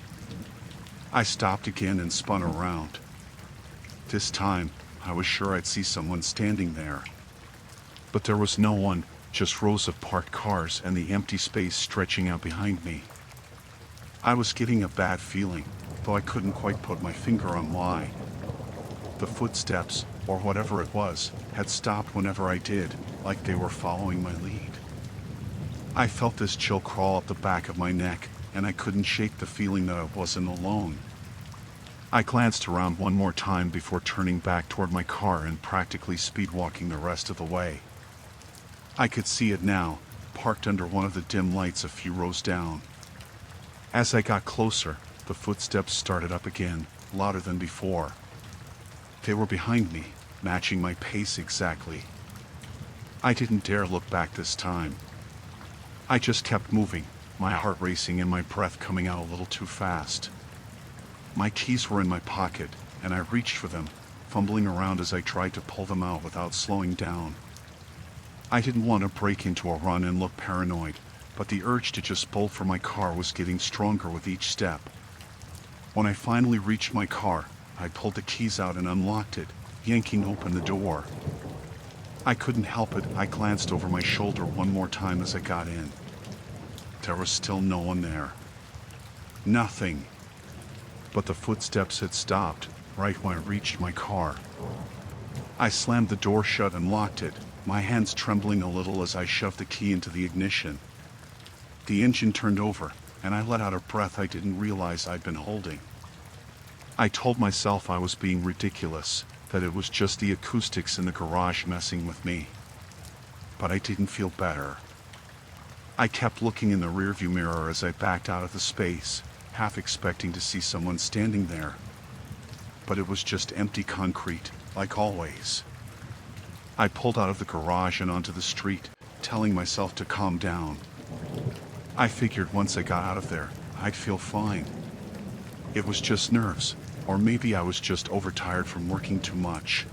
I stopped again and spun around. This time, I was sure I'd see someone standing there. But there was no one, just rows of parked cars and the empty space stretching out behind me. I was getting a bad feeling, though I couldn't quite put my finger on why. The footsteps, or whatever it was, had stopped whenever I did, like they were following my lead. I felt this chill crawl up the back of my neck, and I couldn't shake the feeling that I wasn't alone. I glanced around one more time before turning back toward my car and practically speed-walking the rest of the way. I could see it now, parked under one of the dim lights a few rows down. As I got closer, the footsteps started up again, louder than before. They were behind me, matching my pace exactly. I didn't dare look back this time. I just kept moving, my heart racing and my breath coming out a little too fast. My keys were in my pocket, and I reached for them, fumbling around as I tried to pull them out without slowing down. I didn't want to break into a run and look paranoid, but the urge to just bolt for my car was getting stronger with each step. When I finally reached my car, I pulled the keys out and unlocked it, yanking open the door. I couldn't help it, I glanced over my shoulder one more time as I got in. There was still no one there. Nothing. But the footsteps had stopped, right when I reached my car. I slammed the door shut and locked it, my hands trembling a little as I shoved the key into the ignition. The engine turned over, and I let out a breath I didn't realize I'd been holding. I told myself I was being ridiculous, that it was just the acoustics in the garage messing with me. But I didn't feel better. I kept looking in the rearview mirror as I backed out of the space, half expecting to see someone standing there. But it was just empty concrete, like always. I pulled out of the garage and onto the street, telling myself to calm down. I figured once I got out of there, I'd feel fine. It was just nerves, or maybe I was just overtired from working too much.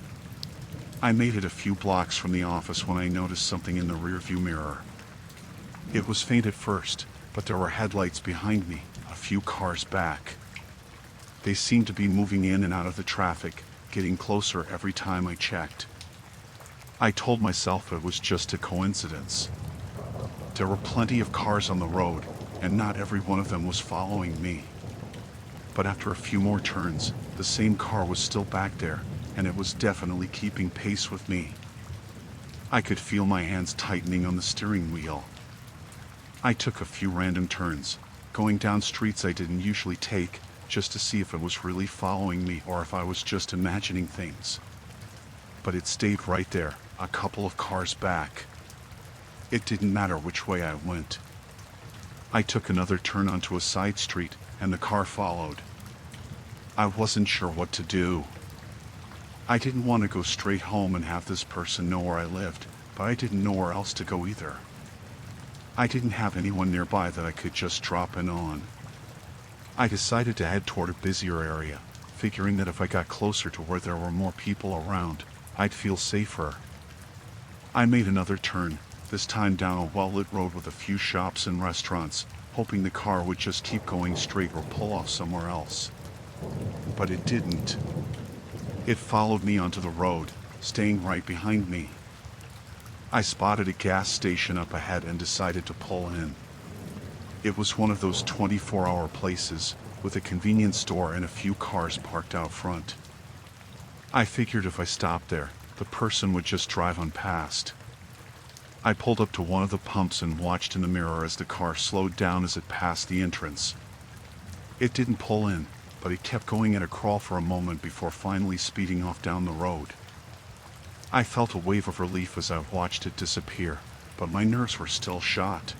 I made it a few blocks from the office when I noticed something in the rearview mirror. It was faint at first, but there were headlights behind me, a few cars back. They seemed to be moving in and out of the traffic, getting closer every time I checked. I told myself it was just a coincidence. There were plenty of cars on the road, and not every one of them was following me. But after a few more turns, the same car was still back there, and it was definitely keeping pace with me. I could feel my hands tightening on the steering wheel. I took a few random turns, going down streets I didn't usually take, just to see if it was really following me or if I was just imagining things. But it stayed right there, a couple of cars back. It didn't matter which way I went. I took another turn onto a side street, and the car followed. I wasn't sure what to do. I didn't want to go straight home and have this person know where I lived, but I didn't know where else to go either. I didn't have anyone nearby that I could just drop in on. I decided to head toward a busier area, figuring that if I got closer to where there were more people around, I'd feel safer. I made another turn, this time down a well-lit road with a few shops and restaurants, hoping the car would just keep going straight or pull off somewhere else. But it didn't. It followed me onto the road, staying right behind me. I spotted a gas station up ahead and decided to pull in. It was one of those 24-hour places, with a convenience store and a few cars parked out front. I figured if I stopped there, the person would just drive on past. I pulled up to one of the pumps and watched in the mirror as the car slowed down as it passed the entrance. It didn't pull in, but it kept going at a crawl for a moment before finally speeding off down the road. I felt a wave of relief as I watched it disappear, but my nerves were still shot.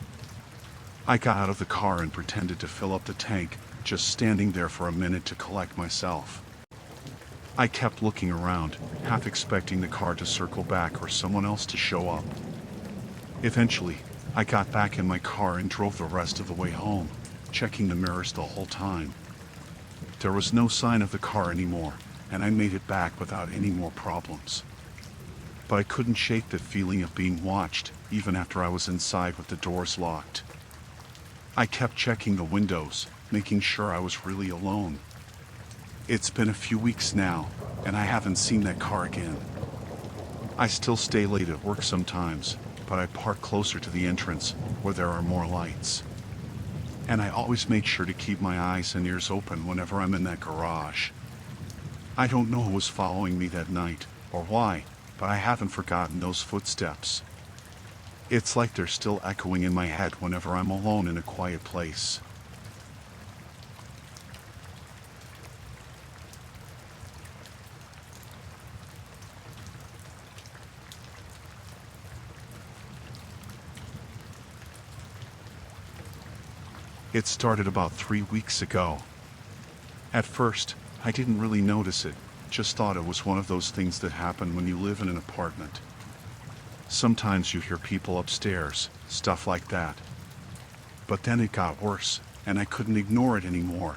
I got out of the car and pretended to fill up the tank, just standing there for a minute to collect myself. I kept looking around, half expecting the car to circle back or someone else to show up. Eventually, I got back in my car and drove the rest of the way home, checking the mirrors the whole time. There was no sign of the car anymore, and I made it back without any more problems. But I couldn't shake the feeling of being watched, even after I was inside with the doors locked. I kept checking the windows, making sure I was really alone. It's been a few weeks now, and I haven't seen that car again. I still stay late at work sometimes, but I park closer to the entrance, where there are more lights. And I always make sure to keep my eyes and ears open whenever I'm in that garage. I don't know who was following me that night, or why, but I haven't forgotten those footsteps. It's like they're still echoing in my head whenever I'm alone in a quiet place. It started about 3 weeks ago. At first, I didn't really notice it, just thought it was one of those things that happen when you live in an apartment. Sometimes you hear people upstairs, stuff like that. But then it got worse, and I couldn't ignore it anymore.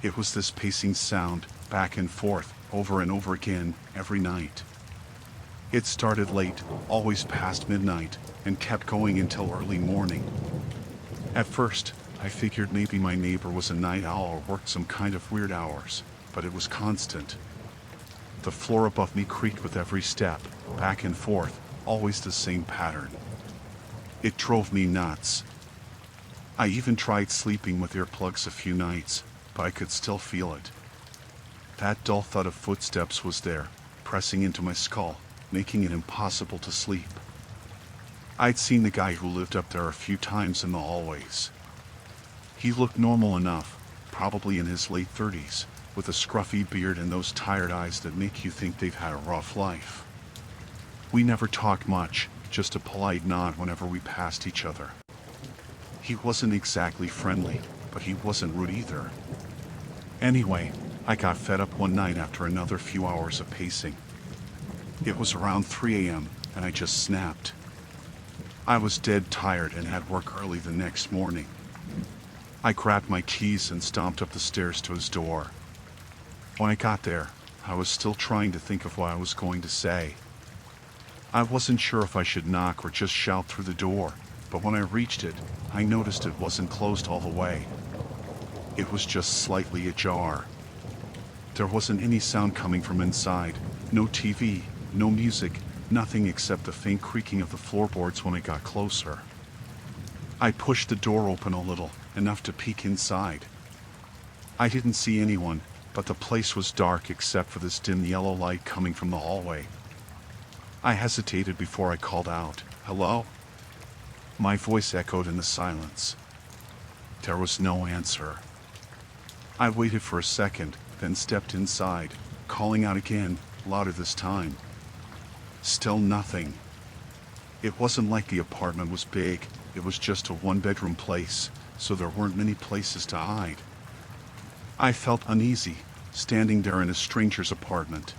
It was this pacing sound, back and forth, over and over again, every night. It started late, always past midnight, and kept going until early morning. At first, I figured maybe my neighbor was a night owl or worked some kind of weird hours, but it was constant. The floor above me creaked with every step, back and forth, always the same pattern. It drove me nuts. I even tried sleeping with earplugs a few nights, but I could still feel it. That dull thud of footsteps was there, pressing into my skull, making it impossible to sleep. I'd seen the guy who lived up there a few times in the hallways. He looked normal enough, probably in his late 30s, with a scruffy beard and those tired eyes that make you think they've had a rough life. We never talked much, just a polite nod whenever we passed each other. He wasn't exactly friendly, but he wasn't rude either. Anyway, I got fed up one night after another few hours of pacing. It was around 3 a.m., and I just snapped. I was dead tired and had work early the next morning. I grabbed my keys and stomped up the stairs to his door. When I got there, I was still trying to think of what I was going to say. I wasn't sure if I should knock or just shout through the door, but when I reached it, I noticed it wasn't closed all the way. It was just slightly ajar. There wasn't any sound coming from inside, no TV, no music, nothing except the faint creaking of the floorboards when I got closer. I pushed the door open a little, enough to peek inside. I didn't see anyone, but the place was dark except for this dim yellow light coming from the hallway. I hesitated before I called out, "Hello?" My voice echoed in the silence. There was no answer. I waited for a second, then stepped inside, calling out again, louder this time. Still nothing. It wasn't like the apartment was big, it was just a one-bedroom place, so there weren't many places to hide. I felt uneasy, standing there in a stranger's apartment.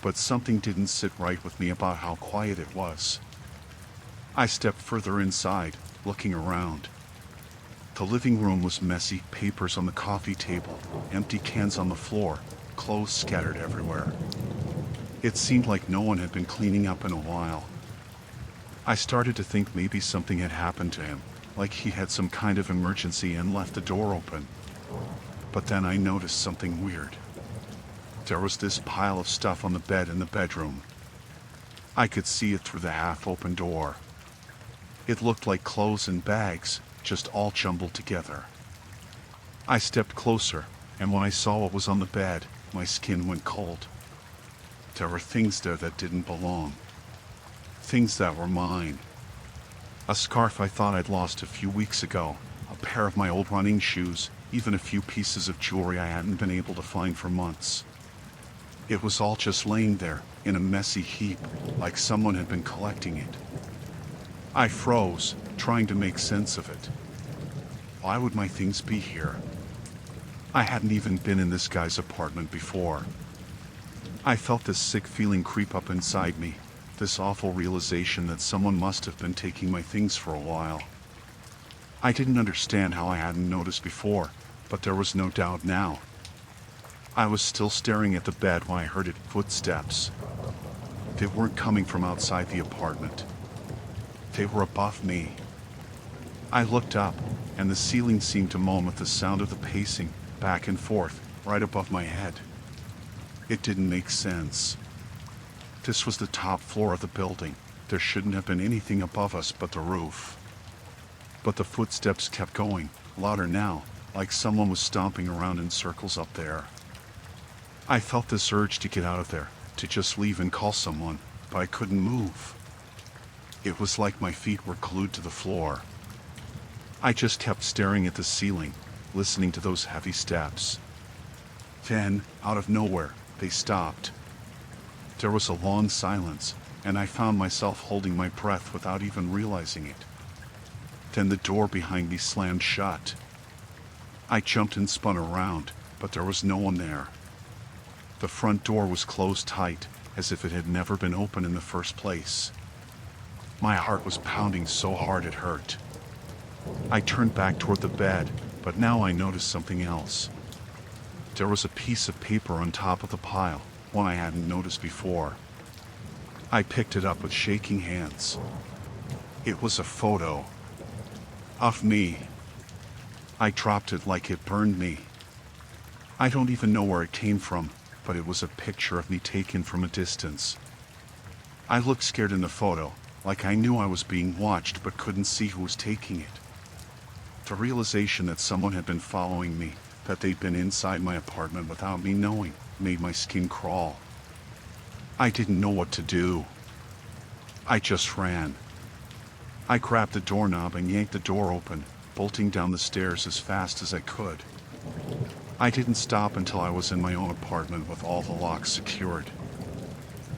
But something didn't sit right with me about how quiet it was. I stepped further inside, looking around. The living room was messy, papers on the coffee table, empty cans on the floor, clothes scattered everywhere. It seemed like no one had been cleaning up in a while. I started to think maybe something had happened to him, like he had some kind of emergency and left the door open. But then I noticed something weird. There was this pile of stuff on the bed in the bedroom. I could see it through the half-open door. It looked like clothes and bags, just all jumbled together. I stepped closer, and when I saw what was on the bed, my skin went cold. There were things there that didn't belong. Things that were mine. A scarf I thought I'd lost a few weeks ago, a pair of my old running shoes, even a few pieces of jewelry I hadn't been able to find for months. It was all just laying there, in a messy heap, like someone had been collecting it. I froze, trying to make sense of it. Why would my things be here? I hadn't even been in this guy's apartment before. I felt this sick feeling creep up inside me, this awful realization that someone must have been taking my things for a while. I didn't understand how I hadn't noticed before, but there was no doubt now. I was still staring at the bed when I heard footsteps. They weren't coming from outside the apartment. They were above me. I looked up, and the ceiling seemed to moan with the sound of the pacing, back and forth, right above my head. It didn't make sense. This was the top floor of the building. There shouldn't have been anything above us but the roof. But the footsteps kept going, louder now, like someone was stomping around in circles up there. I felt this urge to get out of there, to just leave and call someone, but I couldn't move. It was like my feet were glued to the floor. I just kept staring at the ceiling, listening to those heavy steps. Then, out of nowhere, they stopped. There was a long silence, and I found myself holding my breath without even realizing it. Then the door behind me slammed shut. I jumped and spun around, but there was no one there. The front door was closed tight, as if it had never been open in the first place. My heart was pounding so hard it hurt. I turned back toward the bed, but now I noticed something else. There was a piece of paper on top of the pile, one I hadn't noticed before. I picked it up with shaking hands. It was a photo. Of me. I dropped it like it burned me. I don't even know where it came from, but it was a picture of me taken from a distance. I looked scared in the photo, like I knew I was being watched but couldn't see who was taking it. The realization that someone had been following me, that they'd been inside my apartment without me knowing, made my skin crawl. I didn't know what to do. I just ran. I grabbed the doorknob and yanked the door open, bolting down the stairs as fast as I could. I didn't stop until I was in my own apartment with all the locks secured.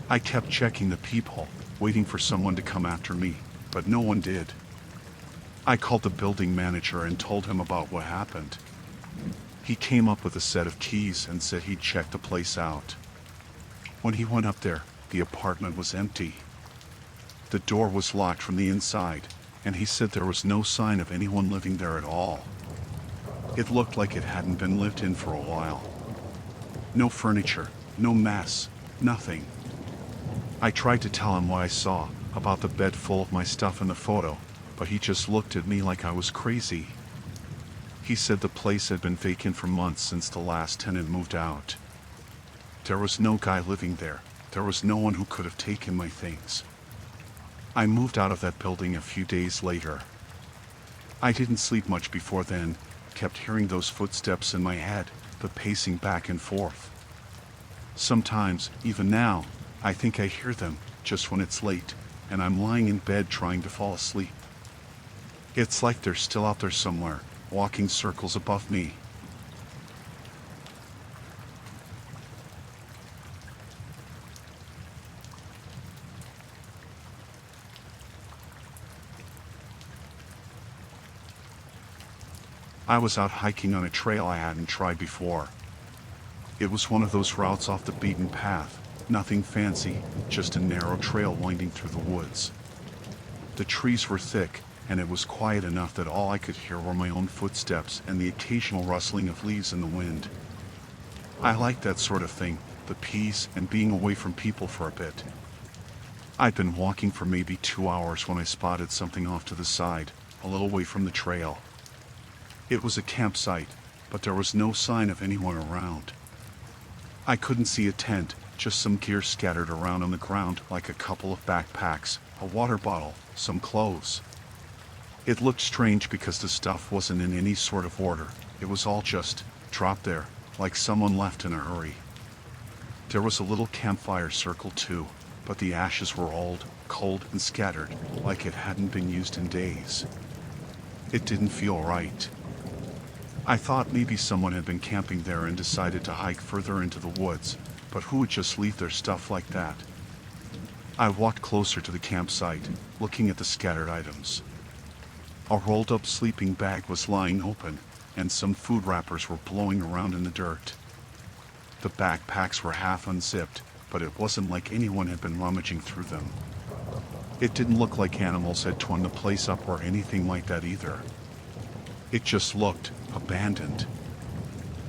I kept checking the peephole, waiting for someone to come after me, but no one did. I called the building manager and told him about what happened. He came up with a set of keys and said he'd check the place out. When he went up there, the apartment was empty. The door was locked from the inside, and he said there was no sign of anyone living there at all. It looked like it hadn't been lived in for a while. No furniture, no mess, nothing. I tried to tell him what I saw, about the bed full of my stuff in the photo, but he just looked at me like I was crazy. He said the place had been vacant for months since the last tenant moved out. There was no guy living there. There was no one who could have taken my things. I moved out of that building a few days later. I didn't sleep much before then, kept hearing those footsteps in my head, the pacing back and forth. Sometimes, even now, I think I hear them, just when it's late, and I'm lying in bed trying to fall asleep. It's like they're still out there somewhere, walking circles above me. I was out hiking on a trail I hadn't tried before. It was one of those routes off the beaten path, nothing fancy, just a narrow trail winding through the woods. The trees were thick, and it was quiet enough that all I could hear were my own footsteps and the occasional rustling of leaves in the wind. I liked that sort of thing, the peace and being away from people for a bit. I'd been walking for maybe 2 hours when I spotted something off to the side, a little way from the trail. It was a campsite, but there was no sign of anyone around. I couldn't see a tent, just some gear scattered around on the ground like a couple of backpacks, a water bottle, some clothes. It looked strange because the stuff wasn't in any sort of order. It was all just dropped there, like someone left in a hurry. There was a little campfire circle too, but the ashes were old, cold, and scattered, like it hadn't been used in days. It didn't feel right. I thought maybe someone had been camping there and decided to hike further into the woods, but who would just leave their stuff like that? I walked closer to the campsite, looking at the scattered items. A rolled-up sleeping bag was lying open, and some food wrappers were blowing around in the dirt. The backpacks were half unzipped, but it wasn't like anyone had been rummaging through them. It didn't look like animals had torn the place up or anything like that either. It just looked abandoned.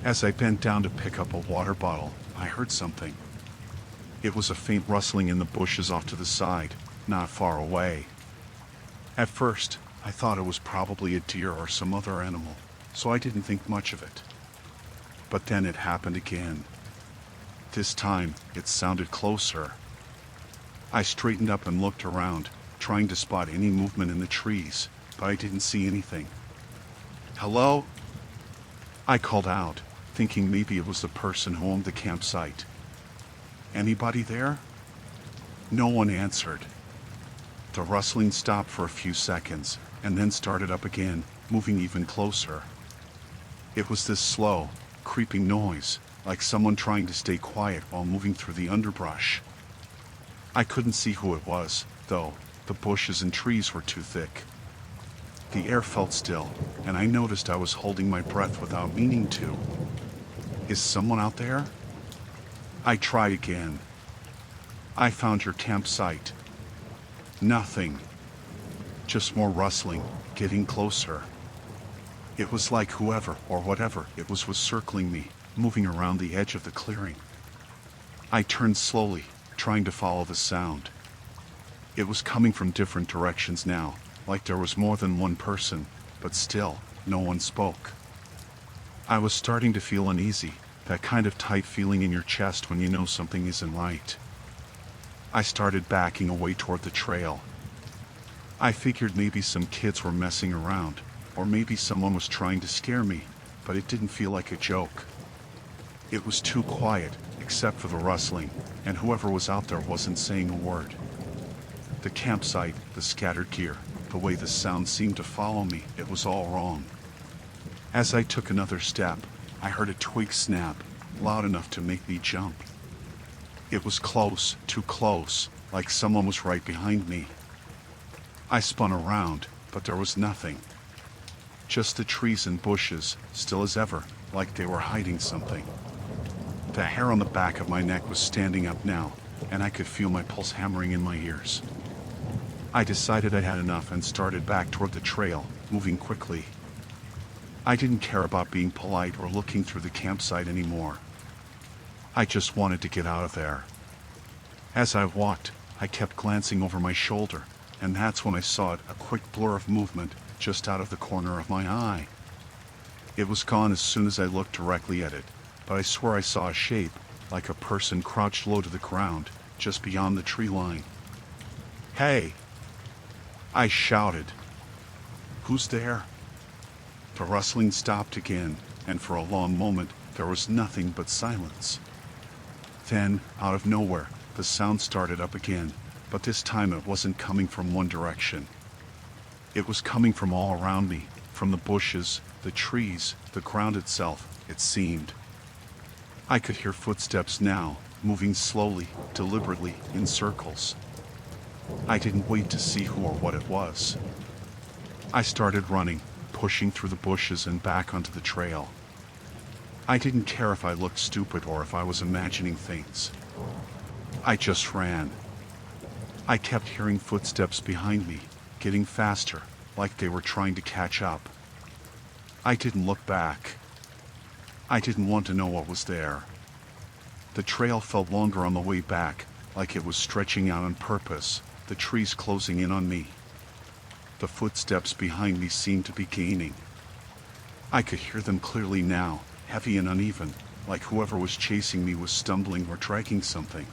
As I bent down to pick up a water bottle, I heard something. It was a faint rustling in the bushes off to the side, not far away. At first, I thought it was probably a deer or some other animal, so I didn't think much of it. But then it happened again. This time, it sounded closer. I straightened up and looked around, trying to spot any movement in the trees, but I didn't see anything. "Hello?" I called out, thinking maybe it was the person who owned the campsite. "Anybody there?" No one answered. The rustling stopped for a few seconds, and then started up again, moving even closer. It was this slow, creeping noise, like someone trying to stay quiet while moving through the underbrush. I couldn't see who it was, though. The bushes and trees were too thick. The air felt still, and I noticed I was holding my breath without meaning to. "Is someone out there?" I tried again. "I found your campsite." Nothing. Just more rustling, getting closer. It was like whoever or whatever it was circling me, moving around the edge of the clearing. I turned slowly, trying to follow the sound. It was coming from different directions now, like there was more than one person, but still, no one spoke. I was starting to feel uneasy, that kind of tight feeling in your chest when you know something isn't right. I started backing away toward the trail. I figured maybe some kids were messing around, or maybe someone was trying to scare me, but it didn't feel like a joke. It was too quiet, except for the rustling, and whoever was out there wasn't saying a word. The campsite, the scattered gear, the way the sound seemed to follow me, it was all wrong. As I took another step, I heard a twig snap, loud enough to make me jump. It was close, too close, like someone was right behind me. I spun around, but there was nothing. Just the trees and bushes, still as ever, like they were hiding something. The hair on the back of my neck was standing up now, and I could feel my pulse hammering in my ears. I decided I had enough and started back toward the trail, moving quickly. I didn't care about being polite or looking through the campsite anymore. I just wanted to get out of there. As I walked, I kept glancing over my shoulder, and that's when I saw it, a quick blur of movement just out of the corner of my eye. It was gone as soon as I looked directly at it, but I swear I saw a shape, like a person crouched low to the ground, just beyond the tree line. "Hey!" I shouted. "Who's there?" The rustling stopped again, and for a long moment there was nothing but silence. Then, out of nowhere, the sound started up again, but this time it wasn't coming from one direction. It was coming from all around me, from the bushes, the trees, the ground itself, it seemed. I could hear footsteps now, moving slowly, deliberately, in circles. I didn't wait to see who or what it was. I started running, pushing through the bushes and back onto the trail. I didn't care if I looked stupid or if I was imagining things. I just ran. I kept hearing footsteps behind me, getting faster, like they were trying to catch up. I didn't look back. I didn't want to know what was there. The trail felt longer on the way back, like it was stretching out on purpose, the trees closing in on me. The footsteps behind me seemed to be gaining. I could hear them clearly now, heavy and uneven, like whoever was chasing me was stumbling or dragging something.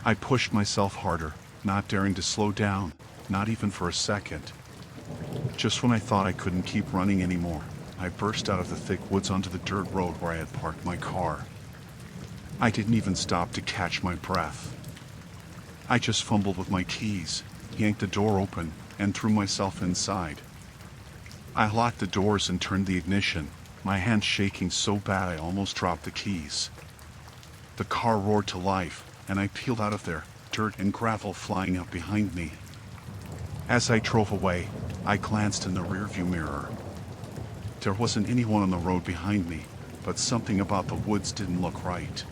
I pushed myself harder, not daring to slow down, not even for a second. Just when I thought I couldn't keep running anymore, I burst out of the thick woods onto the dirt road where I had parked my car. I didn't even stop to catch my breath. I just fumbled with my keys, yanked the door open, and threw myself inside. I locked the doors and turned the ignition, my hands shaking so bad I almost dropped the keys. The car roared to life, and I peeled out of there, dirt and gravel flying out behind me. As I drove away, I glanced in the rearview mirror. There wasn't anyone on the road behind me, but something about the woods didn't look right.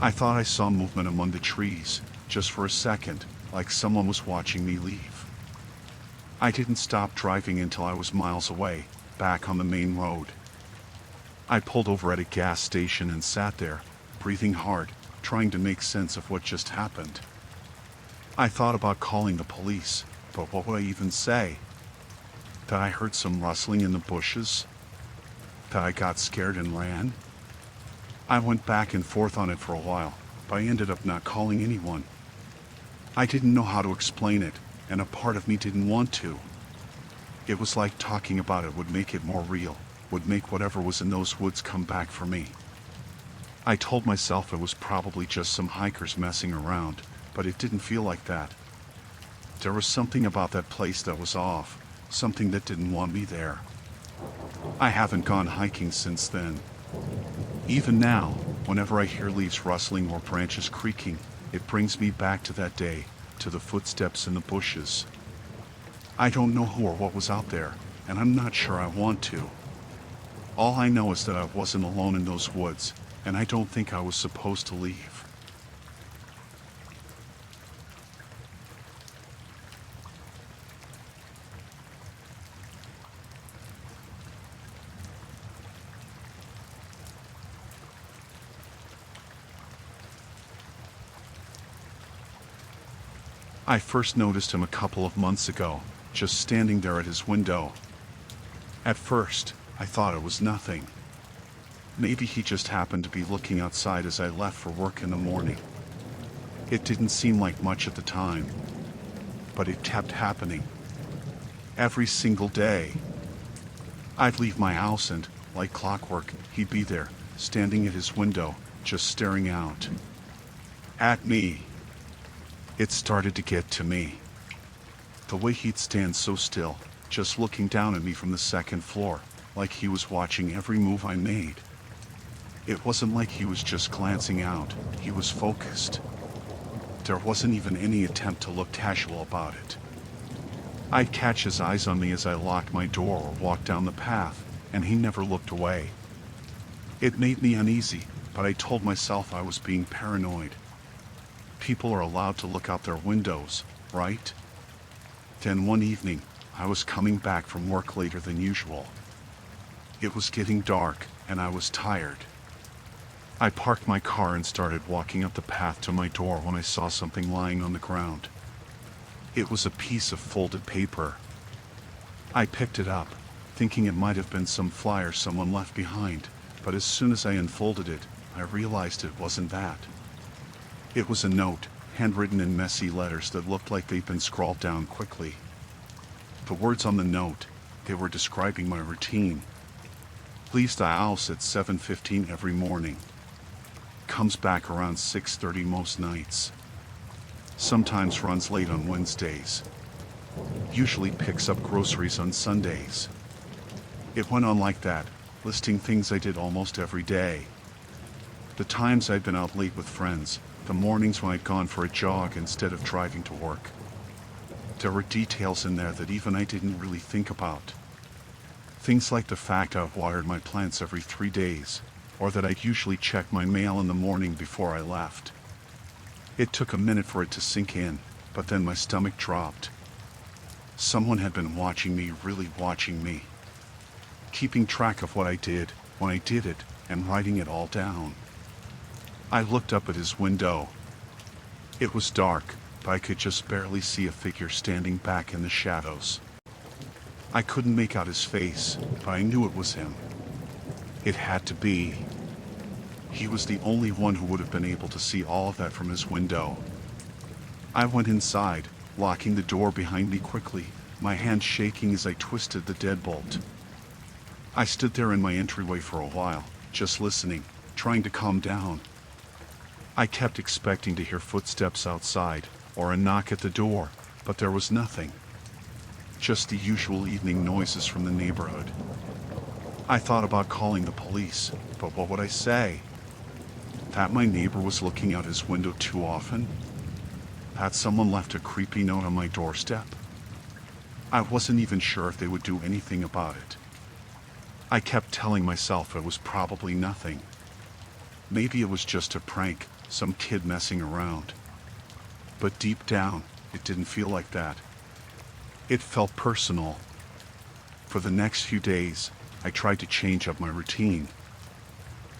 I thought I saw movement among the trees, just for a second, like someone was watching me leave. I didn't stop driving until I was miles away, back on the main road. I pulled over at a gas station and sat there, breathing hard, trying to make sense of what just happened. I thought about calling the police, but what would I even say? That I heard some rustling in the bushes? That I got scared and ran? I went back and forth on it for a while, but I ended up not calling anyone. I didn't know how to explain it, and a part of me didn't want to. It was like talking about it would make it more real, would make whatever was in those woods come back for me. I told myself it was probably just some hikers messing around, but it didn't feel like that. There was something about that place that was off, something that didn't want me there. I haven't gone hiking since then. Even now, whenever I hear leaves rustling or branches creaking, it brings me back to that day, to the footsteps in the bushes. I don't know who or what was out there, and I'm not sure I want to. All I know is that I wasn't alone in those woods, and I don't think I was supposed to leave. I first noticed him a couple of months ago, just standing there at his window. At first, I thought it was nothing. Maybe he just happened to be looking outside as I left for work in the morning. It didn't seem like much at the time, but it kept happening. Every single day. I'd leave my house and, like clockwork, he'd be there, standing at his window, just staring out. At me. It started to get to me. The way he'd stand so still, just looking down at me from the second floor, like he was watching every move I made. It wasn't like he was just glancing out, he was focused. There wasn't even any attempt to look casual about it. I'd catch his eyes on me as I locked my door or walked down the path, and he never looked away. It made me uneasy, but I told myself I was being paranoid. People are allowed to look out their windows, right? Then one evening, I was coming back from work later than usual. It was getting dark, and I was tired. I parked my car and started walking up the path to my door when I saw something lying on the ground. It was a piece of folded paper. I picked it up, thinking it might have been some flyer someone left behind, but as soon as I unfolded it, I realized it wasn't that. It was a note, handwritten in messy letters that looked like they'd been scrawled down quickly. The words on the note, they were describing my routine. Leaves the house at 7:15 every morning. Comes back around 6:30 most nights. Sometimes runs late on Wednesdays. Usually picks up groceries on Sundays. It went on like that, listing things I did almost every day. The times I'd been out late with friends, the mornings when I'd gone for a jog instead of driving to work. There were details in there that even I didn't really think about. Things like the fact I've watered my plants every 3 days, or that I'd usually check my mail in the morning before I left. It took a minute for it to sink in, but then my stomach dropped. Someone had been watching me, really watching me. Keeping track of what I did, when I did it, and writing it all down. I looked up at his window. It was dark, but I could just barely see a figure standing back in the shadows. I couldn't make out his face, but I knew it was him. It had to be. He was the only one who would have been able to see all of that from his window. I went inside, locking the door behind me quickly, my hand shaking as I twisted the deadbolt. I stood there in my entryway for a while, just listening, trying to calm down. I kept expecting to hear footsteps outside, or a knock at the door, but there was nothing. Just the usual evening noises from the neighborhood. I thought about calling the police, but what would I say? That my neighbor was looking out his window too often? That someone left a creepy note on my doorstep? I wasn't even sure if they would do anything about it. I kept telling myself it was probably nothing. Maybe it was just a prank, some kid messing around. But deep down, it didn't feel like that. It felt personal. For the next few days, I tried to change up my routine.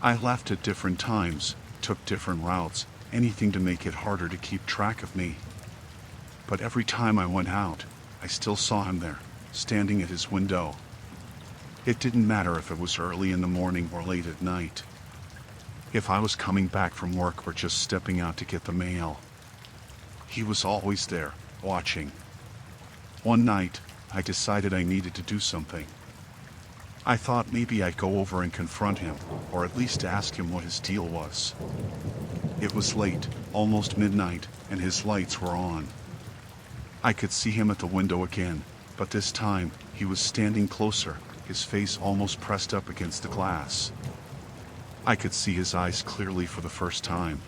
I left at different times, took different routes, anything to make it harder to keep track of me. But every time I went out, I still saw him there, standing at his window. It didn't matter if it was early in the morning or late at night. If I was coming back from work or just stepping out to get the mail. He was always there, watching. One night, I decided I needed to do something. I thought maybe I'd go over and confront him, or at least ask him what his deal was. It was late, almost midnight, and his lights were on. I could see him at the window again, but this time, he was standing closer, his face almost pressed up against the glass. I could see his eyes clearly for the first time.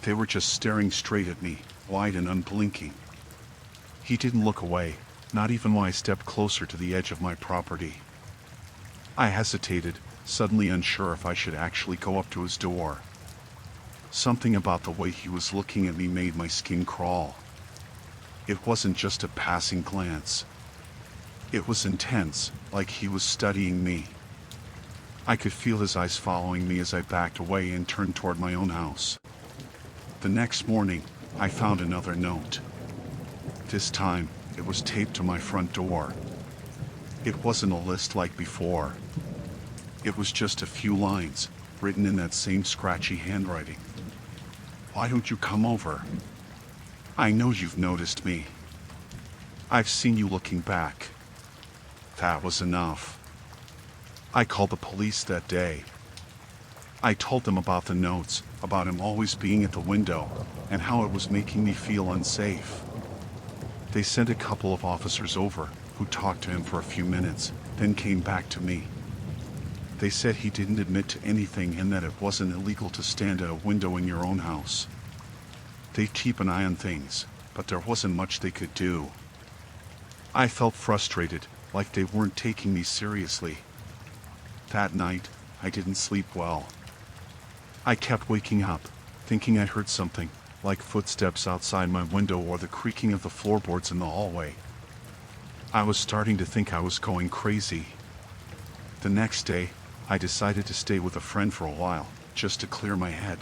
They were just staring straight at me, wide and unblinking. He didn't look away, not even when I stepped closer to the edge of my property. I hesitated, suddenly unsure if I should actually go up to his door. Something about the way he was looking at me made my skin crawl. It wasn't just a passing glance. It was intense, like he was studying me. I could feel his eyes following me as I backed away and turned toward my own house. The next morning, I found another note. This time, it was taped to my front door. It wasn't a list like before. It was just a few lines, written in that same scratchy handwriting. Why don't you come over? I know you've noticed me. I've seen you looking back. That was enough. I called the police that day. I told them about the notes, about him always being at the window, and how it was making me feel unsafe. They sent a couple of officers over, who talked to him for a few minutes, then came back to me. They said he didn't admit to anything and that it wasn't illegal to stand at a window in your own house. They'd keep an eye on things, but there wasn't much they could do. I felt frustrated, like they weren't taking me seriously. That night, I didn't sleep well. I kept waking up, thinking I heard something, like footsteps outside my window or the creaking of the floorboards in the hallway. I was starting to think I was going crazy. The next day, I decided to stay with a friend for a while, just to clear my head.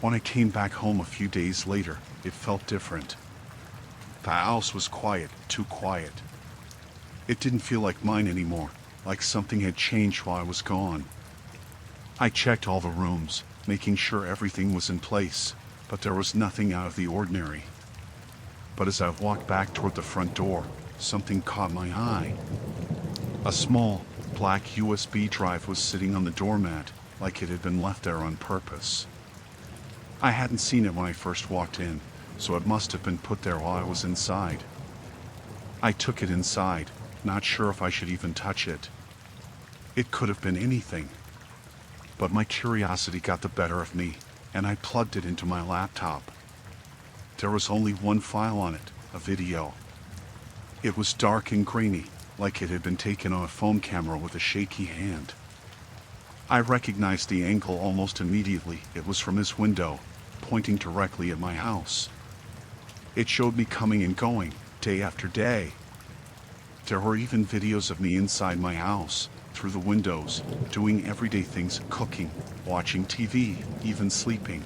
When I came back home a few days later, it felt different. The house was quiet, too quiet. It didn't feel like mine anymore, like something had changed while I was gone. I checked all the rooms, making sure everything was in place, but there was nothing out of the ordinary. But as I walked back toward the front door, something caught my eye. A small, black USB drive was sitting on the doormat, like it had been left there on purpose. I hadn't seen it when I first walked in, so it must have been put there while I was inside. I took it inside, not sure if I should even touch it. It could have been anything. But my curiosity got the better of me, and I plugged it into my laptop. There was only one file on it, a video. It was dark and grainy, like it had been taken on a phone camera with a shaky hand. I recognized the angle almost immediately. It was from his window, pointing directly at my house. It showed me coming and going, day after day. There were even videos of me inside my house, through the windows, doing everyday things, cooking, watching TV, even sleeping.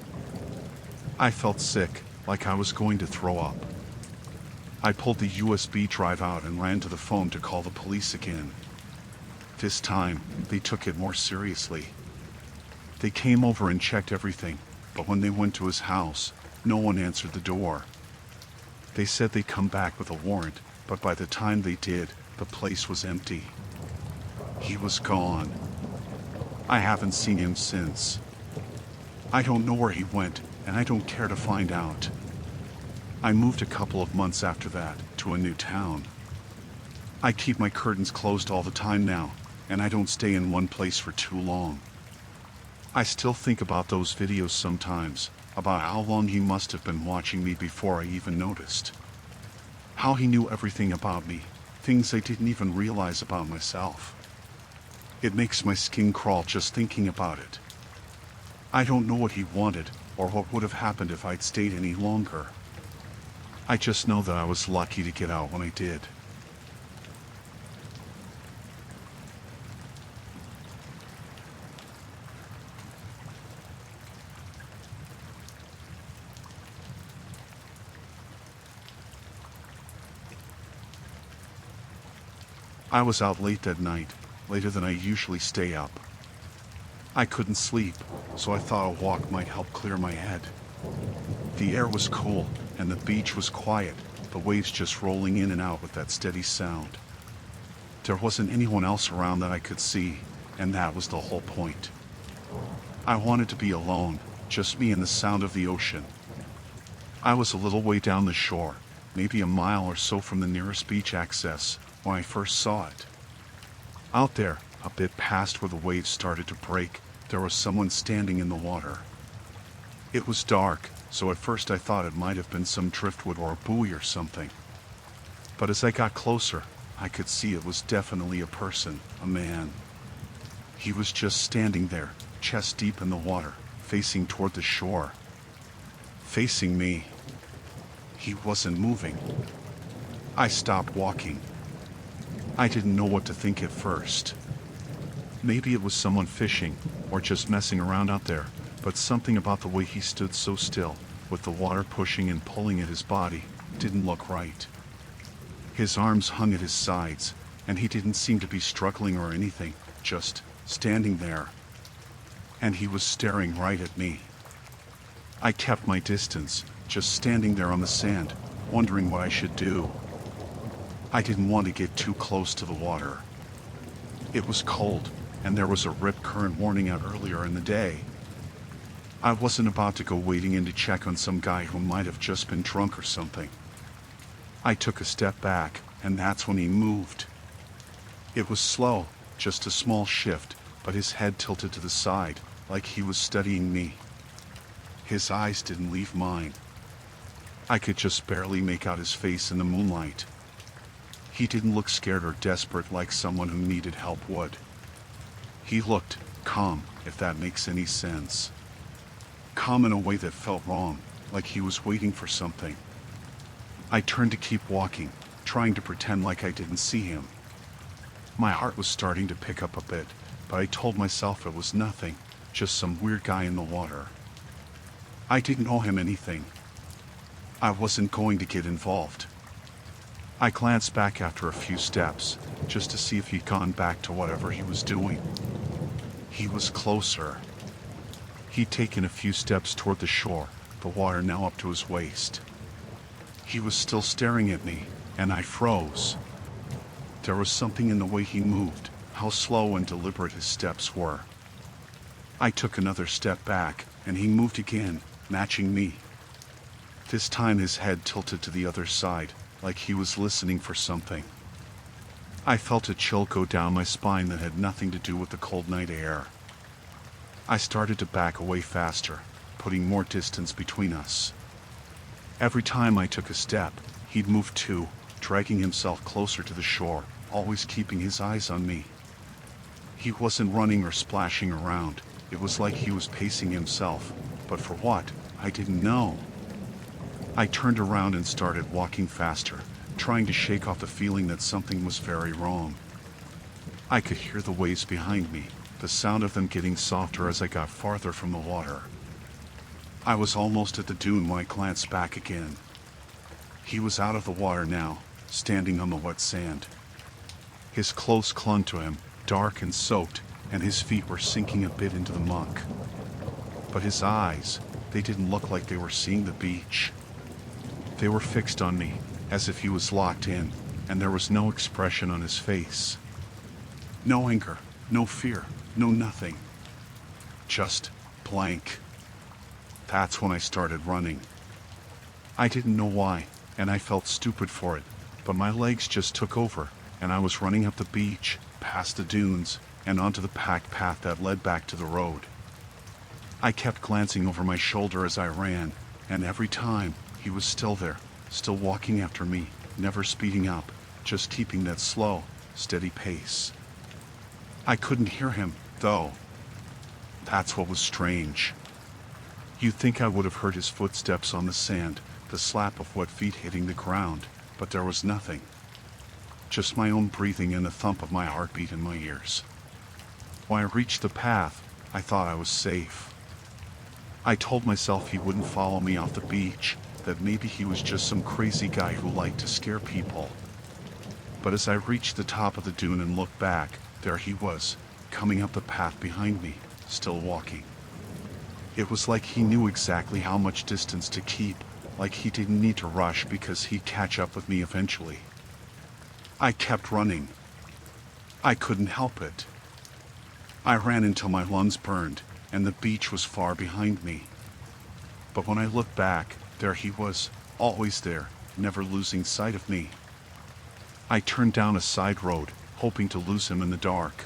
I felt sick, like I was going to throw up. I pulled the USB drive out and ran to the phone to call the police again. This time, they took it more seriously. They came over and checked everything, but when they went to his house, no one answered the door. They said they'd come back with a warrant, but by the time they did, the place was empty. He was gone. I haven't seen him since. I don't know where he went, and I don't care to find out. I moved a couple of months after that to a new town. I keep my curtains closed all the time now, and I don't stay in one place for too long. I still think about those videos sometimes, about how long he must have been watching me before I even noticed. How he knew everything about me, things I didn't even realize about myself. It makes my skin crawl just thinking about it. I don't know what he wanted, or what would have happened if I'd stayed any longer. I just know that I was lucky to get out when I did. I was out late that night, later than I usually stay up. I couldn't sleep, so I thought a walk might help clear my head. The air was cool, and the beach was quiet, the waves just rolling in and out with that steady sound. There wasn't anyone else around that I could see, and that was the whole point. I wanted to be alone, just me and the sound of the ocean. I was a little way down the shore, maybe a mile or so from the nearest beach access, when I first saw it. Out there, a bit past where the waves started to break, there was someone standing in the water. It was dark, so at first I thought it might have been some driftwood or a buoy or something. But as I got closer, I could see it was definitely a person, a man. He was just standing there, chest deep in the water, facing toward the shore. Facing me. He wasn't moving. I stopped walking. I didn't know what to think at first. Maybe it was someone fishing, or just messing around out there, but something about the way he stood so still, with the water pushing and pulling at his body, didn't look right. His arms hung at his sides, and he didn't seem to be struggling or anything, just standing there. And he was staring right at me. I kept my distance, just standing there on the sand, wondering what I should do. I didn't want to get too close to the water. It was cold, and there was a rip current warning out earlier in the day. I wasn't about to go wading in to check on some guy who might have just been drunk or something. I took a step back, and that's when he moved. It was slow, just a small shift, but his head tilted to the side, like he was studying me. His eyes didn't leave mine. I could just barely make out his face in the moonlight. He didn't look scared or desperate like someone who needed help would. He looked calm, if that makes any sense. Calm in a way that felt wrong, like he was waiting for something. I turned to keep walking, trying to pretend like I didn't see him. My heart was starting to pick up a bit, but I told myself it was nothing, just some weird guy in the water. I didn't owe him anything. I wasn't going to get involved. I glanced back after a few steps, just to see if he'd gone back to whatever he was doing. He was closer. He'd taken a few steps toward the shore, the water now up to his waist. He was still staring at me, and I froze. There was something in the way he moved, how slow and deliberate his steps were. I took another step back, and he moved again, matching me. This time his head tilted to the other side, like he was listening for something. I felt a chill go down my spine that had nothing to do with the cold night air. I started to back away faster, putting more distance between us. Every time I took a step, he'd move too, dragging himself closer to the shore, always keeping his eyes on me. He wasn't running or splashing around. It was like he was pacing himself, but for what, I didn't know. I turned around and started walking faster, trying to shake off the feeling that something was very wrong. I could hear the waves behind me, the sound of them getting softer as I got farther from the water. I was almost at the dune when I glanced back again. He was out of the water now, standing on the wet sand. His clothes clung to him, dark and soaked, and his feet were sinking a bit into the muck. But his eyes, they didn't look like they were seeing the beach. They were fixed on me, as if he was locked in, and there was no expression on his face. No anger, no fear, no nothing. Just blank. That's when I started running. I didn't know why, and I felt stupid for it, but my legs just took over, and I was running up the beach, past the dunes, and onto the packed path that led back to the road. I kept glancing over my shoulder as I ran, and every time, he was still there, still walking after me, never speeding up, just keeping that slow, steady pace. I couldn't hear him, though. That's what was strange. You'd think I would have heard his footsteps on the sand, the slap of wet feet hitting the ground, but there was nothing. Just my own breathing and the thump of my heartbeat in my ears. When I reached the path, I thought I was safe. I told myself he wouldn't follow me off the beach, that maybe he was just some crazy guy who liked to scare people. But as I reached the top of the dune and looked back, there he was, coming up the path behind me, still walking. It was like he knew exactly how much distance to keep, like he didn't need to rush because he'd catch up with me eventually. I kept running. I couldn't help it. I ran until my lungs burned, and the beach was far behind me. But when I looked back, there he was, always there, never losing sight of me. I turned down a side road, hoping to lose him in the dark.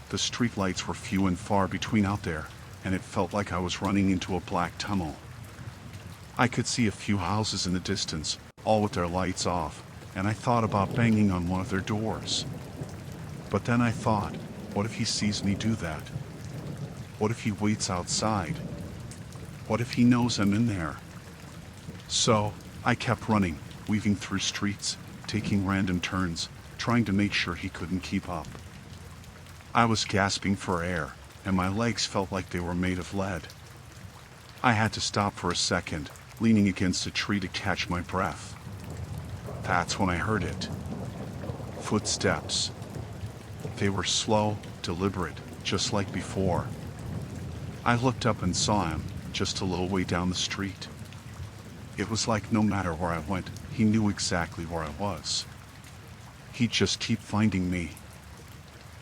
The streetlights were few and far between out there, and it felt like I was running into a black tunnel. I could see a few houses in the distance, all with their lights off, and I thought about banging on one of their doors. But then I thought, what if he sees me do that? What if he waits outside? What if he knows I'm in there? So, I kept running, weaving through streets, taking random turns, trying to make sure he couldn't keep up. I was gasping for air, and my legs felt like they were made of lead. I had to stop for a second, leaning against a tree to catch my breath. That's when I heard it. Footsteps. They were slow, deliberate, just like before. I looked up and saw him, just a little way down the street. It was like no matter where I went, he knew exactly where I was. He'd just keep finding me.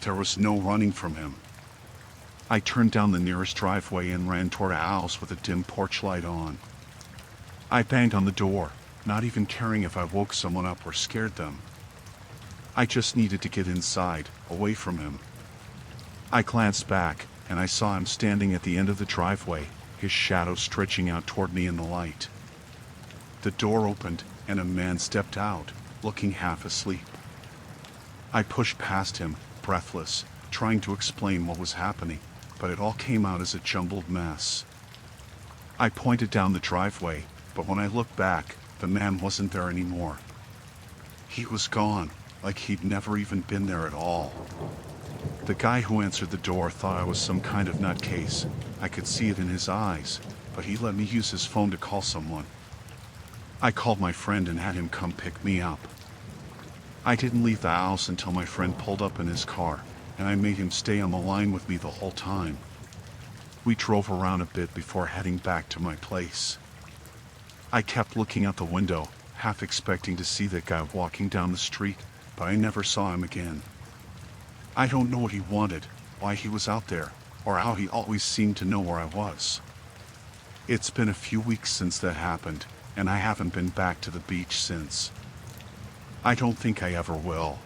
There was no running from him. I turned down the nearest driveway and ran toward a house with a dim porch light on. I banged on the door, not even caring if I woke someone up or scared them. I just needed to get inside, away from him. I glanced back, and I saw him standing at the end of the driveway, his shadow stretching out toward me in the light. The door opened, and a man stepped out, looking half asleep. I pushed past him, breathless, trying to explain what was happening, but it all came out as a jumbled mess. I pointed down the driveway, but when I looked back, the man wasn't there anymore. He was gone, like he'd never even been there at all. The guy who answered the door thought I was some kind of nutcase. I could see it in his eyes, but he let me use his phone to call someone. I called my friend and had him come pick me up. I didn't leave the house until my friend pulled up in his car, and I made him stay on the line with me the whole time. We drove around a bit before heading back to my place. I kept looking out the window, half expecting to see that guy walking down the street, but I never saw him again. I don't know what he wanted, why he was out there, or how he always seemed to know where I was. It's been a few weeks since that happened, and I haven't been back to the beach since. I don't think I ever will.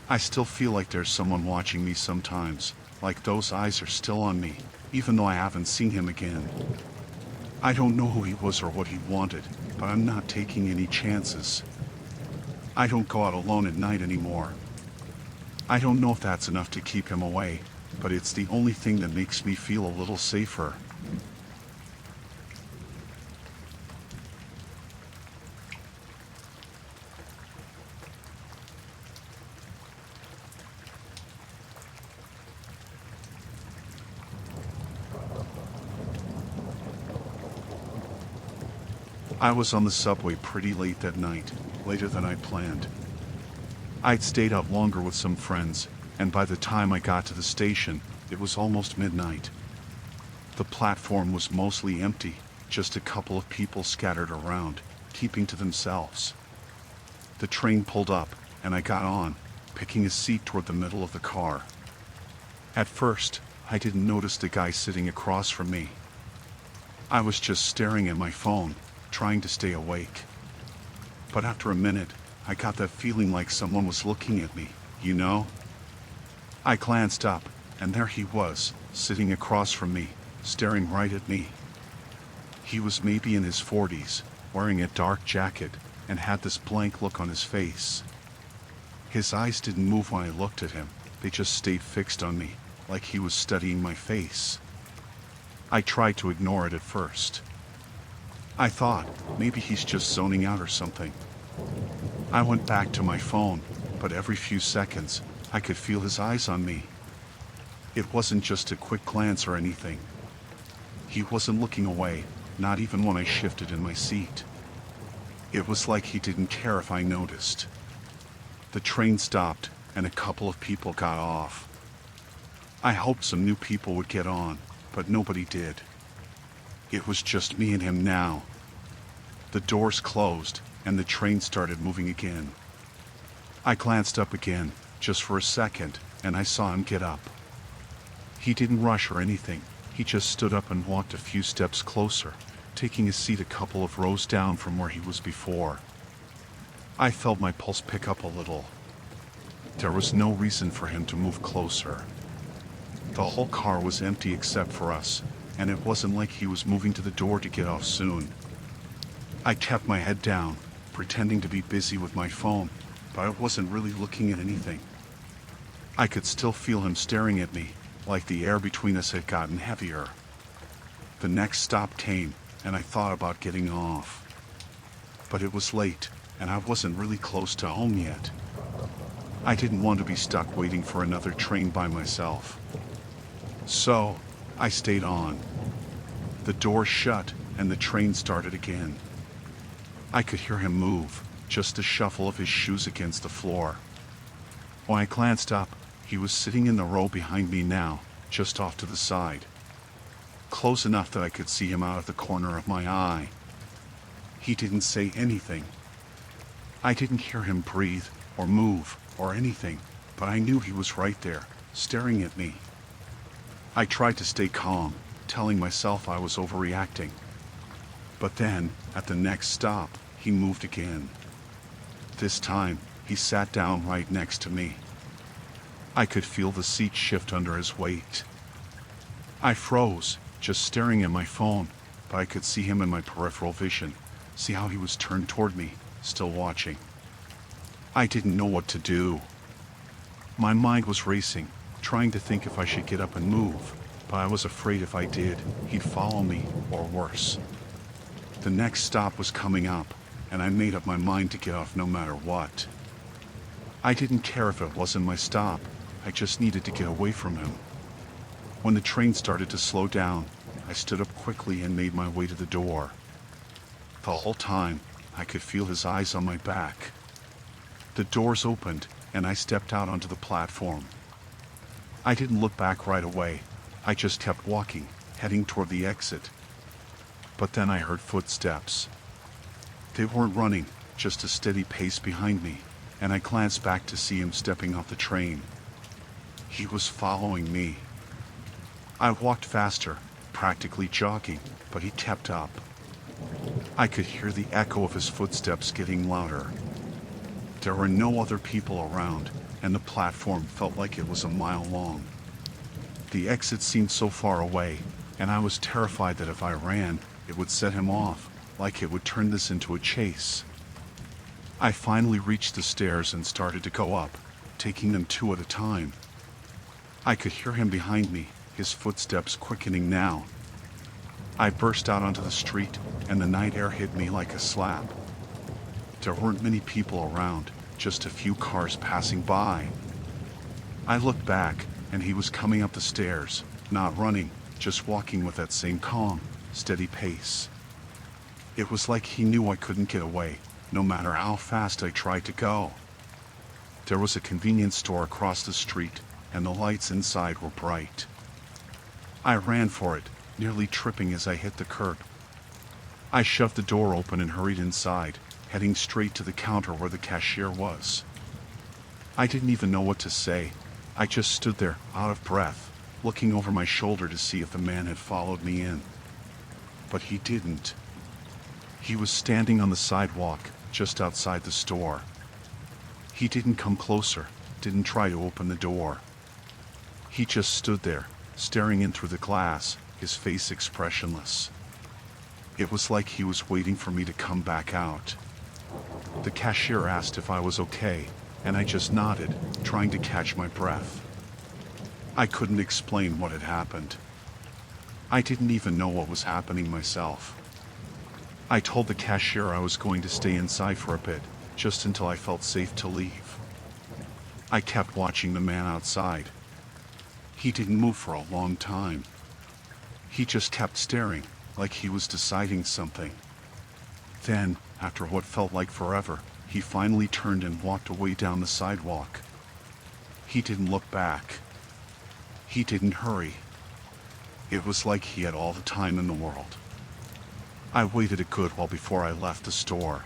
I still feel like there's someone watching me sometimes, like those eyes are still on me, even though I haven't seen him again. I don't know who he was or what he wanted, but I'm not taking any chances. I don't go out alone at night anymore. I don't know if that's enough to keep him away, but it's the only thing that makes me feel a little safer. I was on the subway pretty late that night, later than I planned. I'd stayed out longer with some friends, and by the time I got to the station, it was almost midnight. The platform was mostly empty, just a couple of people scattered around, keeping to themselves. The train pulled up, and I got on, picking a seat toward the middle of the car. At first, I didn't notice the guy sitting across from me. I was just staring at my phone, trying to stay awake. But after a minute, I got that feeling like someone was looking at me, you know? I glanced up, and there he was, sitting across from me, staring right at me. He was maybe in his 40s, wearing a dark jacket, and had this blank look on his face. His eyes didn't move when I looked at him, they just stayed fixed on me, like he was studying my face. I tried to ignore it at first. I thought, maybe he's just zoning out or something. I went back to my phone, but every few seconds, I could feel his eyes on me. It wasn't just a quick glance or anything. He wasn't looking away, not even when I shifted in my seat. It was like he didn't care if I noticed. The train stopped, and a couple of people got off. I hoped some new people would get on, but nobody did. It was just me and him now. The doors closed, and the train started moving again. I glanced up again, just for a second, and I saw him get up. He didn't rush or anything, he just stood up and walked a few steps closer, taking his seat a couple of rows down from where he was before. I felt my pulse pick up a little. There was no reason for him to move closer. The whole car was empty except for us, and it wasn't like he was moving to the door to get off soon. I kept my head down, pretending to be busy with my phone, but I wasn't really looking at anything. I could still feel him staring at me, like the air between us had gotten heavier. The next stop came, and I thought about getting off. But it was late, and I wasn't really close to home yet. I didn't want to be stuck waiting for another train by myself. So, I stayed on. The door shut, and the train started again. I could hear him move, just the shuffle of his shoes against the floor. When I glanced up, he was sitting in the row behind me now, just off to the side. Close enough that I could see him out of the corner of my eye. He didn't say anything. I didn't hear him breathe, or move, or anything, but I knew he was right there, staring at me. I tried to stay calm, telling myself I was overreacting. But then, at the next stop, he moved again. This time, he sat down right next to me. I could feel the seat shift under his weight. I froze, just staring at my phone, but I could see him in my peripheral vision, see how he was turned toward me, still watching. I didn't know what to do. My mind was racing, trying to think if I should get up and move, but I was afraid if I did, he'd follow me, or worse. The next stop was coming up, and I made up my mind to get off no matter what. I didn't care if it wasn't my stop, I just needed to get away from him. When the train started to slow down, I stood up quickly and made my way to the door. The whole time, I could feel his eyes on my back. The doors opened, and I stepped out onto the platform. I didn't look back right away, I just kept walking, heading toward the exit. But then I heard footsteps. They weren't running, just a steady pace behind me, and I glanced back to see him stepping off the train. He was following me. I walked faster, practically jogging, but he kept up. I could hear the echo of his footsteps getting louder. There were no other people around, and the platform felt like it was a mile long. The exit seemed so far away, and I was terrified that if I ran, it would set him off, like it would turn this into a chase. I finally reached the stairs and started to go up, taking them two at a time. I could hear him behind me, his footsteps quickening now. I burst out onto the street, and the night air hit me like a slap. There weren't many people around, just a few cars passing by. I looked back, and he was coming up the stairs, not running, just walking with that same calm, steady pace. It was like he knew I couldn't get away, no matter how fast I tried to go. There was a convenience store across the street, and the lights inside were bright. I ran for it, nearly tripping as I hit the curb. I shoved the door open and hurried inside, heading straight to the counter where the cashier was. I didn't even know what to say. I just stood there, out of breath, looking over my shoulder to see if the man had followed me in. But he didn't. He was standing on the sidewalk, just outside the store. He didn't come closer, didn't try to open the door. He just stood there, staring in through the glass, his face expressionless. It was like he was waiting for me to come back out. The cashier asked if I was okay, and I just nodded, trying to catch my breath. I couldn't explain what had happened. I didn't even know what was happening myself. I told the cashier I was going to stay inside for a bit, just until I felt safe to leave. I kept watching the man outside. He didn't move for a long time. He just kept staring, like he was deciding something. Then, after what felt like forever, he finally turned and walked away down the sidewalk. He didn't look back. He didn't hurry. It was like he had all the time in the world. I waited a good while before I left the store.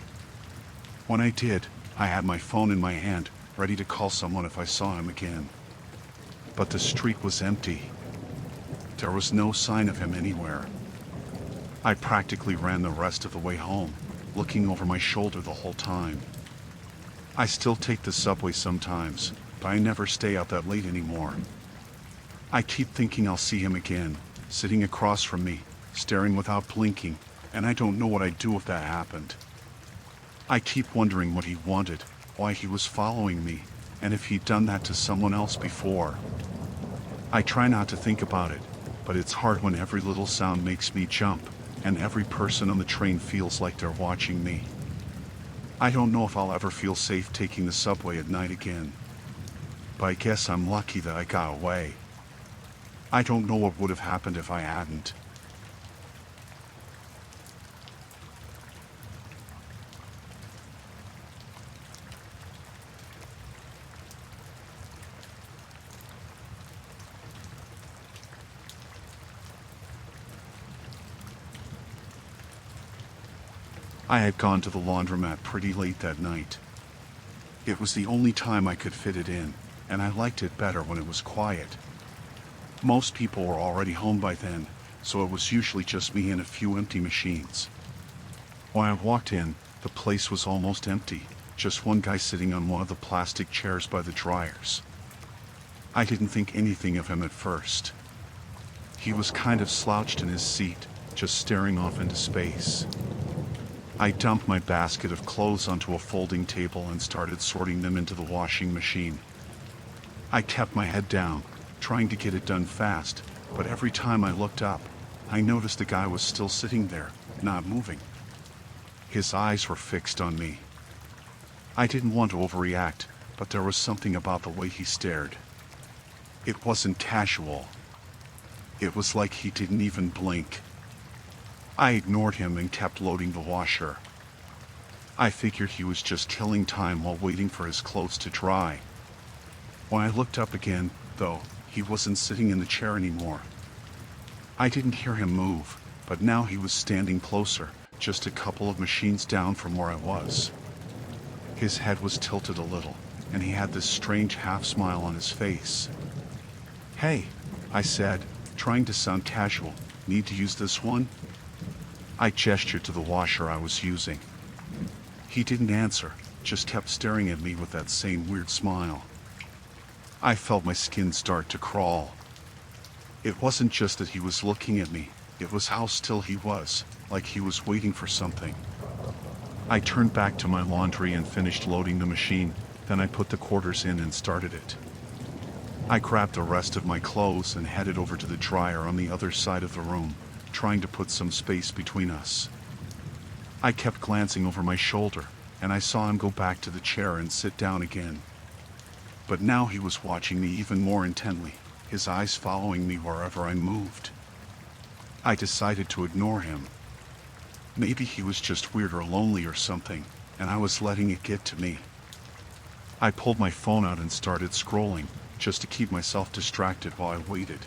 When I did, I had my phone in my hand, ready to call someone if I saw him again. But the street was empty. There was no sign of him anywhere. I practically ran the rest of the way home, looking over my shoulder the whole time. I still take the subway sometimes, but I never stay out that late anymore. I keep thinking I'll see him again, sitting across from me, staring without blinking, and I don't know what I'd do if that happened. I keep wondering what he wanted, why he was following me, and if he'd done that to someone else before. I try not to think about it, but it's hard when every little sound makes me jump, and every person on the train feels like they're watching me. I don't know if I'll ever feel safe taking the subway at night again. But I guess I'm lucky that I got away. I don't know what would have happened if I hadn't. I had gone to the laundromat pretty late that night. It was the only time I could fit it in, and I liked it better when it was quiet. Most people were already home by then, so it was usually just me and a few empty machines. When I walked in, the place was almost empty, just one guy sitting on one of the plastic chairs by the dryers. I didn't think anything of him at first. He was kind of slouched in his seat, just staring off into space. I dumped my basket of clothes onto a folding table and started sorting them into the washing machine. I kept my head down, trying to get it done fast, but every time I looked up, I noticed the guy was still sitting there, not moving. His eyes were fixed on me. I didn't want to overreact, but there was something about the way he stared. It wasn't casual. It was like he didn't even blink. I ignored him and kept loading the washer. I figured he was just killing time while waiting for his clothes to dry. When I looked up again, though, he wasn't sitting in the chair anymore. I didn't hear him move, but now he was standing closer, just a couple of machines down from where I was. His head was tilted a little, and he had this strange half-smile on his face. "Hey," I said, trying to sound casual, "need to use this one?" I gestured to the washer I was using. He didn't answer, just kept staring at me with that same weird smile. I felt my skin start to crawl. It wasn't just that he was looking at me, it was how still he was, like he was waiting for something. I turned back to my laundry and finished loading the machine, then I put the quarters in and started it. I grabbed the rest of my clothes and headed over to the dryer on the other side of the room, trying to put some space between us. I kept glancing over my shoulder, and I saw him go back to the chair and sit down again. But now he was watching me even more intently, his eyes following me wherever I moved. I decided to ignore him. Maybe he was just weird or lonely or something, and I was letting it get to me. I pulled my phone out and started scrolling, just to keep myself distracted while I waited.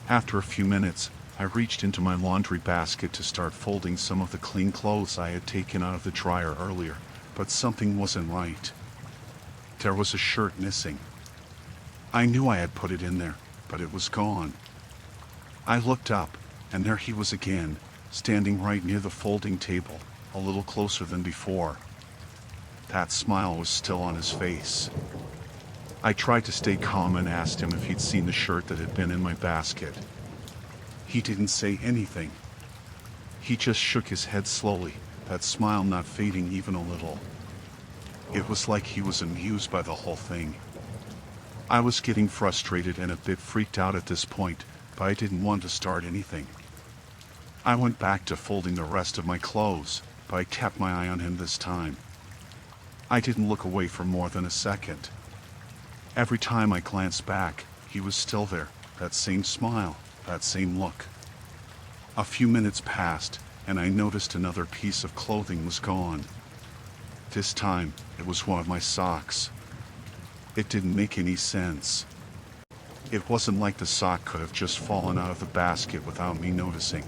After a few minutes, I reached into my laundry basket to start folding some of the clean clothes I had taken out of the dryer earlier, but something wasn't right. There was a shirt missing. I knew I had put it in there, but it was gone. I looked up, and there he was again, standing right near the folding table, a little closer than before. That smile was still on his face. I tried to stay calm and asked him if he'd seen the shirt that had been in my basket. He didn't say anything. He just shook his head slowly, that smile not fading even a little. It was like he was amused by the whole thing. I was getting frustrated and a bit freaked out at this point, but I didn't want to start anything. I went back to folding the rest of my clothes, but I kept my eye on him this time. I didn't look away for more than a second. Every time I glanced back, he was still there, that same smile, that same look. A few minutes passed, and I noticed another piece of clothing was gone. This time, it was one of my socks. It didn't make any sense. It wasn't like the sock could have just fallen out of the basket without me noticing.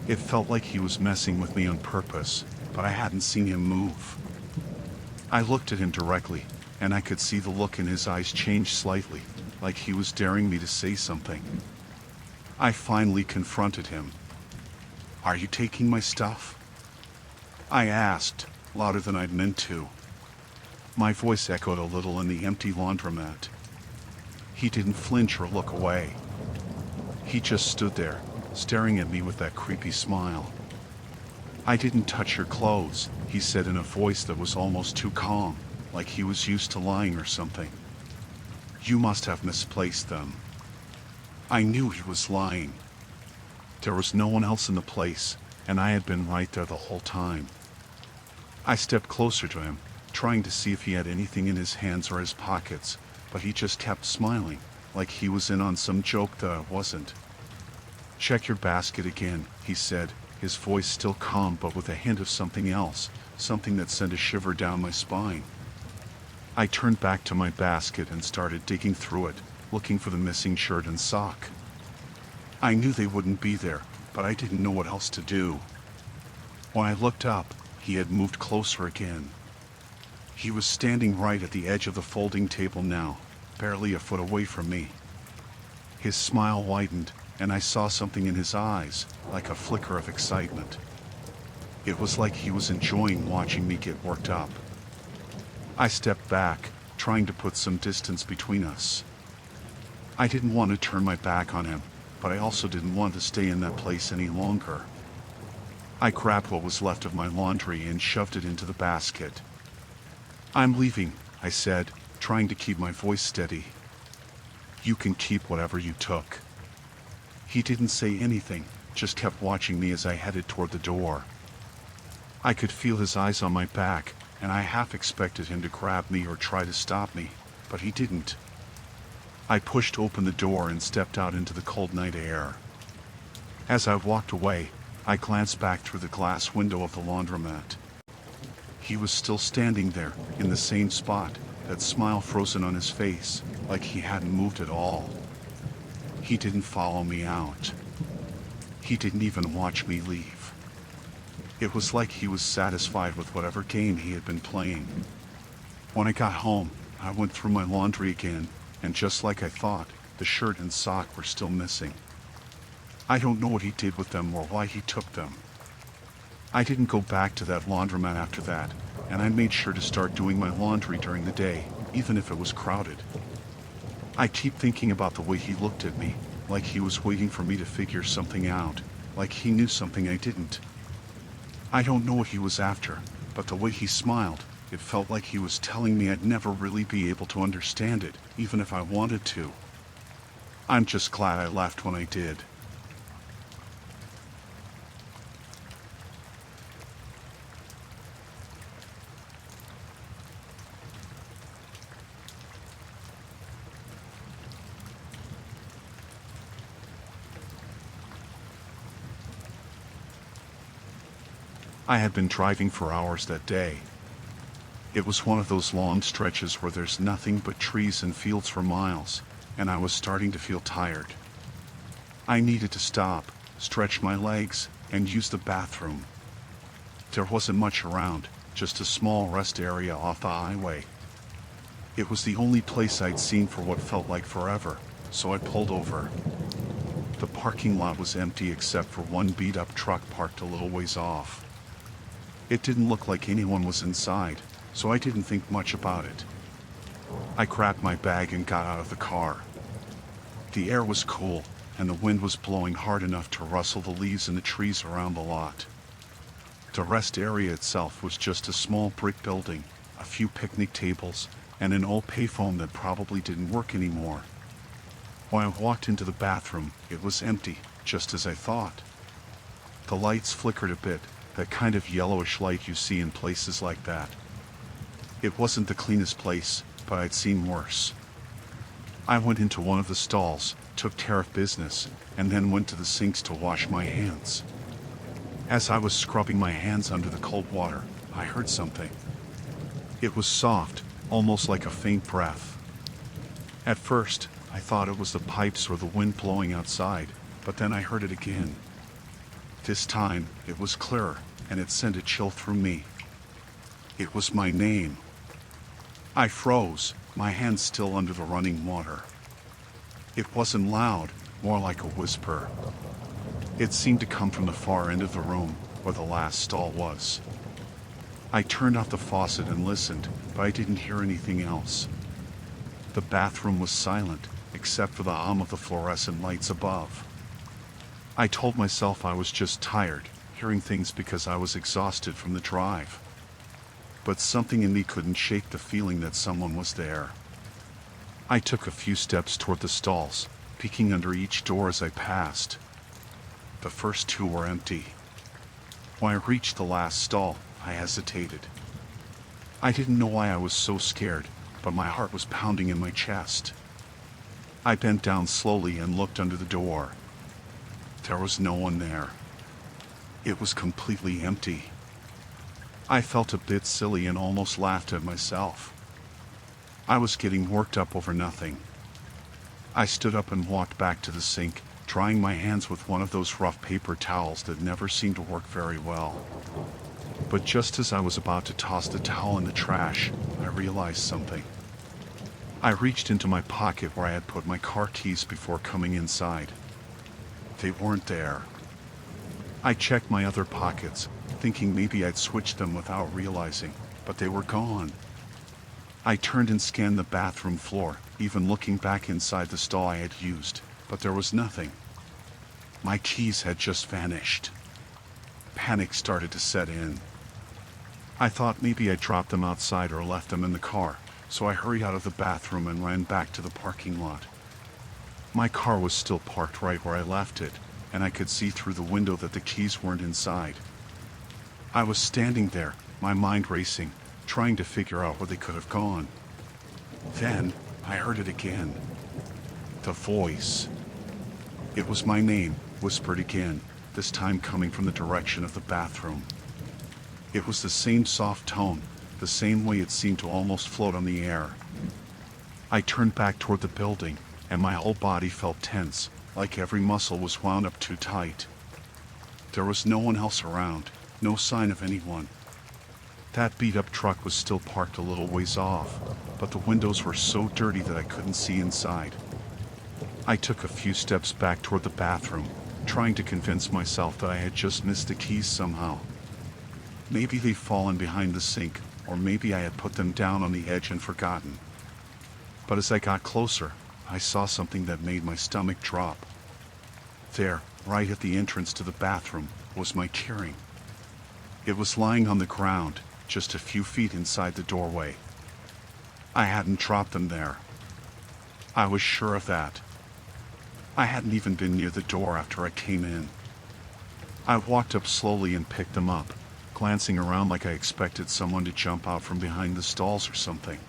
It felt like he was messing with me on purpose, but I hadn't seen him move. I looked at him directly, and I could see the look in his eyes change slightly, like he was daring me to say something. I finally confronted him. "Are you taking my stuff?" I asked, louder than I'd meant to. My voice echoed a little in the empty laundromat. He didn't flinch or look away. He just stood there, staring at me with that creepy smile. "I didn't touch your clothes," he said in a voice that was almost too calm, like he was used to lying or something. "You must have misplaced them." I knew he was lying. There was no one else in the place, and I had been right there the whole time. I stepped closer to him, trying to see if he had anything in his hands or his pockets, but he just kept smiling, like he was in on some joke that I wasn't. "Check your basket again," he said, his voice still calm but with a hint of something else, something that sent a shiver down my spine. I turned back to my basket and started digging through it, looking for the missing shirt and sock. I knew they wouldn't be there, but I didn't know what else to do. When I looked up, he had moved closer again. He was standing right at the edge of the folding table now, barely a foot away from me. His smile widened, and I saw something in his eyes, like a flicker of excitement. It was like he was enjoying watching me get worked up. I stepped back, trying to put some distance between us. I didn't want to turn my back on him, but I also didn't want to stay in that place any longer. I grabbed what was left of my laundry and shoved it into the basket. "I'm leaving," I said, trying to keep my voice steady. "You can keep whatever you took." He didn't say anything, just kept watching me as I headed toward the door. I could feel his eyes on my back, and I half expected him to grab me or try to stop me, but he didn't. I pushed open the door and stepped out into the cold night air. As I walked away, I glanced back through the glass window of the laundromat. He was still standing there, in the same spot, that smile frozen on his face, like he hadn't moved at all. He didn't follow me out. He didn't even watch me leave. It was like he was satisfied with whatever game he had been playing. When I got home, I went through my laundry again, and just like I thought, the shirt and sock were still missing. I don't know what he did with them or why he took them. I didn't go back to that laundromat after that, and I made sure to start doing my laundry during the day, even if it was crowded. I keep thinking about the way he looked at me, like he was waiting for me to figure something out, like he knew something I didn't. I don't know what he was after, but the way he smiled, it felt like he was telling me I'd never really be able to understand it, even if I wanted to. I'm just glad I left when I did. I had been driving for hours that day. It was one of those long stretches where there's nothing but trees and fields for miles, and I was starting to feel tired. I needed to stop, stretch my legs, and use the bathroom. There wasn't much around, just a small rest area off the highway. It was the only place I'd seen for what felt like forever, so I pulled over. The parking lot was empty except for one beat-up truck parked a little ways off. It didn't look like anyone was inside, so I didn't think much about it. I grabbed my bag and got out of the car. The air was cool, and the wind was blowing hard enough to rustle the leaves in the trees around the lot. The rest area itself was just a small brick building, a few picnic tables, and an old payphone that probably didn't work anymore. When I walked into the bathroom, it was empty, just as I thought. The lights flickered a bit, that kind of yellowish light you see in places like that. It wasn't the cleanest place, but I'd seen worse. I went into one of the stalls, took care of business, and then went to the sinks to wash my hands. As I was scrubbing my hands under the cold water, I heard something. It was soft, almost like a faint breath. At first, I thought it was the pipes or the wind blowing outside, but then I heard it again. This time, it was clearer, and it sent a chill through me. It was my name. I froze, my hands still under the running water. It wasn't loud, more like a whisper. It seemed to come from the far end of the room, where the last stall was. I turned off the faucet and listened, but I didn't hear anything else. The bathroom was silent, except for the hum of the fluorescent lights above. I told myself I was just tired, hearing things because I was exhausted from the drive. But something in me couldn't shake the feeling that someone was there. I took a few steps toward the stalls, peeking under each door as I passed. The first two were empty. When I reached the last stall, I hesitated. I didn't know why I was so scared, but my heart was pounding in my chest. I bent down slowly and looked under the door. There was no one there. It was completely empty. I felt a bit silly and almost laughed at myself. I was getting worked up over nothing. I stood up and walked back to the sink, drying my hands with one of those rough paper towels that never seemed to work very well. But just as I was about to toss the towel in the trash, I realized something. I reached into my pocket where I had put my car keys before coming inside. They weren't there. I checked my other pockets, thinking maybe I'd switched them without realizing, but they were gone. I turned and scanned the bathroom floor, even looking back inside the stall I had used, but there was nothing. My keys had just vanished. Panic started to set in. I thought maybe I dropped them outside or left them in the car, so I hurried out of the bathroom and ran back to the parking lot. My car was still parked right where I left it, and I could see through the window that the keys weren't inside. I was standing there, my mind racing, trying to figure out where they could have gone. Then, I heard it again. The voice. It was my name, whispered again, this time coming from the direction of the bathroom. It was the same soft tone, the same way it seemed to almost float on the air. I turned back toward the building, and my whole body felt tense, like every muscle was wound up too tight. There was no one else around, no sign of anyone. That beat-up truck was still parked a little ways off, but the windows were so dirty that I couldn't see inside. I took a few steps back toward the bathroom, trying to convince myself that I had just missed the keys somehow. Maybe they'd fallen behind the sink, or maybe I had put them down on the edge and forgotten. But as I got closer, I saw something that made my stomach drop. There, right at the entrance to the bathroom, was my keyring. It was lying on the ground, just a few feet inside the doorway. I hadn't dropped them there. I was sure of that. I hadn't even been near the door after I came in. I walked up slowly and picked them up, glancing around like I expected someone to jump out from behind the stalls or something.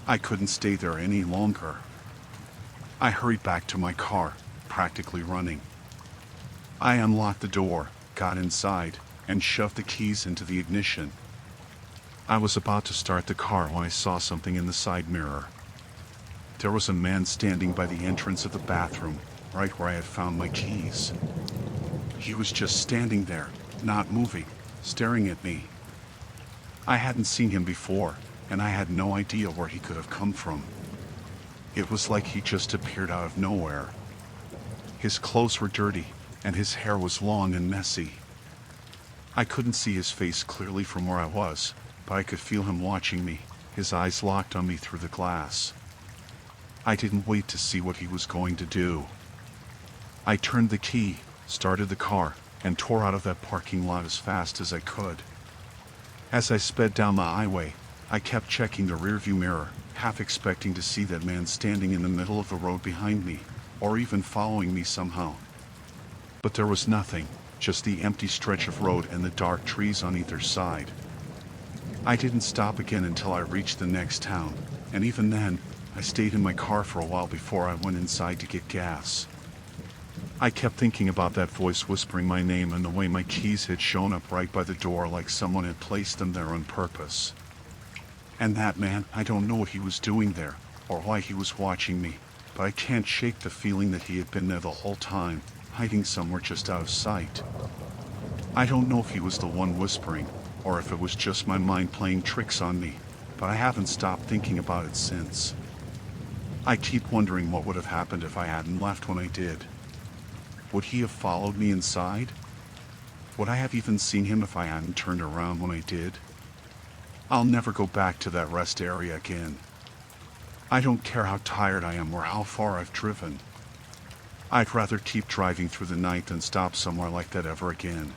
I couldn't stay there any longer. I hurried back to my car, practically running. I unlocked the door, got inside, and shoved the keys into the ignition. I was about to start the car when I saw something in the side mirror. There was a man standing by the entrance of the bathroom, right where I had found my keys. He was just standing there, not moving, staring at me. I hadn't seen him before, and I had no idea where he could have come from. It was like he just appeared out of nowhere. His clothes were dirty, and his hair was long and messy. I couldn't see his face clearly from where I was, but I could feel him watching me, his eyes locked on me through the glass. I didn't wait to see what he was going to do. I turned the key, started the car, and tore out of that parking lot as fast as I could. As I sped down the highway, I kept checking the rearview mirror, half expecting to see that man standing in the middle of the road behind me, or even following me somehow. But there was nothing, just the empty stretch of road and the dark trees on either side. I didn't stop again until I reached the next town, and even then, I stayed in my car for a while before I went inside to get gas. I kept thinking about that voice whispering my name and the way my keys had shown up right by the door like someone had placed them there on purpose. And that man, I don't know what he was doing there, or why he was watching me, but I can't shake the feeling that he had been there the whole time, hiding somewhere just out of sight. I don't know if he was the one whispering, or if it was just my mind playing tricks on me, but I haven't stopped thinking about it since. I keep wondering what would have happened if I hadn't left when I did. Would he have followed me inside? Would I have even seen him if I hadn't turned around when I did? I'll never go back to that rest area again. I don't care how tired I am or how far I've driven. I'd rather keep driving through the night than stop somewhere like that ever again.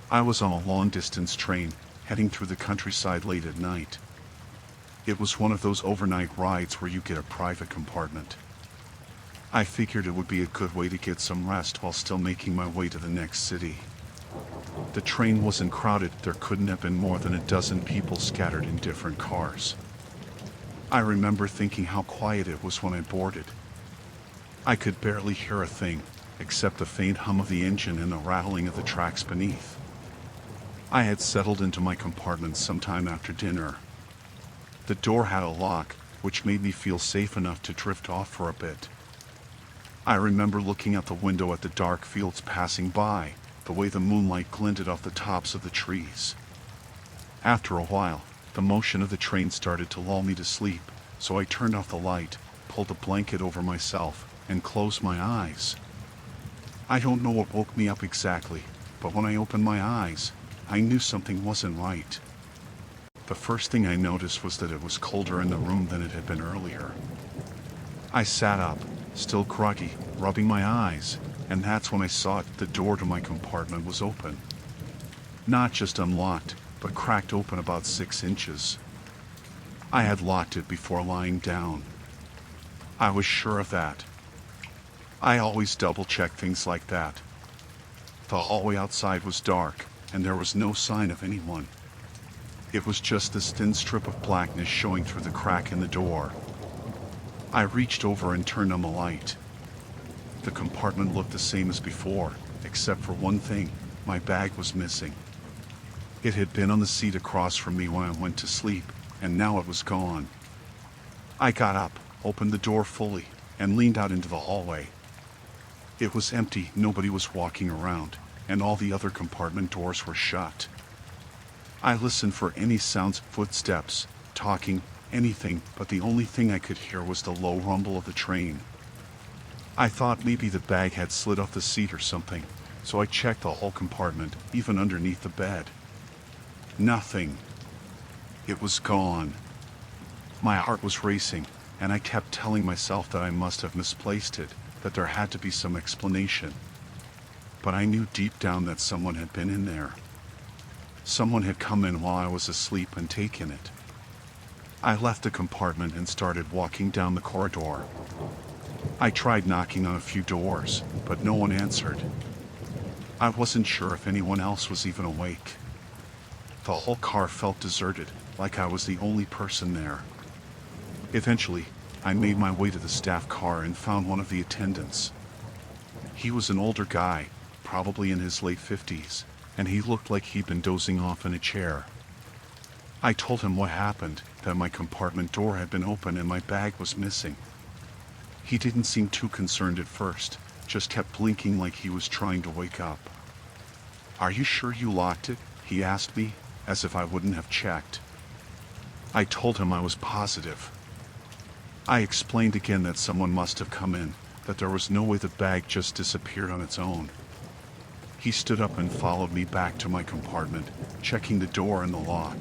I was on a long-distance train, heading through the countryside late at night. It was one of those overnight rides where you get a private compartment. I figured it would be a good way to get some rest while still making my way to the next city. The train wasn't crowded, there couldn't have been more than a dozen people scattered in different cars. I remember thinking how quiet it was when I boarded. I could barely hear a thing, except the faint hum of the engine and the rattling of the tracks beneath. I had settled into my compartment sometime after dinner. The door had a lock, which made me feel safe enough to drift off for a bit. I remember looking out the window at the dark fields passing by, the way the moonlight glinted off the tops of the trees. After a while, the motion of the train started to lull me to sleep, so I turned off the light, pulled a blanket over myself, and closed my eyes. I don't know what woke me up exactly, but when I opened my eyes, I knew something wasn't right. The first thing I noticed was that it was colder in the room than it had been earlier. I sat up, still groggy, rubbing my eyes, and that's when I saw it. The door to my compartment was open. Not just unlocked, but cracked open about 6 inches. I had locked it before lying down. I was sure of that. I always double-check things like that. The hallway outside was dark, and there was no sign of anyone. It was just this thin strip of blackness showing through the crack in the door. I reached over and turned on the light. The compartment looked the same as before, except for one thing: my bag was missing. It had been on the seat across from me when I went to sleep, and now it was gone. I got up, opened the door fully, and leaned out into the hallway. It was empty, nobody was walking around, and all the other compartment doors were shut. I listened for any sounds, footsteps, talking, anything, but the only thing I could hear was the low rumble of the train. I thought maybe the bag had slid off the seat or something, so I checked the whole compartment, even underneath the bed. Nothing. It was gone. My heart was racing, and I kept telling myself that I must have misplaced it, that there had to be some explanation. But I knew deep down that someone had been in there. Someone had come in while I was asleep and taken it. I left the compartment and started walking down the corridor. I tried knocking on a few doors, but no one answered. I wasn't sure if anyone else was even awake. The whole car felt deserted, like I was the only person there. Eventually, I made my way to the staff car and found one of the attendants. He was an older guy, probably in his late 50s, and he looked like he'd been dozing off in a chair. I told him what happened, that my compartment door had been open and my bag was missing. He didn't seem too concerned at first, just kept blinking like he was trying to wake up. "Are you sure you locked it?" he asked me, as if I wouldn't have checked. I told him I was positive. I explained again that someone must have come in, that there was no way the bag just disappeared on its own. He stood up and followed me back to my compartment, checking the door and the lock.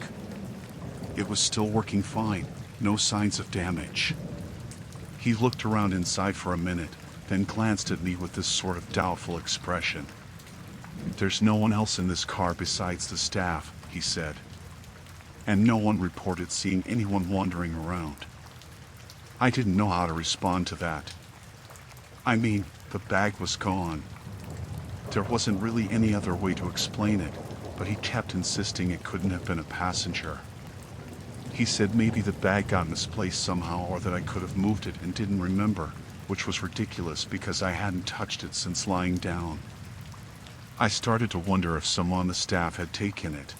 It was still working fine, no signs of damage. He looked around inside for a minute, then glanced at me with this sort of doubtful expression. "There's no one else in this car besides the staff," he said. And no one reported seeing anyone wandering around. I didn't know how to respond to that. I mean, the bag was gone. There wasn't really any other way to explain it, but he kept insisting it couldn't have been a passenger. He said maybe the bag got misplaced somehow or that I could have moved it and didn't remember, which was ridiculous because I hadn't touched it since lying down. I started to wonder if someone on the staff had taken it.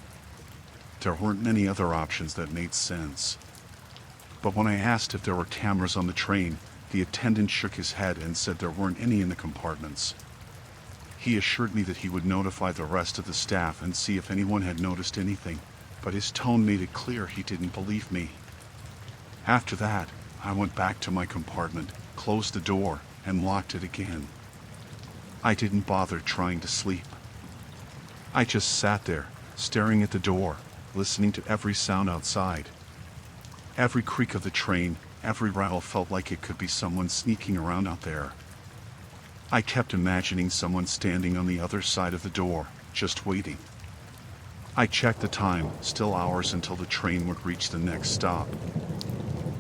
There weren't many other options that made sense. But when I asked if there were cameras on the train, the attendant shook his head and said there weren't any in the compartments. He assured me that he would notify the rest of the staff and see if anyone had noticed anything, but his tone made it clear he didn't believe me. After that, I went back to my compartment, closed the door, and locked it again. I didn't bother trying to sleep. I just sat there, staring at the door, listening to every sound outside. Every creak of the train, every rattle felt like it could be someone sneaking around out there. I kept imagining someone standing on the other side of the door, just waiting. I checked the time, still hours until the train would reach the next stop.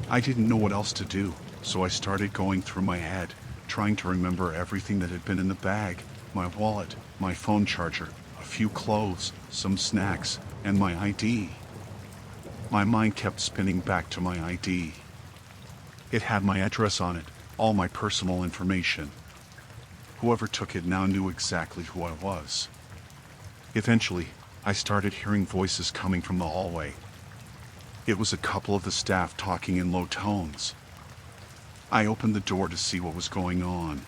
I didn't know what else to do, so I started going through my head, trying to remember everything that had been in the bag: my wallet, my phone charger, a few clothes, some snacks, and my ID. My mind kept spinning back to my ID. It had my address on it, all my personal information. Whoever took it now knew exactly who I was. Eventually, I started hearing voices coming from the hallway. It was a couple of the staff talking in low tones. I opened the door to see what was going on.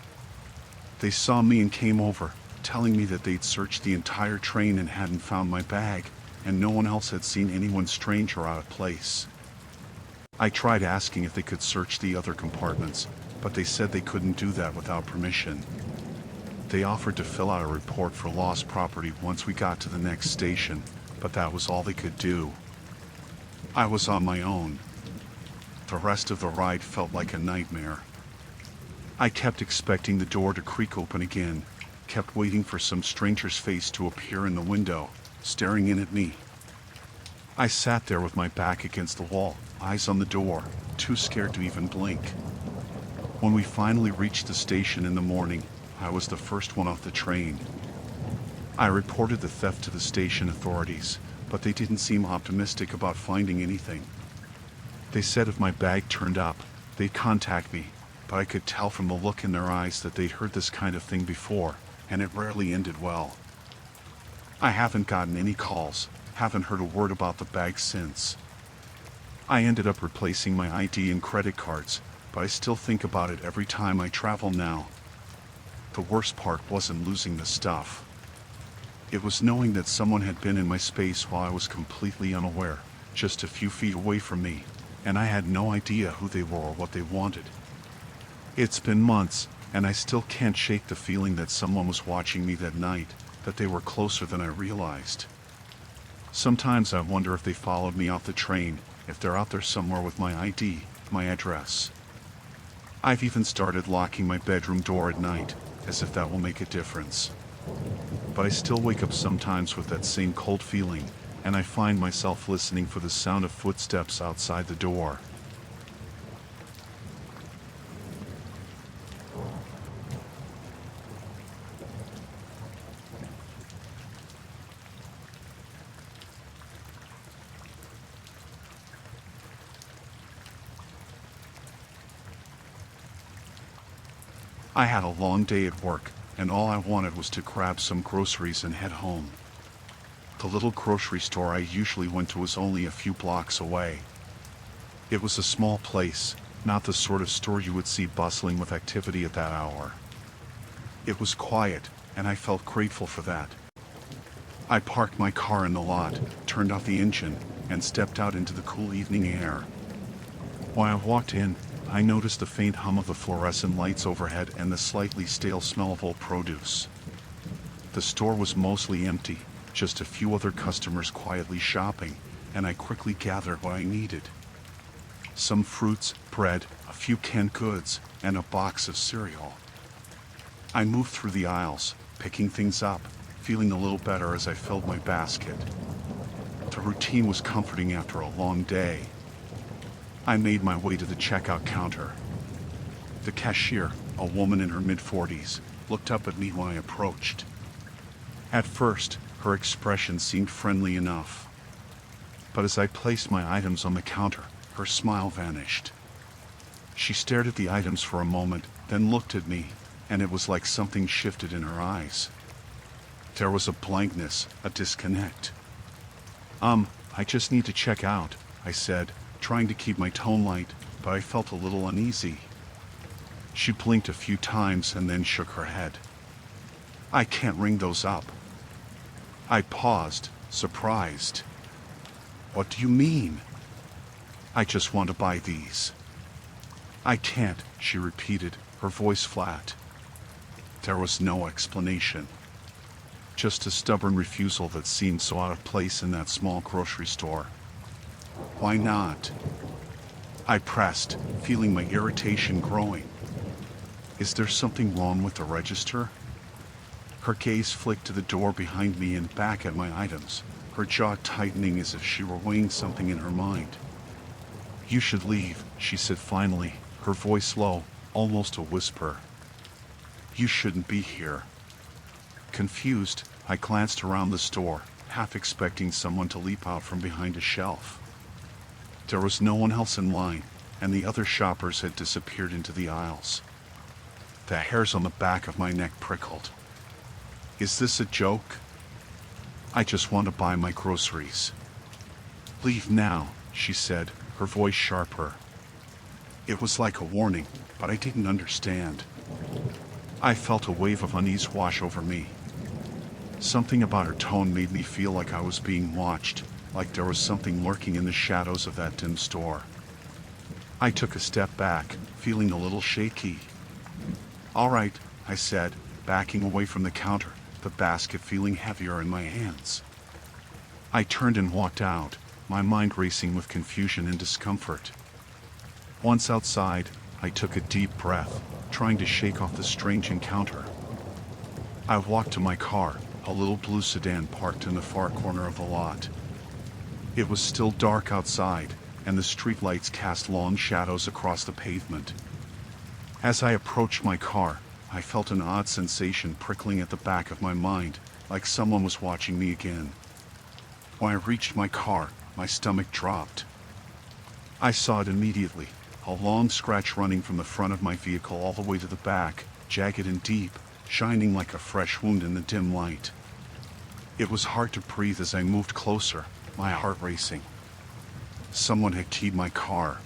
They saw me and came over, telling me that they'd searched the entire train and hadn't found my bag, and no one else had seen anyone strange or out of place. I tried asking if they could search the other compartments, but they said they couldn't do that without permission. They offered to fill out a report for lost property once we got to the next station, but that was all they could do. I was on my own. The rest of the ride felt like a nightmare. I kept expecting the door to creak open again, kept waiting for some stranger's face to appear in the window, staring in at me. I sat there with my back against the wall, eyes on the door, too scared to even blink. When we finally reached the station in the morning, I was the first one off the train. I reported the theft to the station authorities, but they didn't seem optimistic about finding anything. They said if my bag turned up, they'd contact me, but I could tell from the look in their eyes that they'd heard this kind of thing before, and it rarely ended well. I haven't gotten any calls, haven't heard a word about the bag since. I ended up replacing my ID and credit cards, but I still think about it every time I travel now. The worst part wasn't losing the stuff. It was knowing that someone had been in my space while I was completely unaware, just a few feet away from me, and I had no idea who they were or what they wanted. It's been months, and I still can't shake the feeling that someone was watching me that night, that they were closer than I realized. Sometimes I wonder if they followed me off the train, if they're out there somewhere with my ID, my address. I've even started locking my bedroom door at night, as if that will make a difference. But I still wake up sometimes with that same cold feeling, and I find myself listening for the sound of footsteps outside the door. I had a long day at work, and all I wanted was to grab some groceries and head home. The little grocery store I usually went to was only a few blocks away. It was a small place, not the sort of store you would see bustling with activity at that hour. It was quiet, and I felt grateful for that. I parked my car in the lot, turned off the engine, and stepped out into the cool evening air. While I walked in, I noticed the faint hum of the fluorescent lights overhead and the slightly stale smell of old produce. The store was mostly empty, just a few other customers quietly shopping, and I quickly gathered what I needed. Some fruits, bread, a few canned goods, and a box of cereal. I moved through the aisles, picking things up, feeling a little better as I filled my basket. The routine was comforting after a long day. I made my way to the checkout counter. The cashier, a woman in her mid-40s, looked up at me when I approached. At first, her expression seemed friendly enough. But as I placed my items on the counter, her smile vanished. She stared at the items for a moment, then looked at me, and it was like something shifted in her eyes. There was a blankness, a disconnect. I just need to check out, I said, trying to keep my tone light, but I felt a little uneasy. She blinked a few times and then shook her head. I can't ring those up. I paused, surprised. What do you mean? I just want to buy these. I can't, she repeated, her voice flat. There was no explanation. Just a stubborn refusal that seemed so out of place in that small grocery store. Why not? I pressed, feeling my irritation growing. Is there something wrong with the register? Her gaze flicked to the door behind me and back at my items, her jaw tightening as if she were weighing something in her mind. You should leave, she said finally, her voice low, almost a whisper. You shouldn't be here. Confused, I glanced around the store, half expecting someone to leap out from behind a shelf. There was no one else in line, and the other shoppers had disappeared into the aisles. The hairs on the back of my neck prickled. Is this a joke? I just want to buy my groceries. Leave now, she said, her voice sharper. It was like a warning, but I didn't understand. I felt a wave of unease wash over me. Something about her tone made me feel like I was being watched, like there was something lurking in the shadows of that dim store. I took a step back, feeling a little shaky. All right, I said, backing away from the counter, the basket feeling heavier in my hands. I turned and walked out, my mind racing with confusion and discomfort. Once outside, I took a deep breath, trying to shake off the strange encounter. I walked to my car, a little blue sedan parked in the far corner of the lot. It was still dark outside, and the streetlights cast long shadows across the pavement. As I approached my car, I felt an odd sensation prickling at the back of my mind, like someone was watching me again. When I reached my car, my stomach dropped. I saw it immediately, a long scratch running from the front of my vehicle all the way to the back, jagged and deep, shining like a fresh wound in the dim light. It was hard to breathe as I moved closer, my heart racing. Someone had keyed my car.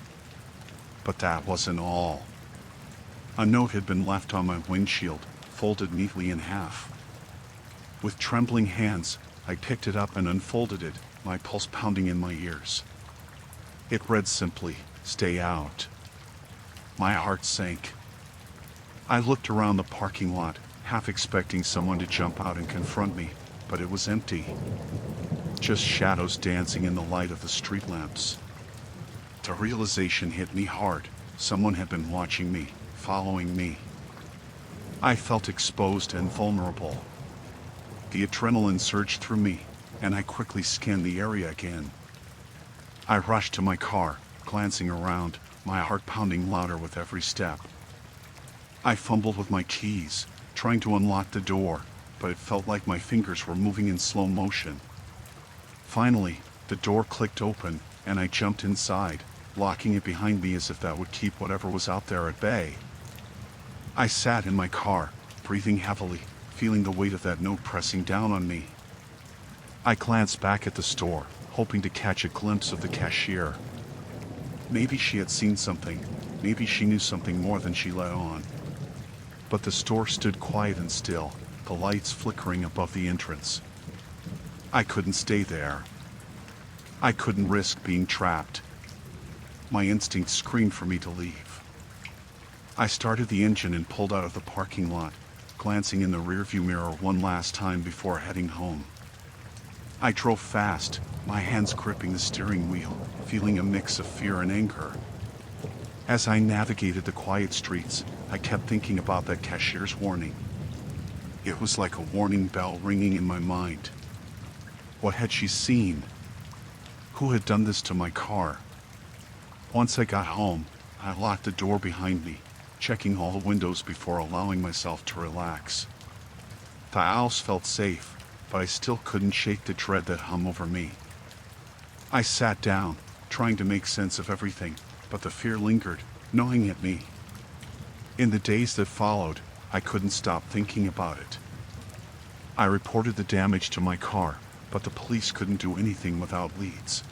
But that wasn't all. A note had been left on my windshield, folded neatly in half. With trembling hands, I picked it up and unfolded it, my pulse pounding in my ears. It read simply, "Stay out." My heart sank. I looked around the parking lot, half expecting someone to jump out and confront me, but it was empty. Just shadows dancing in the light of the street lamps. The realization hit me hard. Someone had been watching me, following me. I felt exposed and vulnerable. The adrenaline surged through me, and I quickly scanned the area again. I rushed to my car, glancing around, my heart pounding louder with every step. I fumbled with my keys, trying to unlock the door, but it felt like my fingers were moving in slow motion. Finally, the door clicked open, and I jumped inside, locking it behind me as if that would keep whatever was out there at bay. I sat in my car, breathing heavily, feeling the weight of that note pressing down on me. I glanced back at the store, hoping to catch a glimpse of the cashier. Maybe she had seen something, maybe she knew something more than she let on. But the store stood quiet and still, the lights flickering above the entrance. I couldn't stay there. I couldn't risk being trapped. My instinct screamed for me to leave. I started the engine and pulled out of the parking lot, glancing in the rearview mirror one last time before heading home. I drove fast, my hands gripping the steering wheel, feeling a mix of fear and anger. As I navigated the quiet streets, I kept thinking about that cashier's warning. It was like a warning bell ringing in my mind. What had she seen? Who had done this to my car? Once I got home, I locked the door behind me, checking all the windows before allowing myself to relax. The house felt safe, but I still couldn't shake the dread that hung over me. I sat down, trying to make sense of everything, but the fear lingered, gnawing at me. In the days that followed, I couldn't stop thinking about it. I reported the damage to my car, but the police couldn't do anything without leads.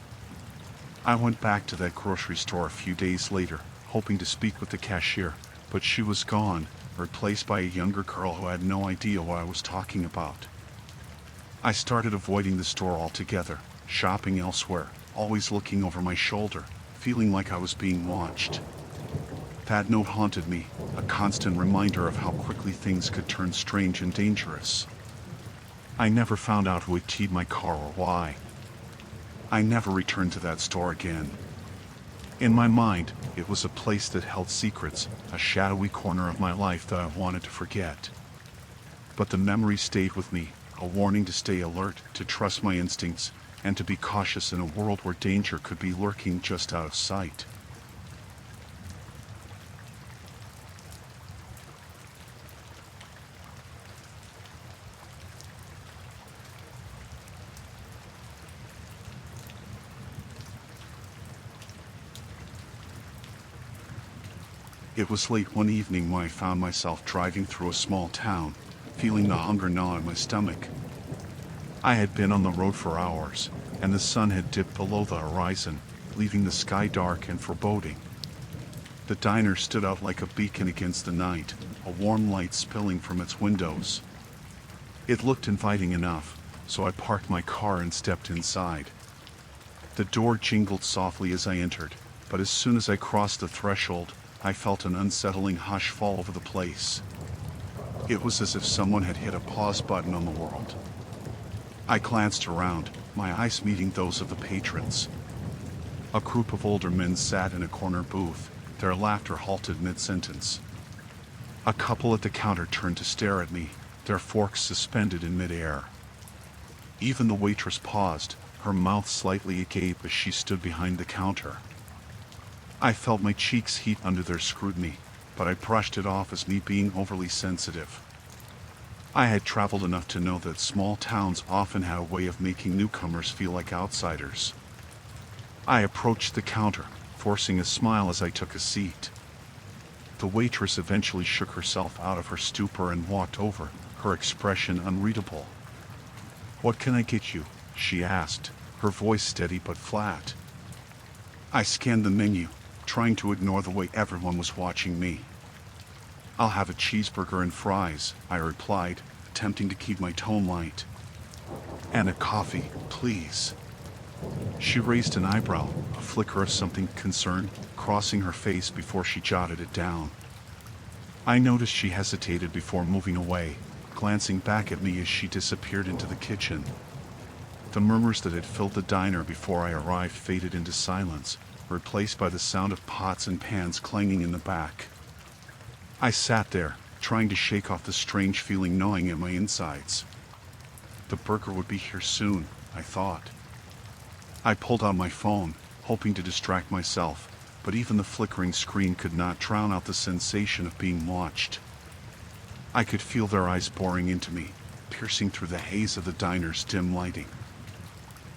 I went back to that grocery store a few days later, hoping to speak with the cashier, but she was gone, replaced by a younger girl who had no idea what I was talking about. I started avoiding the store altogether, shopping elsewhere, always looking over my shoulder, feeling like I was being watched. That note haunted me, a constant reminder of how quickly things could turn strange and dangerous. I never found out who had keyed my car or why. I never returned to that store again. In my mind, it was a place that held secrets, a shadowy corner of my life that I wanted to forget. But the memory stayed with me, a warning to stay alert, to trust my instincts, and to be cautious in a world where danger could be lurking just out of sight. It was late one evening when I found myself driving through a small town, feeling the hunger gnaw at my stomach. I had been on the road for hours, and the sun had dipped below the horizon, leaving the sky dark and foreboding. The diner stood out like a beacon against the night, a warm light spilling from its windows. It looked inviting enough, so I parked my car and stepped inside. The door jingled softly as I entered, but as soon as I crossed the threshold, I felt an unsettling hush fall over the place. It was as if someone had hit a pause button on the world. I glanced around, my eyes meeting those of the patrons. A group of older men sat in a corner booth, their laughter halted mid-sentence. A couple at the counter turned to stare at me, their forks suspended in midair. Even the waitress paused, her mouth slightly agape as she stood behind the counter. I felt my cheeks heat under their scrutiny, but I brushed it off as me being overly sensitive. I had traveled enough to know that small towns often had a way of making newcomers feel like outsiders. I approached the counter, forcing a smile as I took a seat. The waitress eventually shook herself out of her stupor and walked over, her expression unreadable. "What can I get you?" she asked, her voice steady but flat. I scanned the menu, trying to ignore the way everyone was watching me. "I'll have a cheeseburger and fries," I replied, attempting to keep my tone light. "And a coffee, please." She raised an eyebrow, a flicker of something concerned, crossing her face before she jotted it down. I noticed she hesitated before moving away, glancing back at me as she disappeared into the kitchen. The murmurs that had filled the diner before I arrived faded into silence, replaced by the sound of pots and pans clanging in the back. I sat there, trying to shake off the strange feeling gnawing at my insides. The burger would be here soon, I thought. I pulled out my phone, hoping to distract myself, but even the flickering screen could not drown out the sensation of being watched. I could feel their eyes boring into me, piercing through the haze of the diner's dim lighting.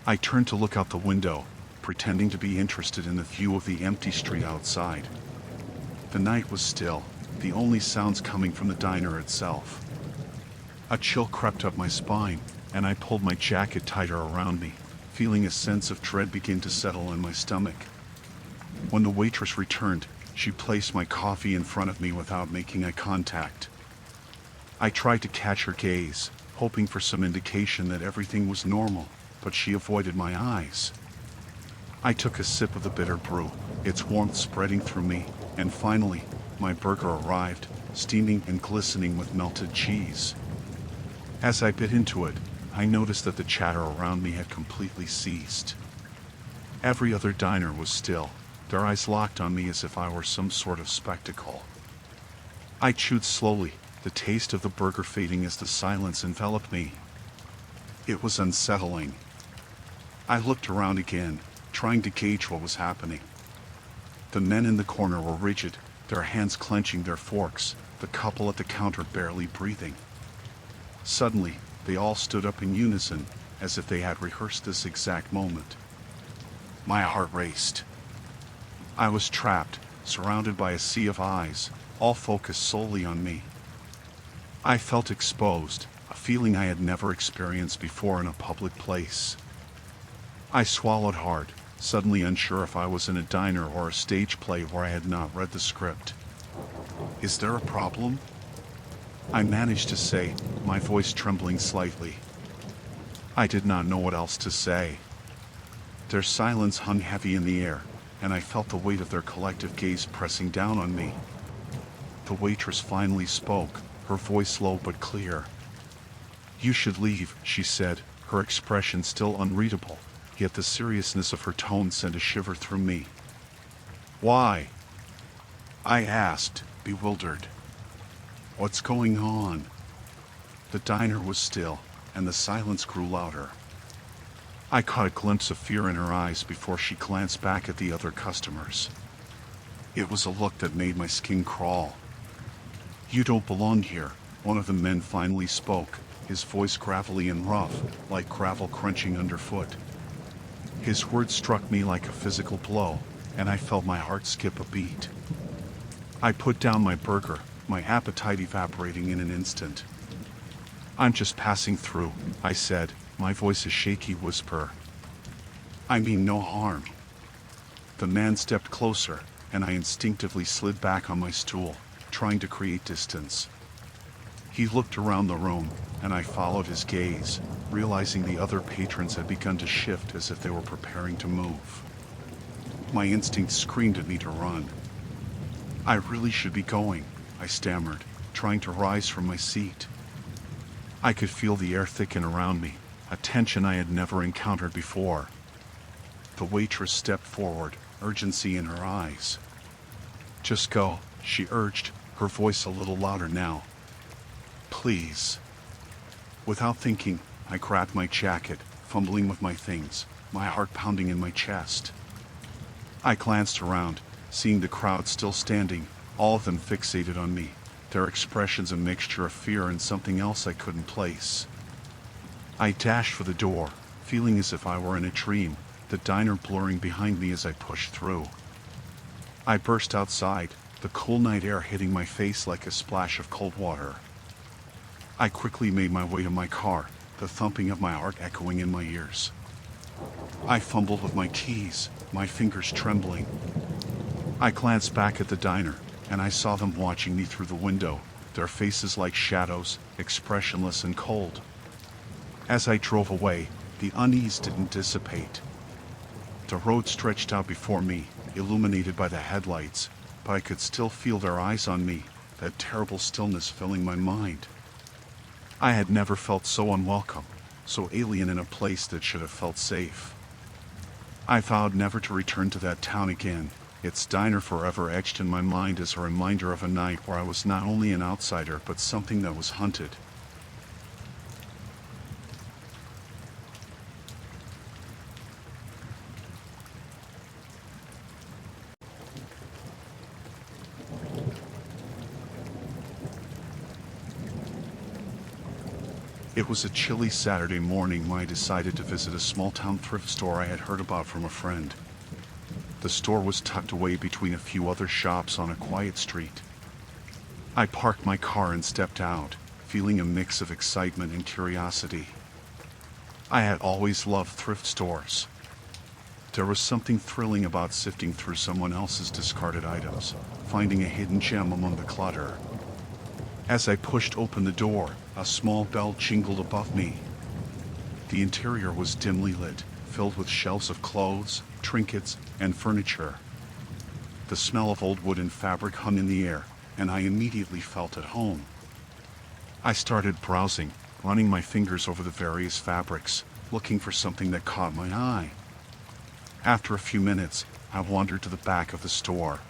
I turned to look out the window, pretending to be interested in the view of the empty street outside. The night was still, the only sounds coming from the diner itself. A chill crept up my spine, and I pulled my jacket tighter around me, feeling a sense of dread begin to settle in my stomach. When the waitress returned, she placed my coffee in front of me without making eye contact. I tried to catch her gaze, hoping for some indication that everything was normal, but she avoided my eyes. I took a sip of the bitter brew, its warmth spreading through me, and finally, my burger arrived, steaming and glistening with melted cheese. As I bit into it, I noticed that the chatter around me had completely ceased. Every other diner was still, their eyes locked on me as if I were some sort of spectacle. I chewed slowly, the taste of the burger fading as the silence enveloped me. It was unsettling. I looked around again, trying to gauge what was happening. The men in the corner were rigid, their hands clenching their forks, the couple at the counter barely breathing. Suddenly, they all stood up in unison, as if they had rehearsed this exact moment. My heart raced. I was trapped, surrounded by a sea of eyes, all focused solely on me. I felt exposed, a feeling I had never experienced before in a public place. I swallowed hard, suddenly unsure if I was in a diner or a stage play where I had not read the script. "Is there a problem?" I managed to say, my voice trembling slightly. I did not know what else to say. Their silence hung heavy in the air, and I felt the weight of their collective gaze pressing down on me. The waitress finally spoke, her voice low but clear. "You should leave," she said, her expression still unreadable, yet the seriousness of her tone sent a shiver through me. "Why?" I asked, bewildered. "What's going on?" The diner was still, and the silence grew louder. I caught a glimpse of fear in her eyes before she glanced back at the other customers. It was a look that made my skin crawl. "You don't belong here," one of the men finally spoke, his voice gravelly and rough, like gravel crunching underfoot. His words struck me like a physical blow, and I felt my heart skip a beat. I put down my burger, my appetite evaporating in an instant. "I'm just passing through," I said, my voice a shaky whisper. "I mean no harm." The man stepped closer, and I instinctively slid back on my stool, trying to create distance. He looked around the room, and I followed his gaze, realizing the other patrons had begun to shift as if they were preparing to move. My instinct screamed at me to run. "I really should be going," I stammered, trying to rise from my seat. I could feel the air thicken around me, a tension I had never encountered before. The waitress stepped forward, urgency in her eyes. "Just go," she urged, her voice a little louder now. "Please." Without thinking, I grabbed my jacket, fumbling with my things, my heart pounding in my chest. I glanced around, seeing the crowd still standing, all of them fixated on me, their expressions a mixture of fear and something else I couldn't place. I dashed for the door, feeling as if I were in a dream, the diner blurring behind me as I pushed through. I burst outside, the cool night air hitting my face like a splash of cold water. I quickly made my way to my car, the thumping of my heart echoing in my ears. I fumbled with my keys, my fingers trembling. I glanced back at the diner, and I saw them watching me through the window, their faces like shadows, expressionless and cold. As I drove away, the unease didn't dissipate. The road stretched out before me, illuminated by the headlights, but I could still feel their eyes on me, that terrible stillness filling my mind. I had never felt so unwelcome, so alien in a place that should have felt safe. I vowed never to return to that town again, its diner forever etched in my mind as a reminder of a night where I was not only an outsider but something that was hunted. It was a chilly Saturday morning when I decided to visit a small-town thrift store I had heard about from a friend. The store was tucked away between a few other shops on a quiet street. I parked my car and stepped out, feeling a mix of excitement and curiosity. I had always loved thrift stores. There was something thrilling about sifting through someone else's discarded items, finding a hidden gem among the clutter. As I pushed open the door, a small bell jingled above me. The interior was dimly lit, filled with shelves of clothes, trinkets, and furniture. The smell of old wood and fabric hung in the air, and I immediately felt at home. I started browsing, running my fingers over the various fabrics, looking for something that caught my eye. After a few minutes, I wandered to the back of the store.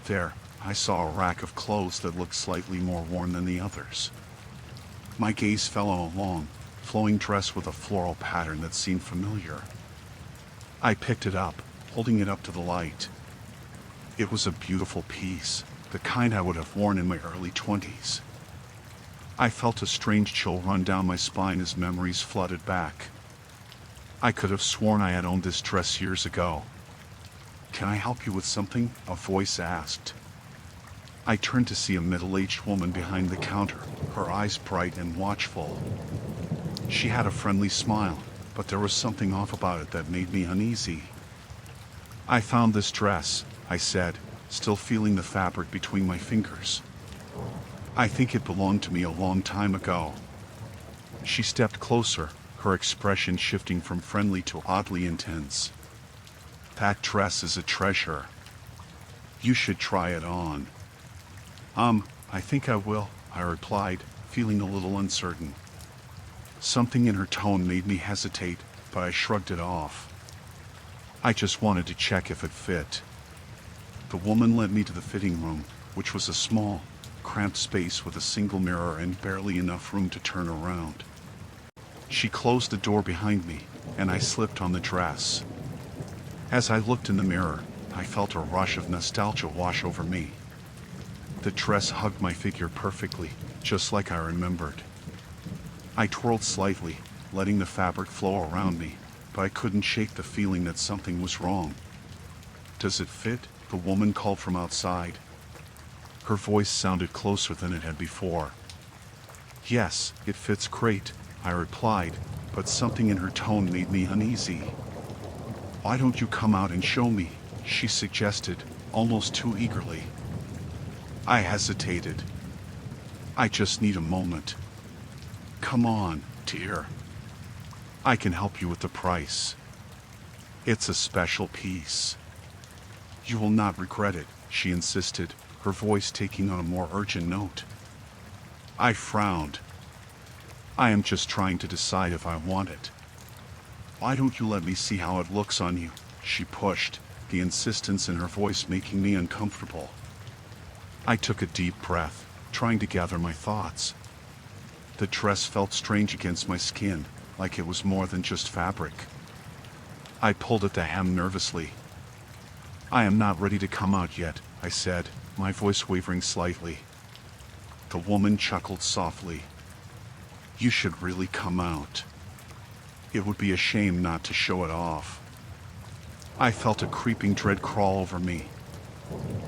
There, I saw a rack of clothes that looked slightly more worn than the others. My gaze fell on a long, flowing dress with a floral pattern that seemed familiar. I picked it up, holding it up to the light. It was a beautiful piece, the kind I would have worn in my early 20s. I felt a strange chill run down my spine as memories flooded back. I could have sworn I had owned this dress years ago. "Can I help you with something?" a voice asked. I turned to see a middle-aged woman behind the counter, her eyes bright and watchful. She had a friendly smile, but there was something off about it that made me uneasy. "I found this dress," I said, still feeling the fabric between my fingers. "I think it belonged to me a long time ago." She stepped closer, her expression shifting from friendly to oddly intense. "That dress is a treasure. You should try it on." I think I will," I replied, feeling a little uncertain. Something in her tone made me hesitate, but I shrugged it off. I just wanted to check if it fit. The woman led me to the fitting room, which was a small, cramped space with a single mirror and barely enough room to turn around. She closed the door behind me, and I slipped on the dress. As I looked in the mirror, I felt a rush of nostalgia wash over me. The dress hugged my figure perfectly, just like I remembered. I twirled slightly, letting the fabric flow around me, but I couldn't shake the feeling that something was wrong. "Does it fit?" the woman called from outside. Her voice sounded closer than it had before. "Yes, it fits great," I replied, but something in her tone made me uneasy. "Why don't you come out and show me?" she suggested, almost too eagerly. I hesitated. "I just need a moment." "Come on, dear. I can help you with the price. It's a special piece. You will not regret it," she insisted, her voice taking on a more urgent note. I frowned. "I am just trying to decide if I want it." "Why don't you let me see how it looks on you?" she pushed, the insistence in her voice making me uncomfortable. I took a deep breath, trying to gather my thoughts. The dress felt strange against my skin, like it was more than just fabric. I pulled at the hem nervously. "I am not ready to come out yet," I said, my voice wavering slightly. The woman chuckled softly. "You should really come out. It would be a shame not to show it off." I felt a creeping dread crawl over me.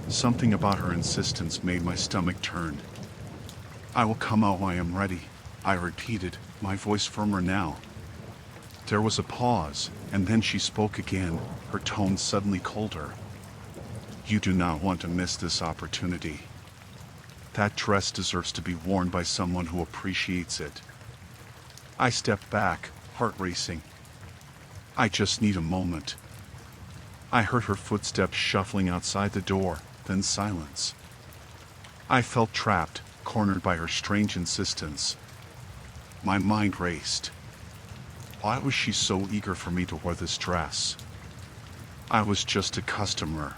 Something about her insistence made my stomach turn. "I will come out when I am ready," I repeated, my voice firmer now. There was a pause, and then she spoke again, her tone suddenly colder. "You do not want to miss this opportunity. That dress deserves to be worn by someone who appreciates it." I stepped back, heart racing. "I just need a moment." I heard her footsteps shuffling outside the door, then silence. I felt trapped, cornered by her strange insistence. My mind raced. Why was she so eager for me to wear this dress? I was just a customer.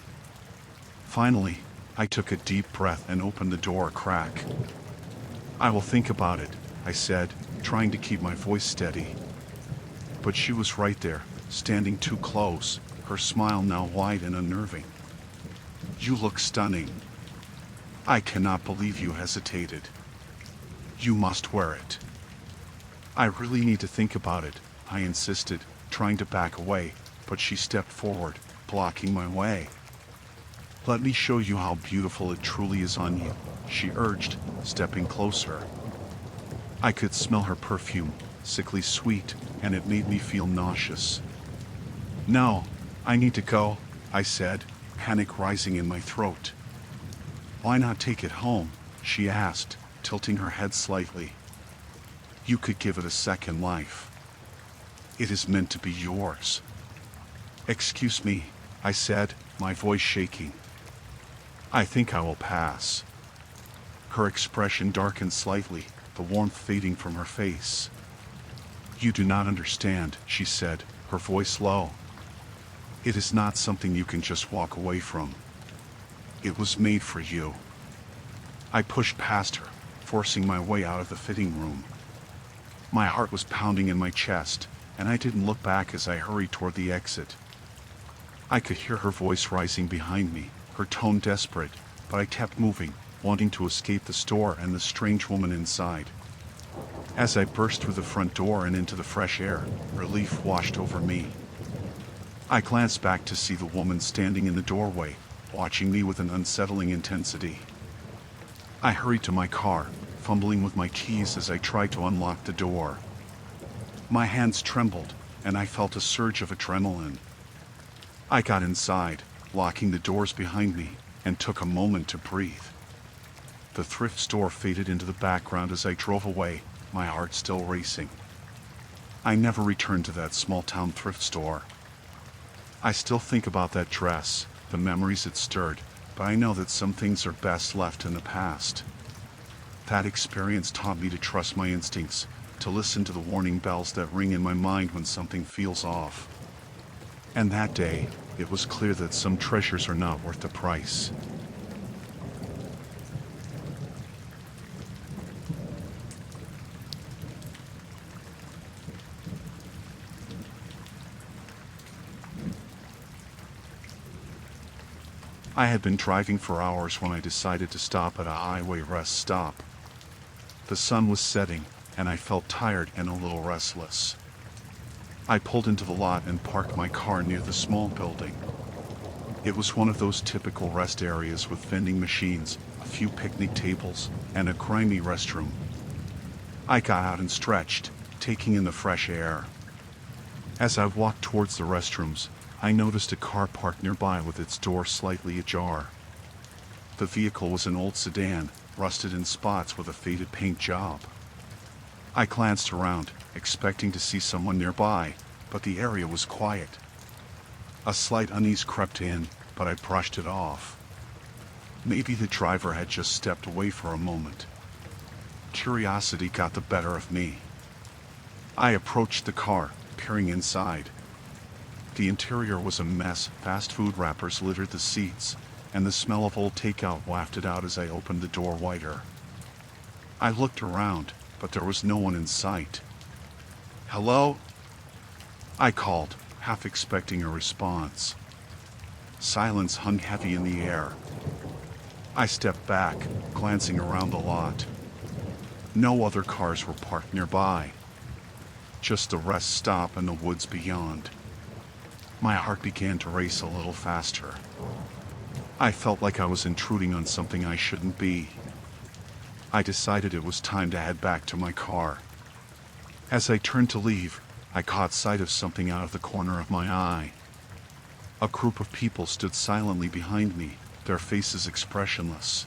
Finally, I took a deep breath and opened the door a crack. "I will think about it," I said, trying to keep my voice steady. But she was right there, standing too close, her smile now wide and unnerving. "You look stunning. I cannot believe you hesitated. You must wear it." "I really need to think about it," I insisted, trying to back away, but she stepped forward, blocking my way. Let me show you how beautiful it truly is on you, she urged, stepping closer. I could smell her perfume, sickly sweet, and it made me feel nauseous. No, I need to go, I said, panic rising in my throat. Why not take it home? She asked, tilting her head slightly. You could give it a second life. It is meant to be yours. Excuse me, I said, my voice shaking. I think I will pass. Her expression darkened slightly, the warmth fading from her face. You do not understand, she said, her voice low. It is not something you can just walk away from. It was made for you. I pushed past her, forcing my way out of the fitting room. My heart was pounding in my chest, and I didn't look back as I hurried toward the exit. I could hear her voice rising behind me, her tone desperate, but I kept moving, wanting to escape the store and the strange woman inside. As I burst through the front door and into the fresh air, relief washed over me. I glanced back to see the woman standing in the doorway, watching me with an unsettling intensity. I hurried to my car, fumbling with my keys as I tried to unlock the door. My hands trembled, and I felt a surge of adrenaline. I got inside, locking the doors behind me, and took a moment to breathe. The thrift store faded into the background as I drove away, my heart still racing. I never returned to that small-town thrift store. I still think about that dress, the memories it stirred, but I know that some things are best left in the past. That experience taught me to trust my instincts, to listen to the warning bells that ring in my mind when something feels off. And that day, it was clear that some treasures are not worth the price. I had been driving for hours when I decided to stop at a highway rest stop. The sun was setting, and I felt tired and a little restless. I pulled into the lot and parked my car near the small building. It was one of those typical rest areas with vending machines, a few picnic tables, and a grimy restroom. I got out and stretched, taking in the fresh air. As I walked towards the restrooms, I noticed a car parked nearby with its door slightly ajar. The vehicle was an old sedan, rusted in spots with a faded paint job. I glanced around, expecting to see someone nearby, but the area was quiet. A slight unease crept in, but I brushed it off. Maybe the driver had just stepped away for a moment. Curiosity got the better of me. I approached the car, peering inside. The interior was a mess, fast food wrappers littered the seats, and the smell of old takeout wafted out as I opened the door wider. I looked around, but there was no one in sight. Hello? I called, half expecting a response. Silence hung heavy in the air. I stepped back, glancing around the lot. No other cars were parked nearby. Just the rest stop and the woods beyond. My heart began to race a little faster. I felt like I was intruding on something I shouldn't be. I decided it was time to head back to my car. As I turned to leave, I caught sight of something out of the corner of my eye. A group of people stood silently behind me, their faces expressionless.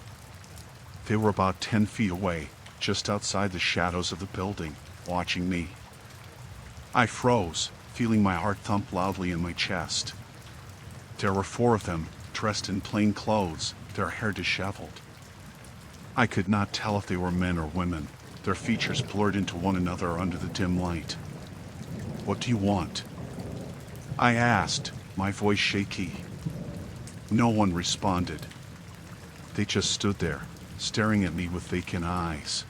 They were about 10 feet away, just outside the shadows of the building, watching me. I froze, feeling my heart thump loudly in my chest. There were 4 of them, dressed in plain clothes, their hair disheveled. I could not tell if they were men or women, their features blurred into one another under the dim light. What do you want? I asked, my voice shaky. No one responded. They just stood there, staring at me with vacant eyes.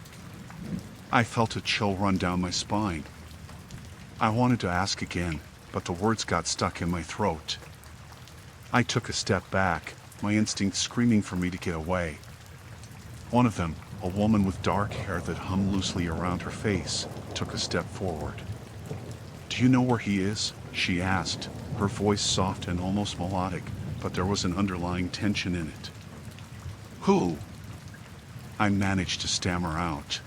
I felt a chill run down my spine. I wanted to ask again, but the words got stuck in my throat. I took a step back, my instinct screaming for me to get away. One of them, a woman with dark hair that hung loosely around her face, took a step forward. Do you know where he is? She asked, her voice soft and almost melodic, but there was an underlying tension in it. "Who?" I managed to stammer out.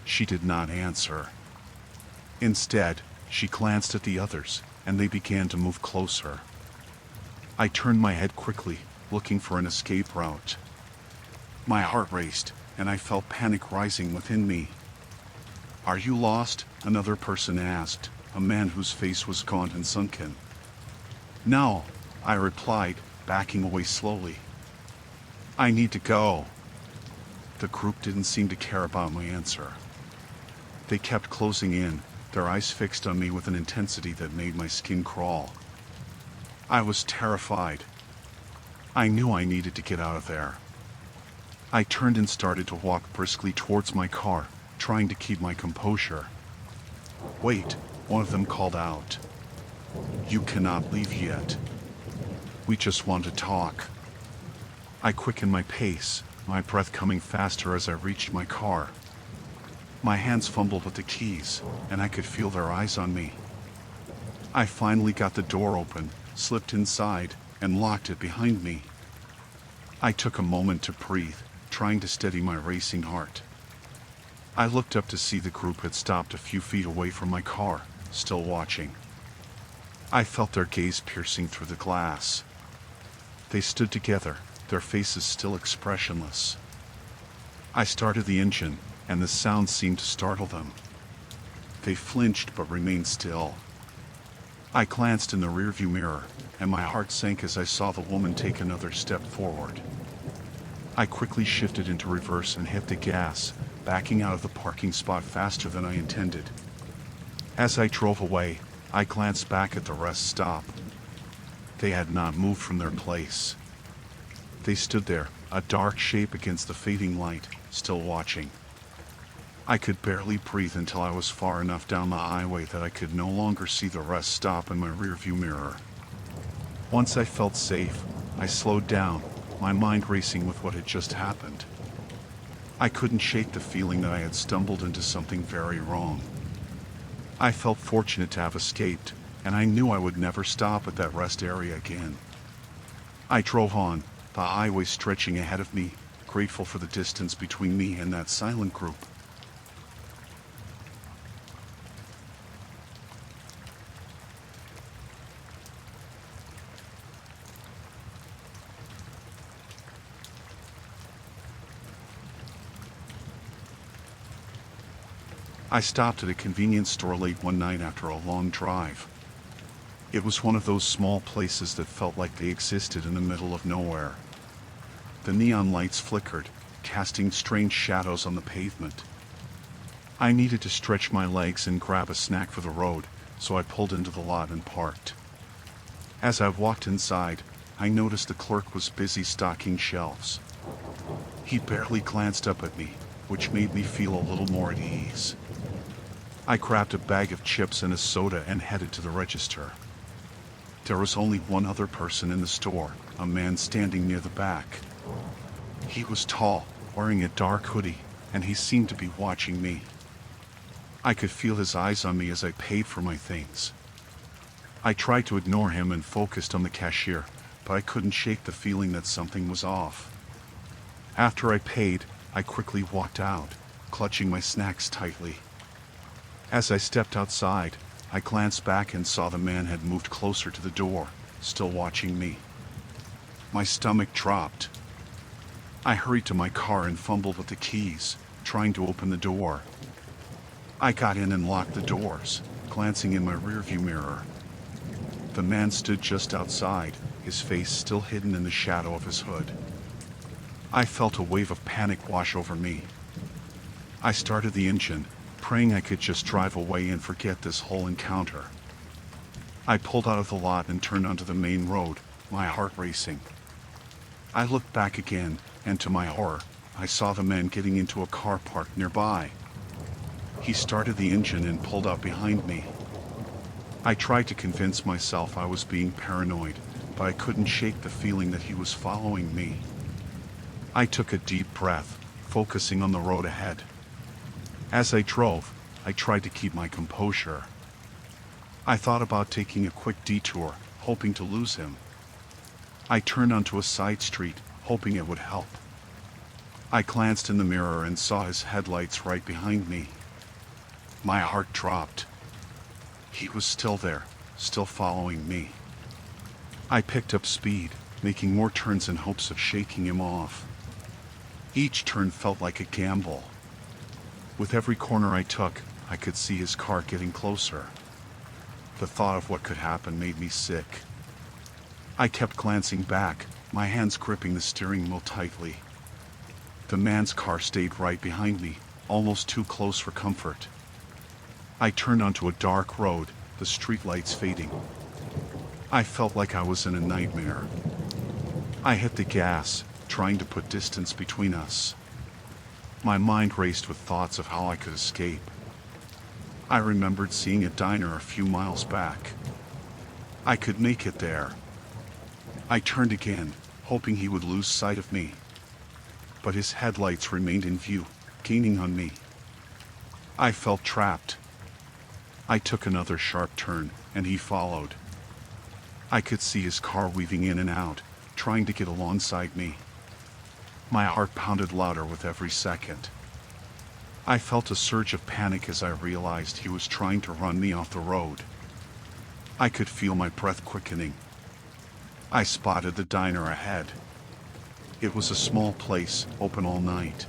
She did not answer. Instead, she glanced at the others, and they began to move closer. I turned my head quickly, looking for an escape route. My heart raced, and I felt panic rising within me. "Are you lost?" another person asked, a man whose face was gaunt and sunken. "No," I replied, backing away slowly. "I need to go." The group didn't seem to care about my answer. They kept closing in, their eyes fixed on me with an intensity that made my skin crawl. I was terrified. I knew I needed to get out of there. I turned and started to walk briskly towards my car, trying to keep my composure. "Wait," one of them called out. "You cannot leave yet. We just want to talk." I quickened my pace, my breath coming faster as I reached my car. My hands fumbled with the keys, and I could feel their eyes on me. I finally got the door open, slipped inside, and locked it behind me. I took a moment to breathe, trying to steady my racing heart. I looked up to see the group had stopped a few feet away from my car, still watching. I felt their gaze piercing through the glass. They stood together, their faces still expressionless. I started the engine, and the sound seemed to startle them. They flinched but remained still. I glanced in the rearview mirror, and my heart sank as I saw the woman take another step forward. I quickly shifted into reverse and hit the gas, backing out of the parking spot faster than I intended. As I drove away, I glanced back at the rest stop. They had not moved from their place. They stood there, a dark shape against the fading light, still watching. I could barely breathe until I was far enough down the highway that I could no longer see the rest stop in my rearview mirror. Once I felt safe, I slowed down, my mind racing with what had just happened. I couldn't shake the feeling that I had stumbled into something very wrong. I felt fortunate to have escaped, and I knew I would never stop at that rest area again. I drove on, the highway stretching ahead of me, grateful for the distance between me and that silent group. I stopped at a convenience store late one night after a long drive. It was one of those small places that felt like they existed in the middle of nowhere. The neon lights flickered, casting strange shadows on the pavement. I needed to stretch my legs and grab a snack for the road, so I pulled into the lot and parked. As I walked inside, I noticed the clerk was busy stocking shelves. He barely glanced up at me, which made me feel a little more at ease. I grabbed a bag of chips and a soda and headed to the register. There was only one other person in the store, a man standing near the back. He was tall, wearing a dark hoodie, and he seemed to be watching me. I could feel his eyes on me as I paid for my things. I tried to ignore him and focused on the cashier, but I couldn't shake the feeling that something was off. After I paid, I quickly walked out, clutching my snacks tightly. As I stepped outside, I glanced back and saw the man had moved closer to the door, still watching me. My stomach dropped. I hurried to my car and fumbled with the keys, trying to open the door. I got in and locked the doors, glancing in my rearview mirror. The man stood just outside, his face still hidden in the shadow of his hood. I felt a wave of panic wash over me. I started the engine, praying I could just drive away and forget this whole encounter. I pulled out of the lot and turned onto the main road, my heart racing. I looked back again, and to my horror, I saw the man getting into a car parked nearby. He started the engine and pulled up behind me. I tried to convince myself I was being paranoid, but I couldn't shake the feeling that he was following me. I took a deep breath, focusing on the road ahead. As I drove, I tried to keep my composure. I thought about taking a quick detour, hoping to lose him. I turned onto a side street, hoping it would help. I glanced in the mirror and saw his headlights right behind me. My heart dropped. He was still there, still following me. I picked up speed, making more turns in hopes of shaking him off. Each turn felt like a gamble. With every corner I took, I could see his car getting closer. The thought of what could happen made me sick. I kept glancing back, my hands gripping the steering wheel tightly. The man's car stayed right behind me, almost too close for comfort. I turned onto a dark road, the streetlights fading. I felt like I was in a nightmare. I hit the gas, trying to put distance between us. My mind raced with thoughts of how I could escape. I remembered seeing a diner a few miles back. I could make it there. I turned again, hoping he would lose sight of me. But his headlights remained in view, gaining on me. I felt trapped. I took another sharp turn, and he followed. I could see his car weaving in and out, trying to get alongside me. My heart pounded louder with every second. I felt a surge of panic as I realized he was trying to run me off the road. I could feel my breath quickening. I spotted the diner ahead. It was a small place, open all night.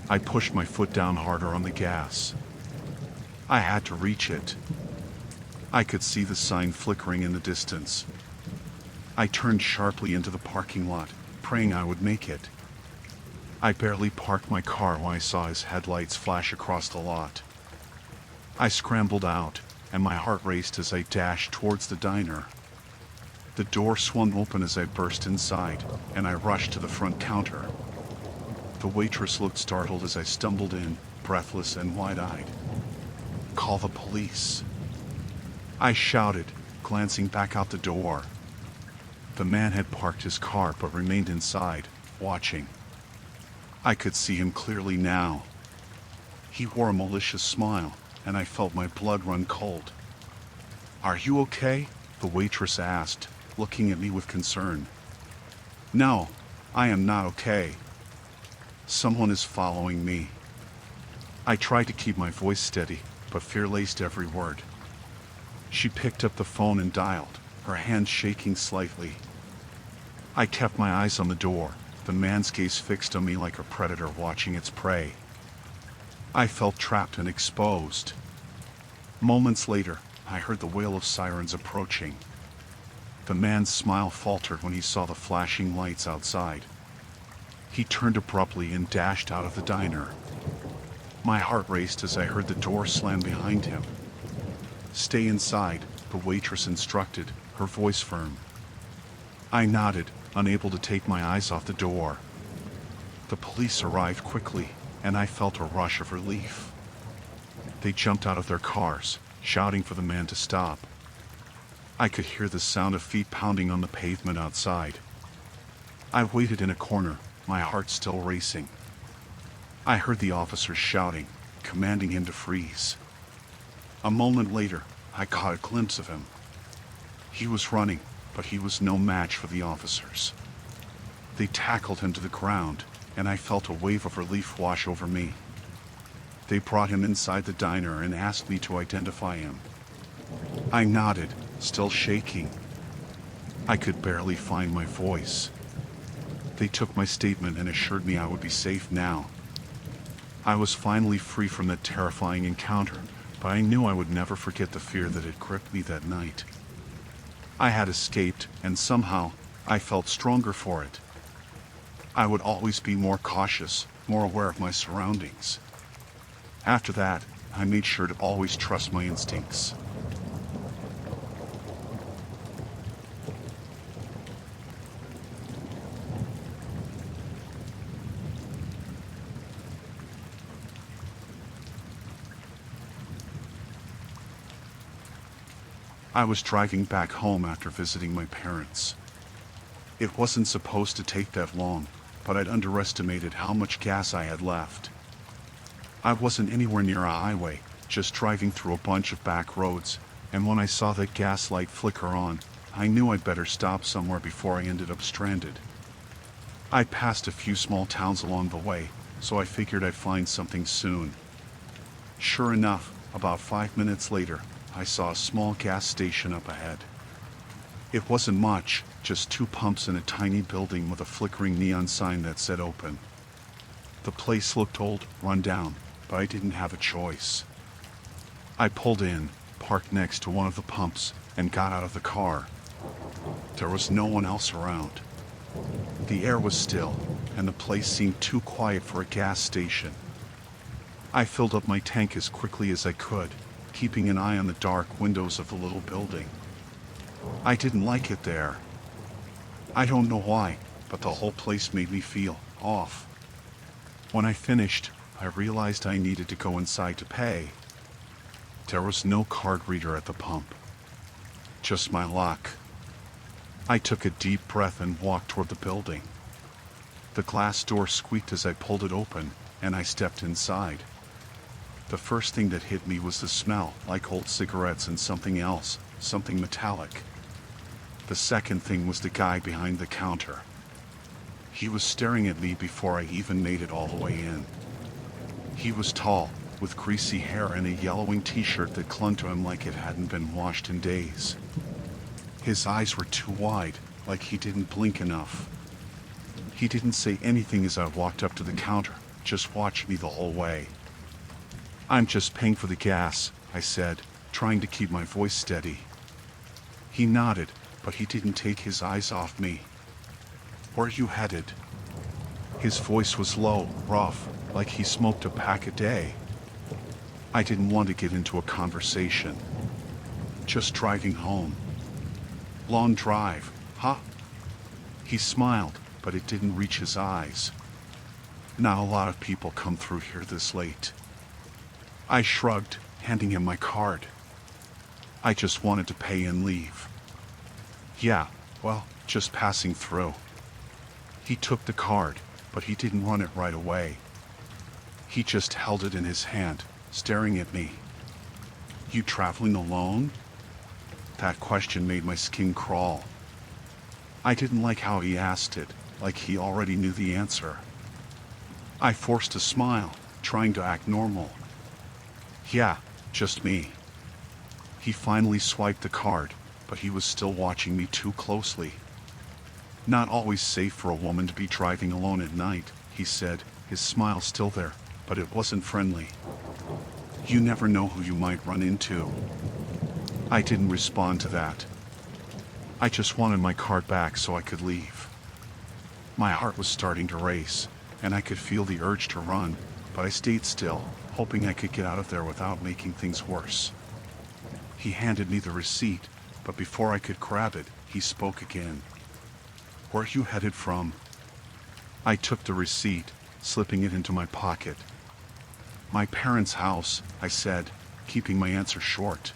I pushed my foot down harder on the gas. I had to reach it. I could see the sign flickering in the distance. I turned sharply into the parking lot, praying I would make it. I barely parked my car when I saw his headlights flash across the lot. I scrambled out, and my heart raced as I dashed towards the diner. The door swung open as I burst inside, and I rushed to the front counter. The waitress looked startled as I stumbled in, breathless and wide-eyed. "Call the police," I shouted, glancing back out the door. The man had parked his car but remained inside, watching. I could see him clearly now. He wore a malicious smile, and I felt my blood run cold. "Are you okay?" the waitress asked, looking at me with concern. "No, I am not okay. Someone is following me." I tried to keep my voice steady, but fear laced every word. She picked up the phone and dialed, her hands shaking slightly. I kept my eyes on the door, the man's gaze fixed on me like a predator watching its prey. I felt trapped and exposed. Moments later, I heard the wail of sirens approaching. The man's smile faltered when he saw the flashing lights outside. He turned abruptly and dashed out of the diner. My heart raced as I heard the door slam behind him. "Stay inside," the waitress instructed, her voice firm. I nodded, unable to take my eyes off the door. The police arrived quickly, and I felt a rush of relief. They jumped out of their cars, shouting for the man to stop. I could hear the sound of feet pounding on the pavement outside. I waited in a corner, my heart still racing. I heard the officers shouting, commanding him to freeze. A moment later, I caught a glimpse of him. He was running, but he was no match for the officers. They tackled him to the ground, and I felt a wave of relief wash over me. They brought him inside the diner and asked me to identify him. I nodded, still shaking. I could barely find my voice. They took my statement and assured me I would be safe now. I was finally free from that terrifying encounter, but I knew I would never forget the fear that had gripped me that night. I had escaped, and somehow, I felt stronger for it. I would always be more cautious, more aware of my surroundings. After that, I made sure to always trust my instincts. I was driving back home after visiting my parents. It wasn't supposed to take that long, but I'd underestimated how much gas I had left. I wasn't anywhere near a highway, just driving through a bunch of back roads, and when I saw that gas light flicker on, I knew I'd better stop somewhere before I ended up stranded. I'd passed a few small towns along the way, so I figured I'd find something soon. Sure enough, about 5 minutes later, I saw a small gas station up ahead. It wasn't much, just 2 pumps in a tiny building with a flickering neon sign that said open. The place looked old, run down, but I didn't have a choice. I pulled in, parked next to one of the pumps, and got out of the car. There was no one else around. The air was still, and the place seemed too quiet for a gas station. I filled up my tank as quickly as I could, keeping an eye on the dark windows of the little building. I didn't like it there. I don't know why, but the whole place made me feel off. When I finished, I realized I needed to go inside to pay. There was no card reader at the pump. Just my luck. I took a deep breath and walked toward the building. The glass door squeaked as I pulled it open, and I stepped inside. The first thing that hit me was the smell, like old cigarettes and something else, something metallic. The second thing was the guy behind the counter. He was staring at me before I even made it all the way in. He was tall, with greasy hair and a yellowing t-shirt that clung to him like it hadn't been washed in days. His eyes were too wide, like he didn't blink enough. He didn't say anything as I walked up to the counter, just watched me the whole way. "I'm just paying for the gas," I said, trying to keep my voice steady. He nodded, but he didn't take his eyes off me. "Where are you headed?" His voice was low, rough, like he smoked a pack a day. I didn't want to get into a conversation. "Just driving home." "Long drive, huh?" He smiled, but it didn't reach his eyes. "Not a lot of people come through here this late." I shrugged, handing him my card. I just wanted to pay and leave. "Yeah, well, just passing through." He took the card, but he didn't run it right away. He just held it in his hand, staring at me. "You traveling alone?" That question made my skin crawl. I didn't like how he asked it, like he already knew the answer. I forced a smile, trying to act normal. "Yeah, just me." He finally swiped the card, but he was still watching me too closely. "Not always safe for a woman to be driving alone at night," he said, his smile still there, but it wasn't friendly. "You never know who you might run into." I didn't respond to that. I just wanted my card back so I could leave. My heart was starting to race, and I could feel the urge to run, but I stayed still, hoping I could get out of there without making things worse. He handed me the receipt, but before I could grab it, he spoke again. "Where are you headed from?" I took the receipt, slipping it into my pocket. "My parents' house," I said, keeping my answer short.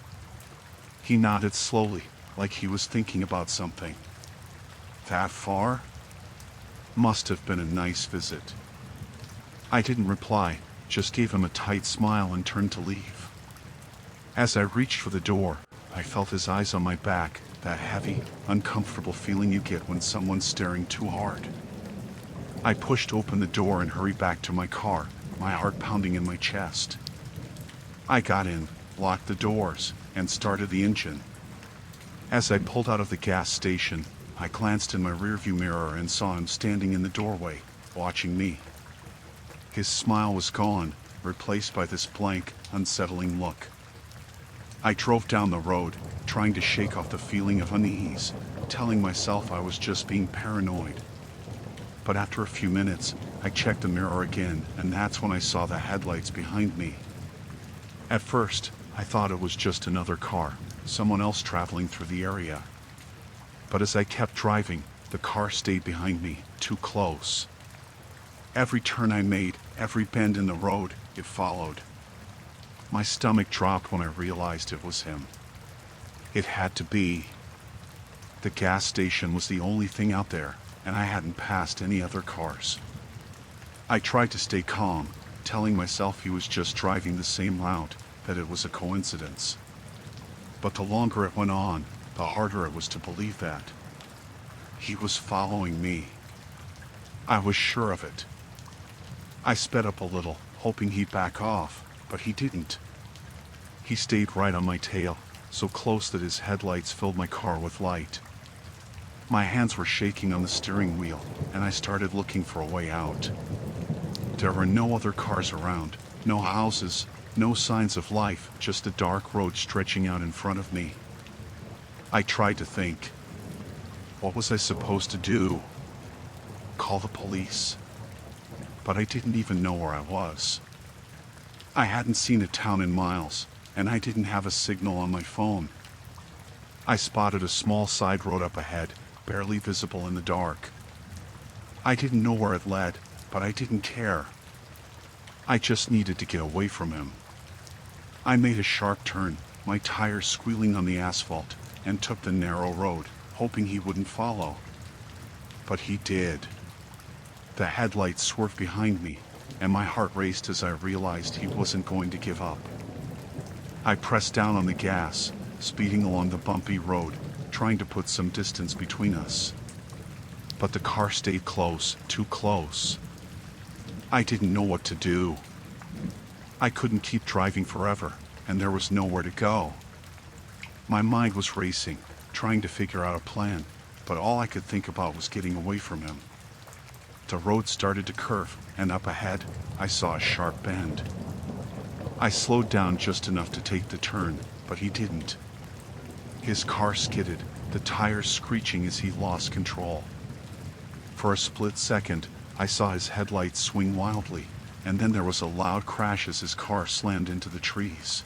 He nodded slowly, like he was thinking about something. "That far?" Must have been a nice visit. I didn't reply, just gave him a tight smile and turned to leave. As I reached for the door, I felt his eyes on my back, that heavy, uncomfortable feeling you get when someone's staring too hard. I pushed open the door and hurried back to my car, my heart pounding in my chest. I got in, locked the doors, and started the engine. As I pulled out of the gas station, I glanced in my rearview mirror and saw him standing in the doorway, watching me. His smile was gone, replaced by this blank, unsettling look. I drove down the road, trying to shake off the feeling of unease, telling myself I was just being paranoid. But after a few minutes, I checked the mirror again, and that's when I saw the headlights behind me. At first, I thought it was just another car, someone else traveling through the area. But as I kept driving, the car stayed behind me, too close. Every turn I made, every bend in the road, it followed. My stomach dropped when I realized it was him. It had to be. The gas station was the only thing out there, and I hadn't passed any other cars. I tried to stay calm, telling myself he was just driving the same route, that it was a coincidence. But the longer it went on, the harder it was to believe that. He was following me. I was sure of it. I sped up a little, hoping he'd back off, but he didn't. He stayed right on my tail, so close that his headlights filled my car with light. My hands were shaking on the steering wheel, and I started looking for a way out. There were no other cars around, no houses, no signs of life, just a dark road stretching out in front of me. I tried to think. What was I supposed to do? Call the police? But I didn't even know where I was. I hadn't seen a town in miles, and I didn't have a signal on my phone. I spotted a small side road up ahead, barely visible in the dark. I didn't know where it led, but I didn't care. I just needed to get away from him. I made a sharp turn, my tires squealing on the asphalt, and took the narrow road, hoping he wouldn't follow. But he did. The headlights swerved behind me, and my heart raced as I realized he wasn't going to give up. I pressed down on the gas, speeding along the bumpy road, trying to put some distance between us. But the car stayed close, too close. I didn't know what to do. I couldn't keep driving forever, and there was nowhere to go. My mind was racing, trying to figure out a plan, but all I could think about was getting away from him. The road started to curve, and up ahead, I saw a sharp bend. I slowed down just enough to take the turn, but he didn't. His car skidded, the tires screeching as he lost control. For a split second, I saw his headlights swing wildly, and then there was a loud crash as his car slammed into the trees.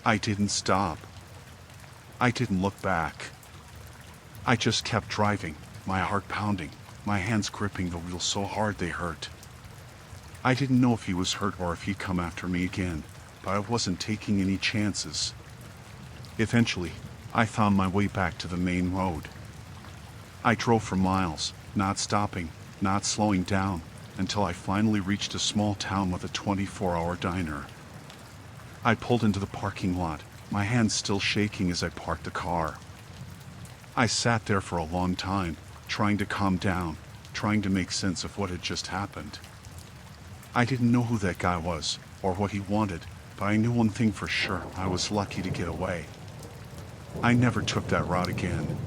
I didn't stop. I didn't look back. I just kept driving, my heart pounding, my hands gripping the wheel so hard they hurt. I didn't know if he was hurt or if he'd come after me again, but I wasn't taking any chances. Eventually, I found my way back to the main road. I drove for miles, not stopping, not slowing down, until I finally reached a small town with a 24-hour diner. I pulled into the parking lot, my hands still shaking as I parked the car. I sat there for a long time, trying to calm down, trying to make sense of what had just happened. I didn't know who that guy was, or what he wanted, but I knew one thing for sure: I was lucky to get away. I never took that route again.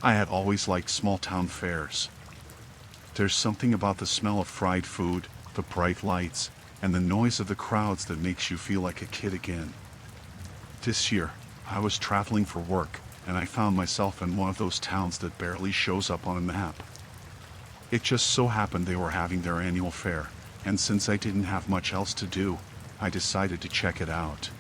I had always liked small-town fairs. There's something about the smell of fried food, the bright lights, and the noise of the crowds that makes you feel like a kid again. This year, I was traveling for work, and I found myself in one of those towns that barely shows up on a map. It just so happened they were having their annual fair, and since I didn't have much else to do, I decided to check it out.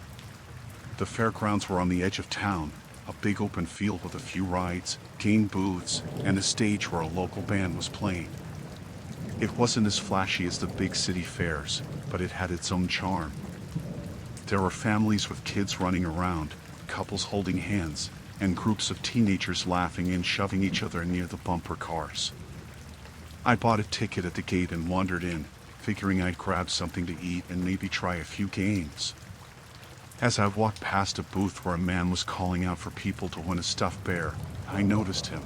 The fairgrounds were on the edge of town, a big open field with a few rides, game booths, and a stage where a local band was playing. It wasn't as flashy as the big city fairs, but it had its own charm. There were families with kids running around, couples holding hands, and groups of teenagers laughing and shoving each other near the bumper cars. I bought a ticket at the gate and wandered in, figuring I'd grab something to eat and maybe try a few games. As I walked past a booth where a man was calling out for people to win a stuffed bear, I noticed him.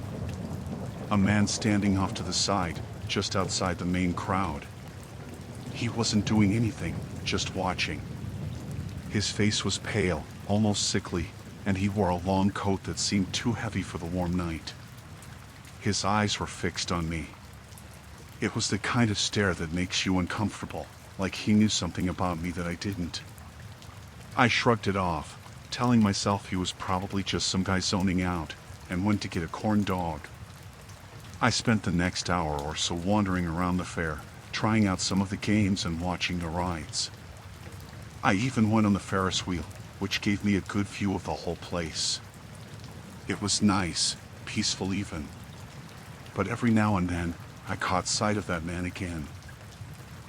A man standing off to the side, just outside the main crowd. He wasn't doing anything, just watching. His face was pale, almost sickly, and he wore a long coat that seemed too heavy for the warm night. His eyes were fixed on me. It was the kind of stare that makes you uncomfortable, like he knew something about me that I didn't. I shrugged it off, telling myself he was probably just some guy zoning out, and went to get a corn dog. I spent the next hour or so wandering around the fair, trying out some of the games and watching the rides. I even went on the Ferris wheel, which gave me a good view of the whole place. It was nice, peaceful even. But every now and then, I caught sight of that man again.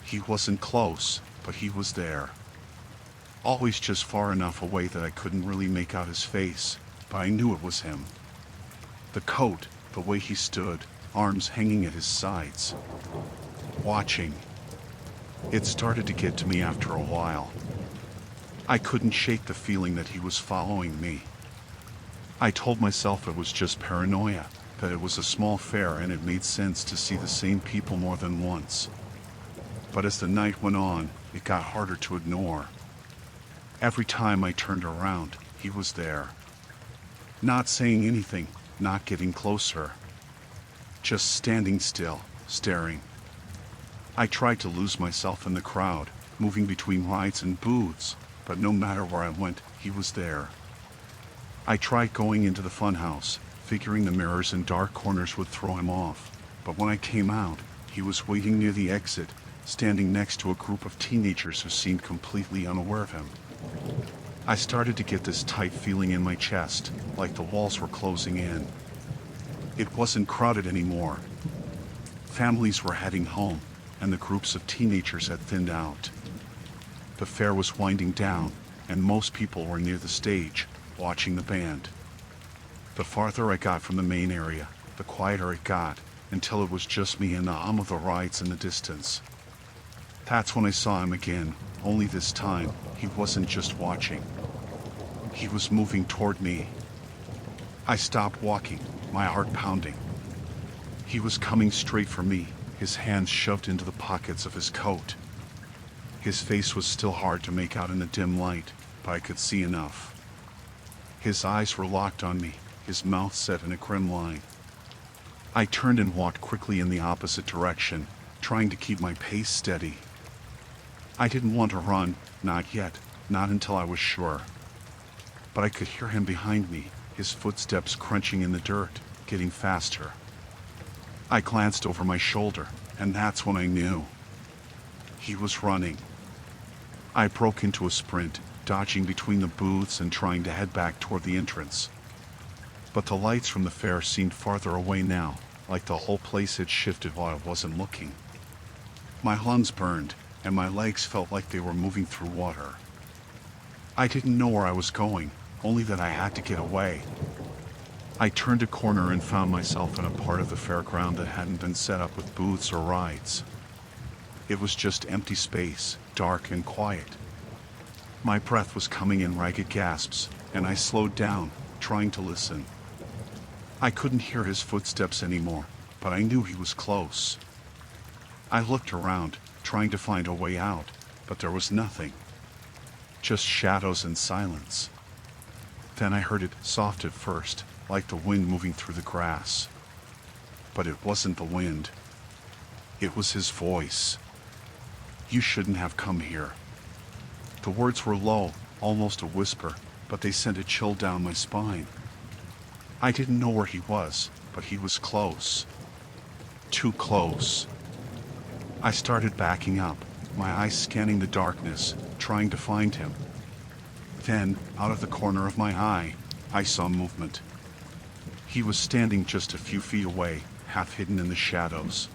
He wasn't close, but he was there. Always just far enough away that I couldn't really make out his face, but I knew it was him. The coat, the way he stood, arms hanging at his sides. Watching. It started to get to me after a while. I couldn't shake the feeling that he was following me. I told myself it was just paranoia, that it was a small fair and it made sense to see the same people more than once. But as the night went on, it got harder to ignore. Every time I turned around, he was there. Not saying anything, not getting closer. Just standing still, staring. I tried to lose myself in the crowd, moving between rides and booths, but no matter where I went, he was there. I tried going into the funhouse, figuring the mirrors and dark corners would throw him off, but when I came out, he was waiting near the exit, standing next to a group of teenagers who seemed completely unaware of him. I started to get this tight feeling in my chest, like the walls were closing in. It wasn't crowded anymore. Families were heading home, and the groups of teenagers had thinned out. The fair was winding down, and most people were near the stage, watching the band. The farther I got from the main area, the quieter it got, until it was just me and the hum of the rides in the distance. That's when I saw him again, only this time, he wasn't just watching. He was moving toward me. I stopped walking, my heart pounding. He was coming straight for me, his hands shoved into the pockets of his coat. His face was still hard to make out in the dim light, but I could see enough. His eyes were locked on me, his mouth set in a grim line. I turned and walked quickly in the opposite direction, trying to keep my pace steady. I didn't want to run, not yet, not until I was sure. But I could hear him behind me, his footsteps crunching in the dirt, getting faster. I glanced over my shoulder, and that's when I knew. He was running. I broke into a sprint, dodging between the booths and trying to head back toward the entrance. But the lights from the fair seemed farther away now, like the whole place had shifted while I wasn't looking. My lungs burned, and my legs felt like they were moving through water. I didn't know where I was going, only that I had to get away. I turned a corner and found myself in a part of the fairground that hadn't been set up with booths or rides. It was just empty space, dark and quiet. My breath was coming in ragged gasps, and I slowed down, trying to listen. I couldn't hear his footsteps anymore, but I knew he was close. I looked around, trying to find a way out, but there was nothing. Just shadows and silence. Then I heard it, soft at first, like the wind moving through the grass. But it wasn't the wind. It was his voice. "You shouldn't have come here." The words were low, almost a whisper, but they sent a chill down my spine. I didn't know where he was, but he was close. Too close. I started backing up, my eyes scanning the darkness, trying to find him. Then, out of the corner of my eye, I saw movement. He was standing just a few feet away, half hidden in the shadows.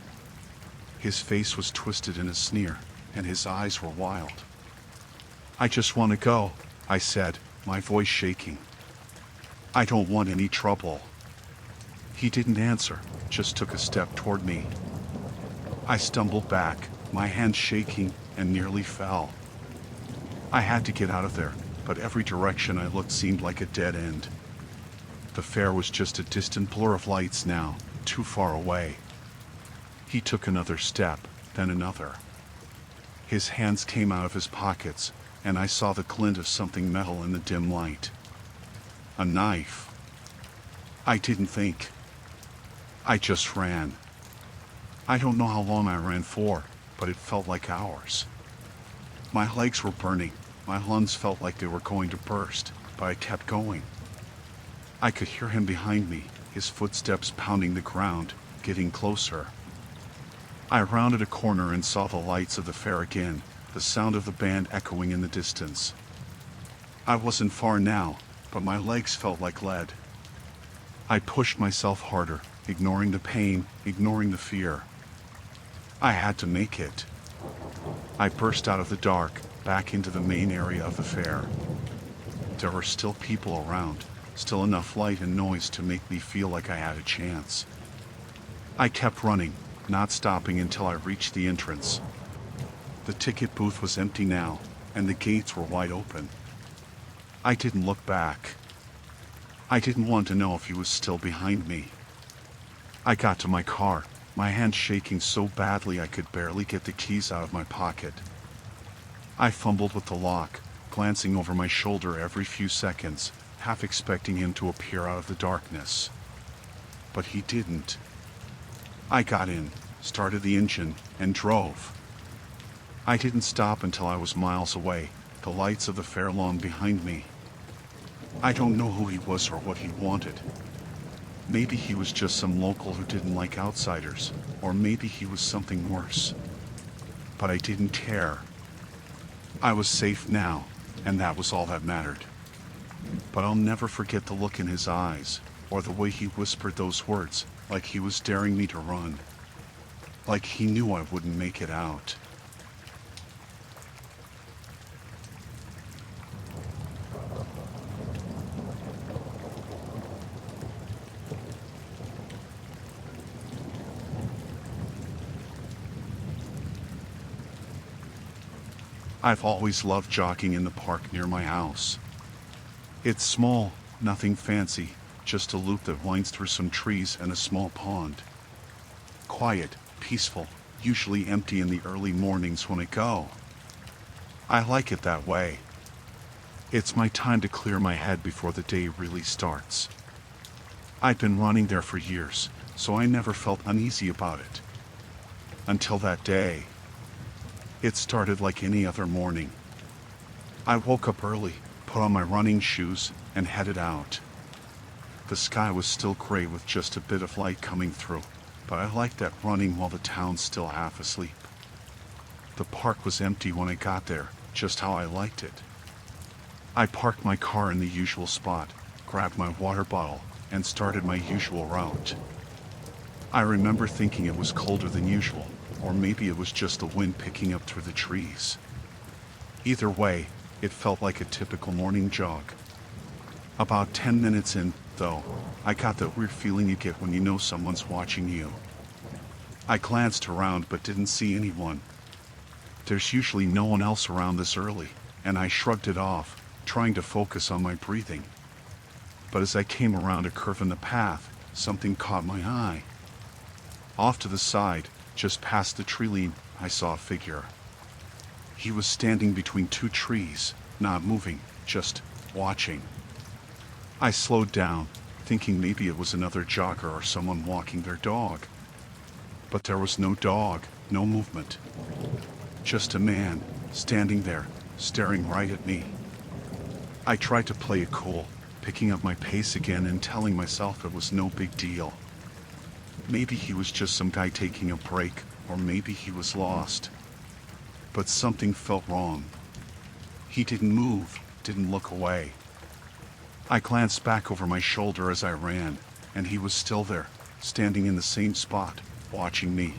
His face was twisted in a sneer, and his eyes were wild. "I just want to go," I said, my voice shaking. "I don't want any trouble." He didn't answer, just took a step toward me. I stumbled back, my hands shaking, and nearly fell. I had to get out of there, but every direction I looked seemed like a dead end. The fair was just a distant blur of lights now, too far away. He took another step, then another. His hands came out of his pockets, and I saw the glint of something metal in the dim light. A knife. I didn't think. I just ran. I don't know how long I ran for, but it felt like hours. My legs were burning, my lungs felt like they were going to burst, but I kept going. I could hear him behind me, his footsteps pounding the ground, getting closer. I rounded a corner and saw the lights of the fair again, the sound of the band echoing in the distance. I wasn't far now, but my legs felt like lead. I pushed myself harder, ignoring the pain, ignoring the fear. I had to make it. I burst out of the dark, back into the main area of the fair. There were still people around, still enough light and noise to make me feel like I had a chance. I kept running, not stopping until I reached the entrance. The ticket booth was empty now, and the gates were wide open. I didn't look back. I didn't want to know if he was still behind me. I got to my car, my hand shaking so badly I could barely get the keys out of my pocket. I fumbled with the lock, glancing over my shoulder every few seconds, half expecting him to appear out of the darkness. But he didn't. I got in, started the engine, and drove. I didn't stop until I was miles away, the lights of the fair lawn behind me. I don't know who he was or what he wanted. Maybe he was just some local who didn't like outsiders, or maybe he was something worse. But I didn't care. I was safe now, and that was all that mattered. But I'll never forget the look in his eyes, or the way he whispered those words, like he was daring me to run. Like he knew I wouldn't make it out. I've always loved jogging in the park near my house. It's small, nothing fancy, just a loop that winds through some trees and a small pond. Quiet, peaceful, usually empty in the early mornings when I go. I like it that way. It's my time to clear my head before the day really starts. I'd been running there for years, so I never felt uneasy about it. Until that day. It started like any other morning. I woke up early, put on my running shoes, and headed out. The sky was still gray with just a bit of light coming through, but I liked that running while the town's still half asleep. The park was empty when I got there, just how I liked it. I parked my car in the usual spot, grabbed my water bottle, and started my usual route. I remember thinking it was colder than usual, or maybe it was just the wind picking up through the trees. Either way, it felt like a typical morning jog. About 10 minutes in, though, I got that weird feeling you get when you know someone's watching you. I glanced around but didn't see anyone. There's usually no one else around this early, and I shrugged it off, trying to focus on my breathing. But as I came around a curve in the path, something caught my eye. Off to the side, just past the tree line, I saw a figure. He was standing between two trees, not moving, just watching. I slowed down, thinking maybe it was another jogger or someone walking their dog. But there was no dog, no movement. Just a man, standing there, staring right at me. I tried to play it cool, picking up my pace again and telling myself it was no big deal. Maybe he was just some guy taking a break, or maybe he was lost. But something felt wrong. He didn't move, didn't look away. I glanced back over my shoulder as I ran, and he was still there, standing in the same spot, watching me.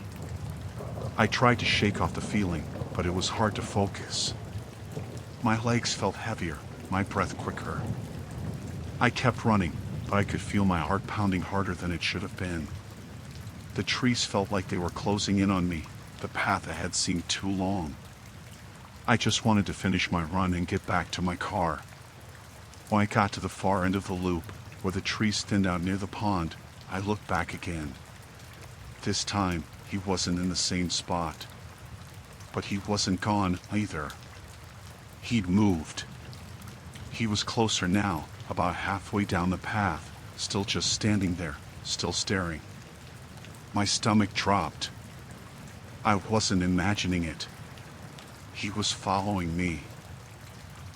I tried to shake off the feeling, but it was hard to focus. My legs felt heavier, my breath quicker. I kept running, but I could feel my heart pounding harder than it should have been. The trees felt like they were closing in on me. The path ahead seemed too long. I just wanted to finish my run and get back to my car. When I got to the far end of the loop, where the trees thinned out near the pond, I looked back again. This time, he wasn't in the same spot. But he wasn't gone either. He'd moved. He was closer now, about halfway down the path, still just standing there, still staring. My stomach dropped. I wasn't imagining it. He was following me.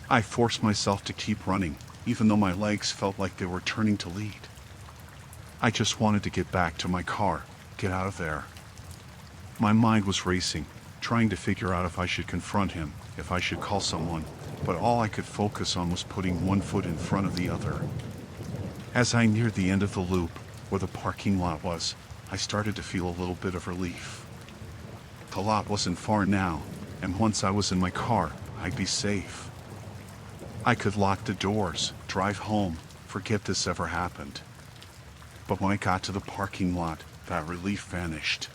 I forced myself to keep running, even though my legs felt like they were turning to lead. I just wanted to get back to my car, get out of there. My mind was racing, trying to figure out if I should confront him, if I should call someone, but all I could focus on was putting one foot in front of the other. As I neared the end of the loop, where the parking lot was, I started to feel a little bit of relief. The lot wasn't far now, and once I was in my car, I'd be safe. I could lock the doors, drive home, forget this ever happened. But when I got to the parking lot, that relief vanished.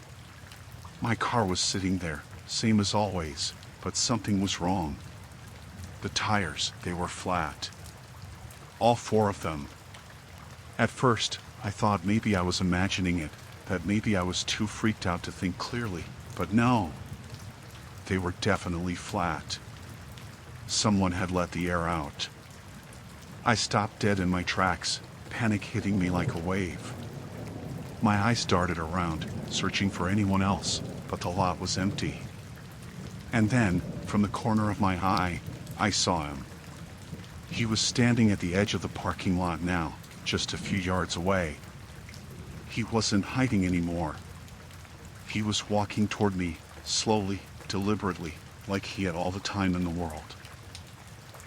My car was sitting there, same as always, but something was wrong. The tires, they were flat. All four of them. At first, I thought maybe I was imagining it, that maybe I was too freaked out to think clearly, but no. They were definitely flat. Someone had let the air out. I stopped dead in my tracks, panic hitting me like a wave. My eyes darted around, searching for anyone else, but the lot was empty. And then, from the corner of my eye, I saw him. He was standing at the edge of the parking lot now, just a few yards away. He wasn't hiding anymore. He was walking toward me, slowly, deliberately, like he had all the time in the world.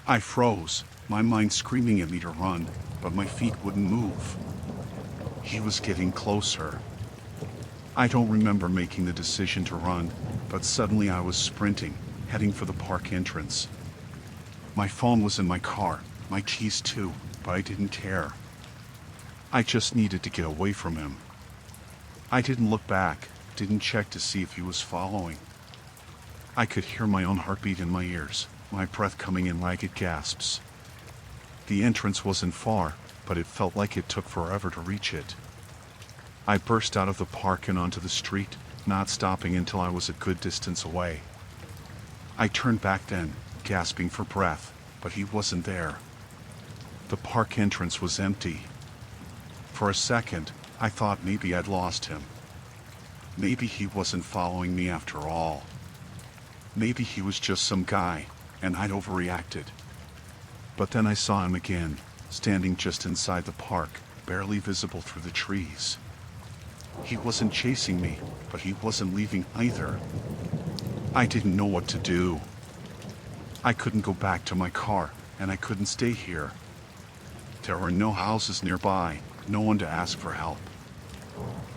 I froze, my mind screaming at me to run, but my feet wouldn't move. He was getting closer. I don't remember making the decision to run, but suddenly I was sprinting, heading for the park entrance. My phone was in my car, my keys too, but I didn't care. I just needed to get away from him. I didn't look back, didn't check to see if he was following. I could hear my own heartbeat in my ears, my breath coming in ragged gasps. The entrance wasn't far, but it felt like it took forever to reach it. I burst out of the park and onto the street, not stopping until I was a good distance away. I turned back then, gasping for breath, but he wasn't there. The park entrance was empty. For a second, I thought maybe I'd lost him. Maybe he wasn't following me after all. Maybe he was just some guy, and I'd overreacted. But then I saw him again, standing just inside the park, barely visible through the trees. He wasn't chasing me, but he wasn't leaving either. I didn't know what to do. I couldn't go back to my car, and I couldn't stay here. There were no houses nearby, no one to ask for help.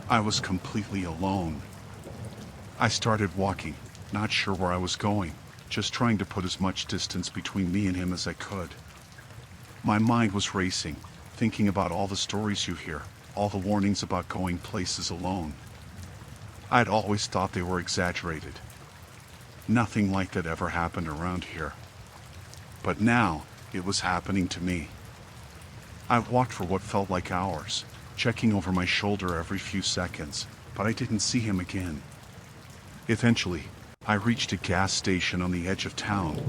I was completely alone. I started walking, not sure where I was going, just trying to put as much distance between me and him as I could. My mind was racing, thinking about all the stories you hear, all the warnings about going places alone. I'd always thought they were exaggerated. Nothing like that ever happened around here. But now, it was happening to me. I walked for what felt like hours, checking over my shoulder every few seconds, but I didn't see him again. Eventually, I reached a gas station on the edge of town.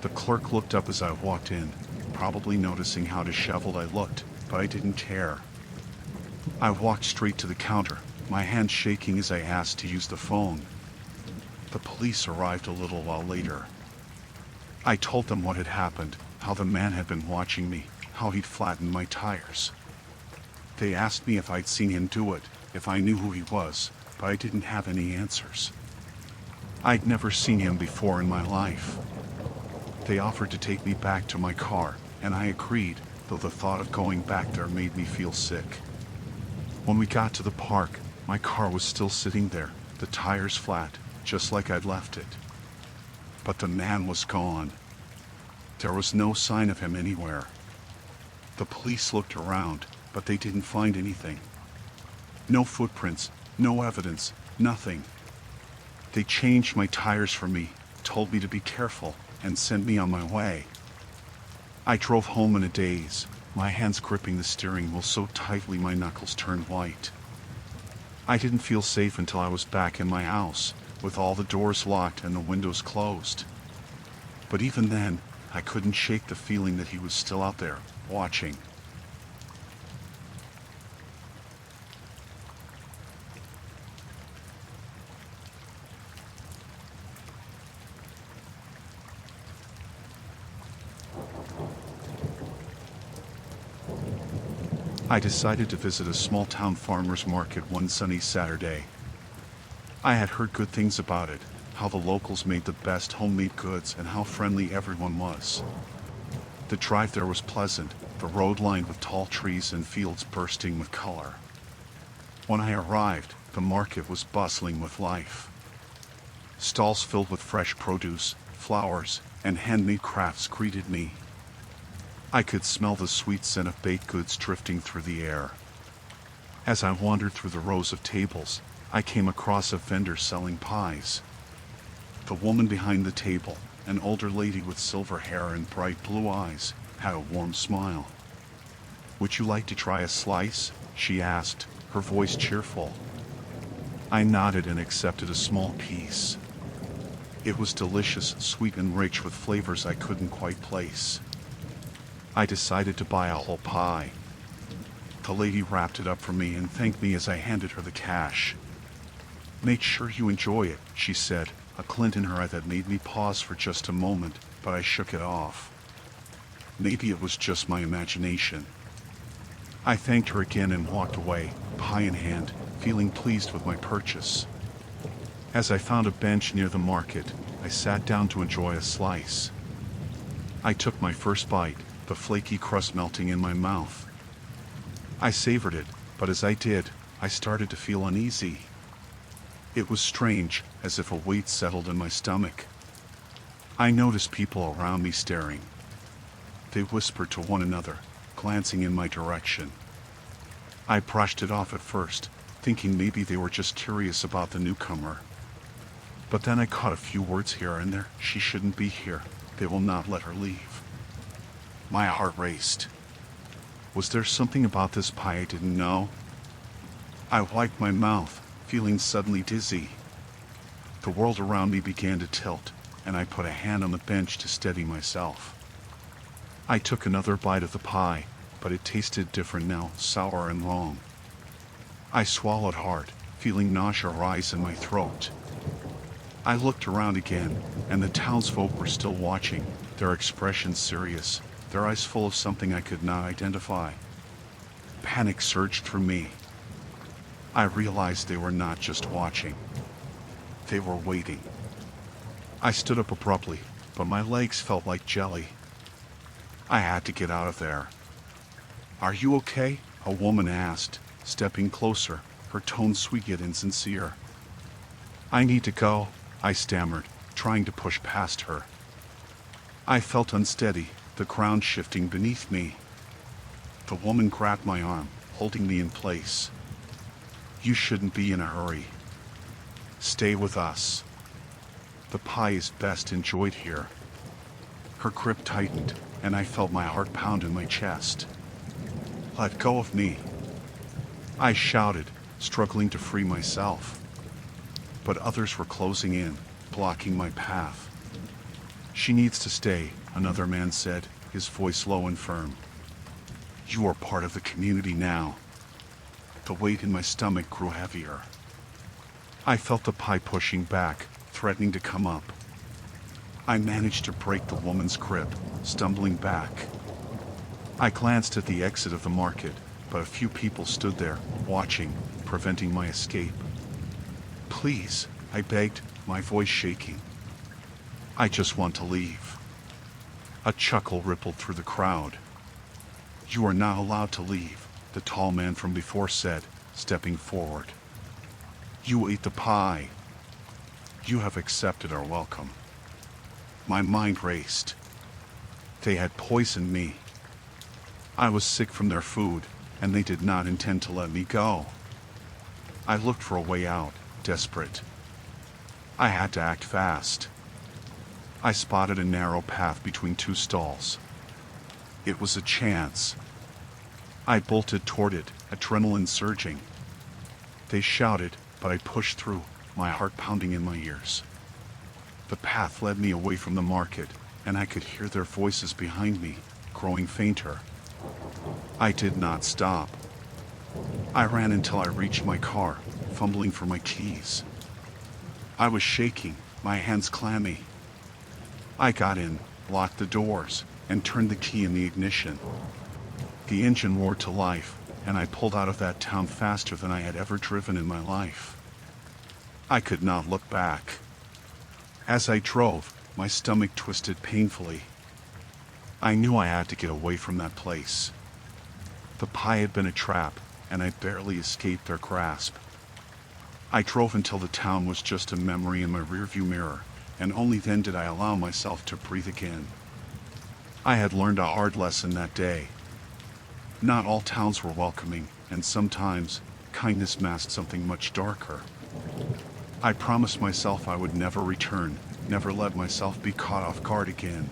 The clerk looked up as I walked in, probably noticing how disheveled I looked, but I didn't care. I walked straight to the counter, my hands shaking as I asked to use the phone. The police arrived a little while later. I told them what had happened, how the man had been watching me, how he'd flattened my tires. They asked me if I'd seen him do it, if I knew who he was, but I didn't have any answers. I'd never seen him before in my life. They offered to take me back to my car, and I agreed, though the thought of going back there made me feel sick. When we got to the park, my car was still sitting there, the tires flat, just like I'd left it. But the man was gone. There was no sign of him anywhere. The police looked around, but they didn't find anything. No footprints, no evidence, nothing. They changed my tires for me, told me to be careful, and sent me on my way. I drove home in a daze, my hands gripping the steering wheel so tightly my knuckles turned white. I didn't feel safe until I was back in my house, with all the doors locked and the windows closed. But even then, I couldn't shake the feeling that he was still out there, watching. I decided to visit a small-town farmer's market one sunny Saturday. I had heard good things about it, how the locals made the best homemade goods and how friendly everyone was. The drive there was pleasant, the road lined with tall trees and fields bursting with color. When I arrived, the market was bustling with life. Stalls filled with fresh produce, flowers, and handmade crafts greeted me. I could smell the sweet scent of baked goods drifting through the air. As I wandered through the rows of tables, I came across a vendor selling pies. The woman behind the table, an older lady with silver hair and bright blue eyes, had a warm smile. "Would you like to try a slice?" she asked, her voice cheerful. I nodded and accepted a small piece. It was delicious, sweet and rich with flavors I couldn't quite place. I decided to buy a whole pie. The lady wrapped it up for me and thanked me as I handed her the cash. "Make sure you enjoy it," she said, a glint in her eye that made me pause for just a moment, but I shook it off. Maybe it was just my imagination. I thanked her again and walked away, pie in hand, feeling pleased with my purchase. As I found a bench near the market, I sat down to enjoy a slice. I took my first bite, the flaky crust melting in my mouth. I savored it, but as I did, I started to feel uneasy. It was strange, as if a weight settled in my stomach. I noticed people around me staring. They whispered to one another, glancing in my direction. I brushed it off at first, thinking maybe they were just curious about the newcomer. But then I caught a few words here and there. "She shouldn't be here. They will not let her leave." My heart raced. Was there something about this pie I didn't know? I wiped my mouth, feeling suddenly dizzy. The world around me began to tilt, and I put a hand on the bench to steady myself. I took another bite of the pie, but it tasted different now, sour and wrong. I swallowed hard, feeling nausea rise in my throat. I looked around again, and the townsfolk were still watching, their expressions serious, their eyes full of something I could not identify. Panic surged through me. I realized they were not just watching. They were waiting. I stood up abruptly, but my legs felt like jelly. I had to get out of there. "Are you okay?" a woman asked, stepping closer, her tone sweet yet insincere. "I need to go," I stammered, trying to push past her. I felt unsteady, the ground shifting beneath me. The woman grabbed my arm, holding me in place. "You shouldn't be in a hurry. Stay with us. The pie is best enjoyed here." Her grip tightened, and I felt my heart pound in my chest. "Let go of me," I shouted, struggling to free myself. But others were closing in, blocking my path. "She needs to stay," another man said, his voice low and firm. "You are part of the community now." The weight in my stomach grew heavier. I felt the pie pushing back, threatening to come up. I managed to break the woman's grip, stumbling back. I glanced at the exit of the market, but a few people stood there, watching, preventing my escape. "Please," I begged, my voice shaking. "I just want to leave." A chuckle rippled through the crowd. "You are not allowed to leave," the tall man from before said, stepping forward. "You ate the pie. You have accepted our welcome." My mind raced. They had poisoned me. I was sick from their food, and they did not intend to let me go. I looked for a way out, desperate. I had to act fast. I spotted a narrow path between two stalls. It was a chance. I bolted toward it, adrenaline surging. They shouted, but I pushed through, my heart pounding in my ears. The path led me away from the market, and I could hear their voices behind me, growing fainter. I did not stop. I ran until I reached my car, fumbling for my keys. I was shaking, my hands clammy. I got in, locked the doors, and turned the key in the ignition. The engine roared to life, and I pulled out of that town faster than I had ever driven in my life. I could not look back. As I drove, my stomach twisted painfully. I knew I had to get away from that place. The pie had been a trap, and I barely escaped their grasp. I drove until the town was just a memory in my rearview mirror, and only then did I allow myself to breathe again. I had learned a hard lesson that day. Not all towns were welcoming, and sometimes kindness masked something much darker. I promised myself I would never return, never let myself be caught off guard again.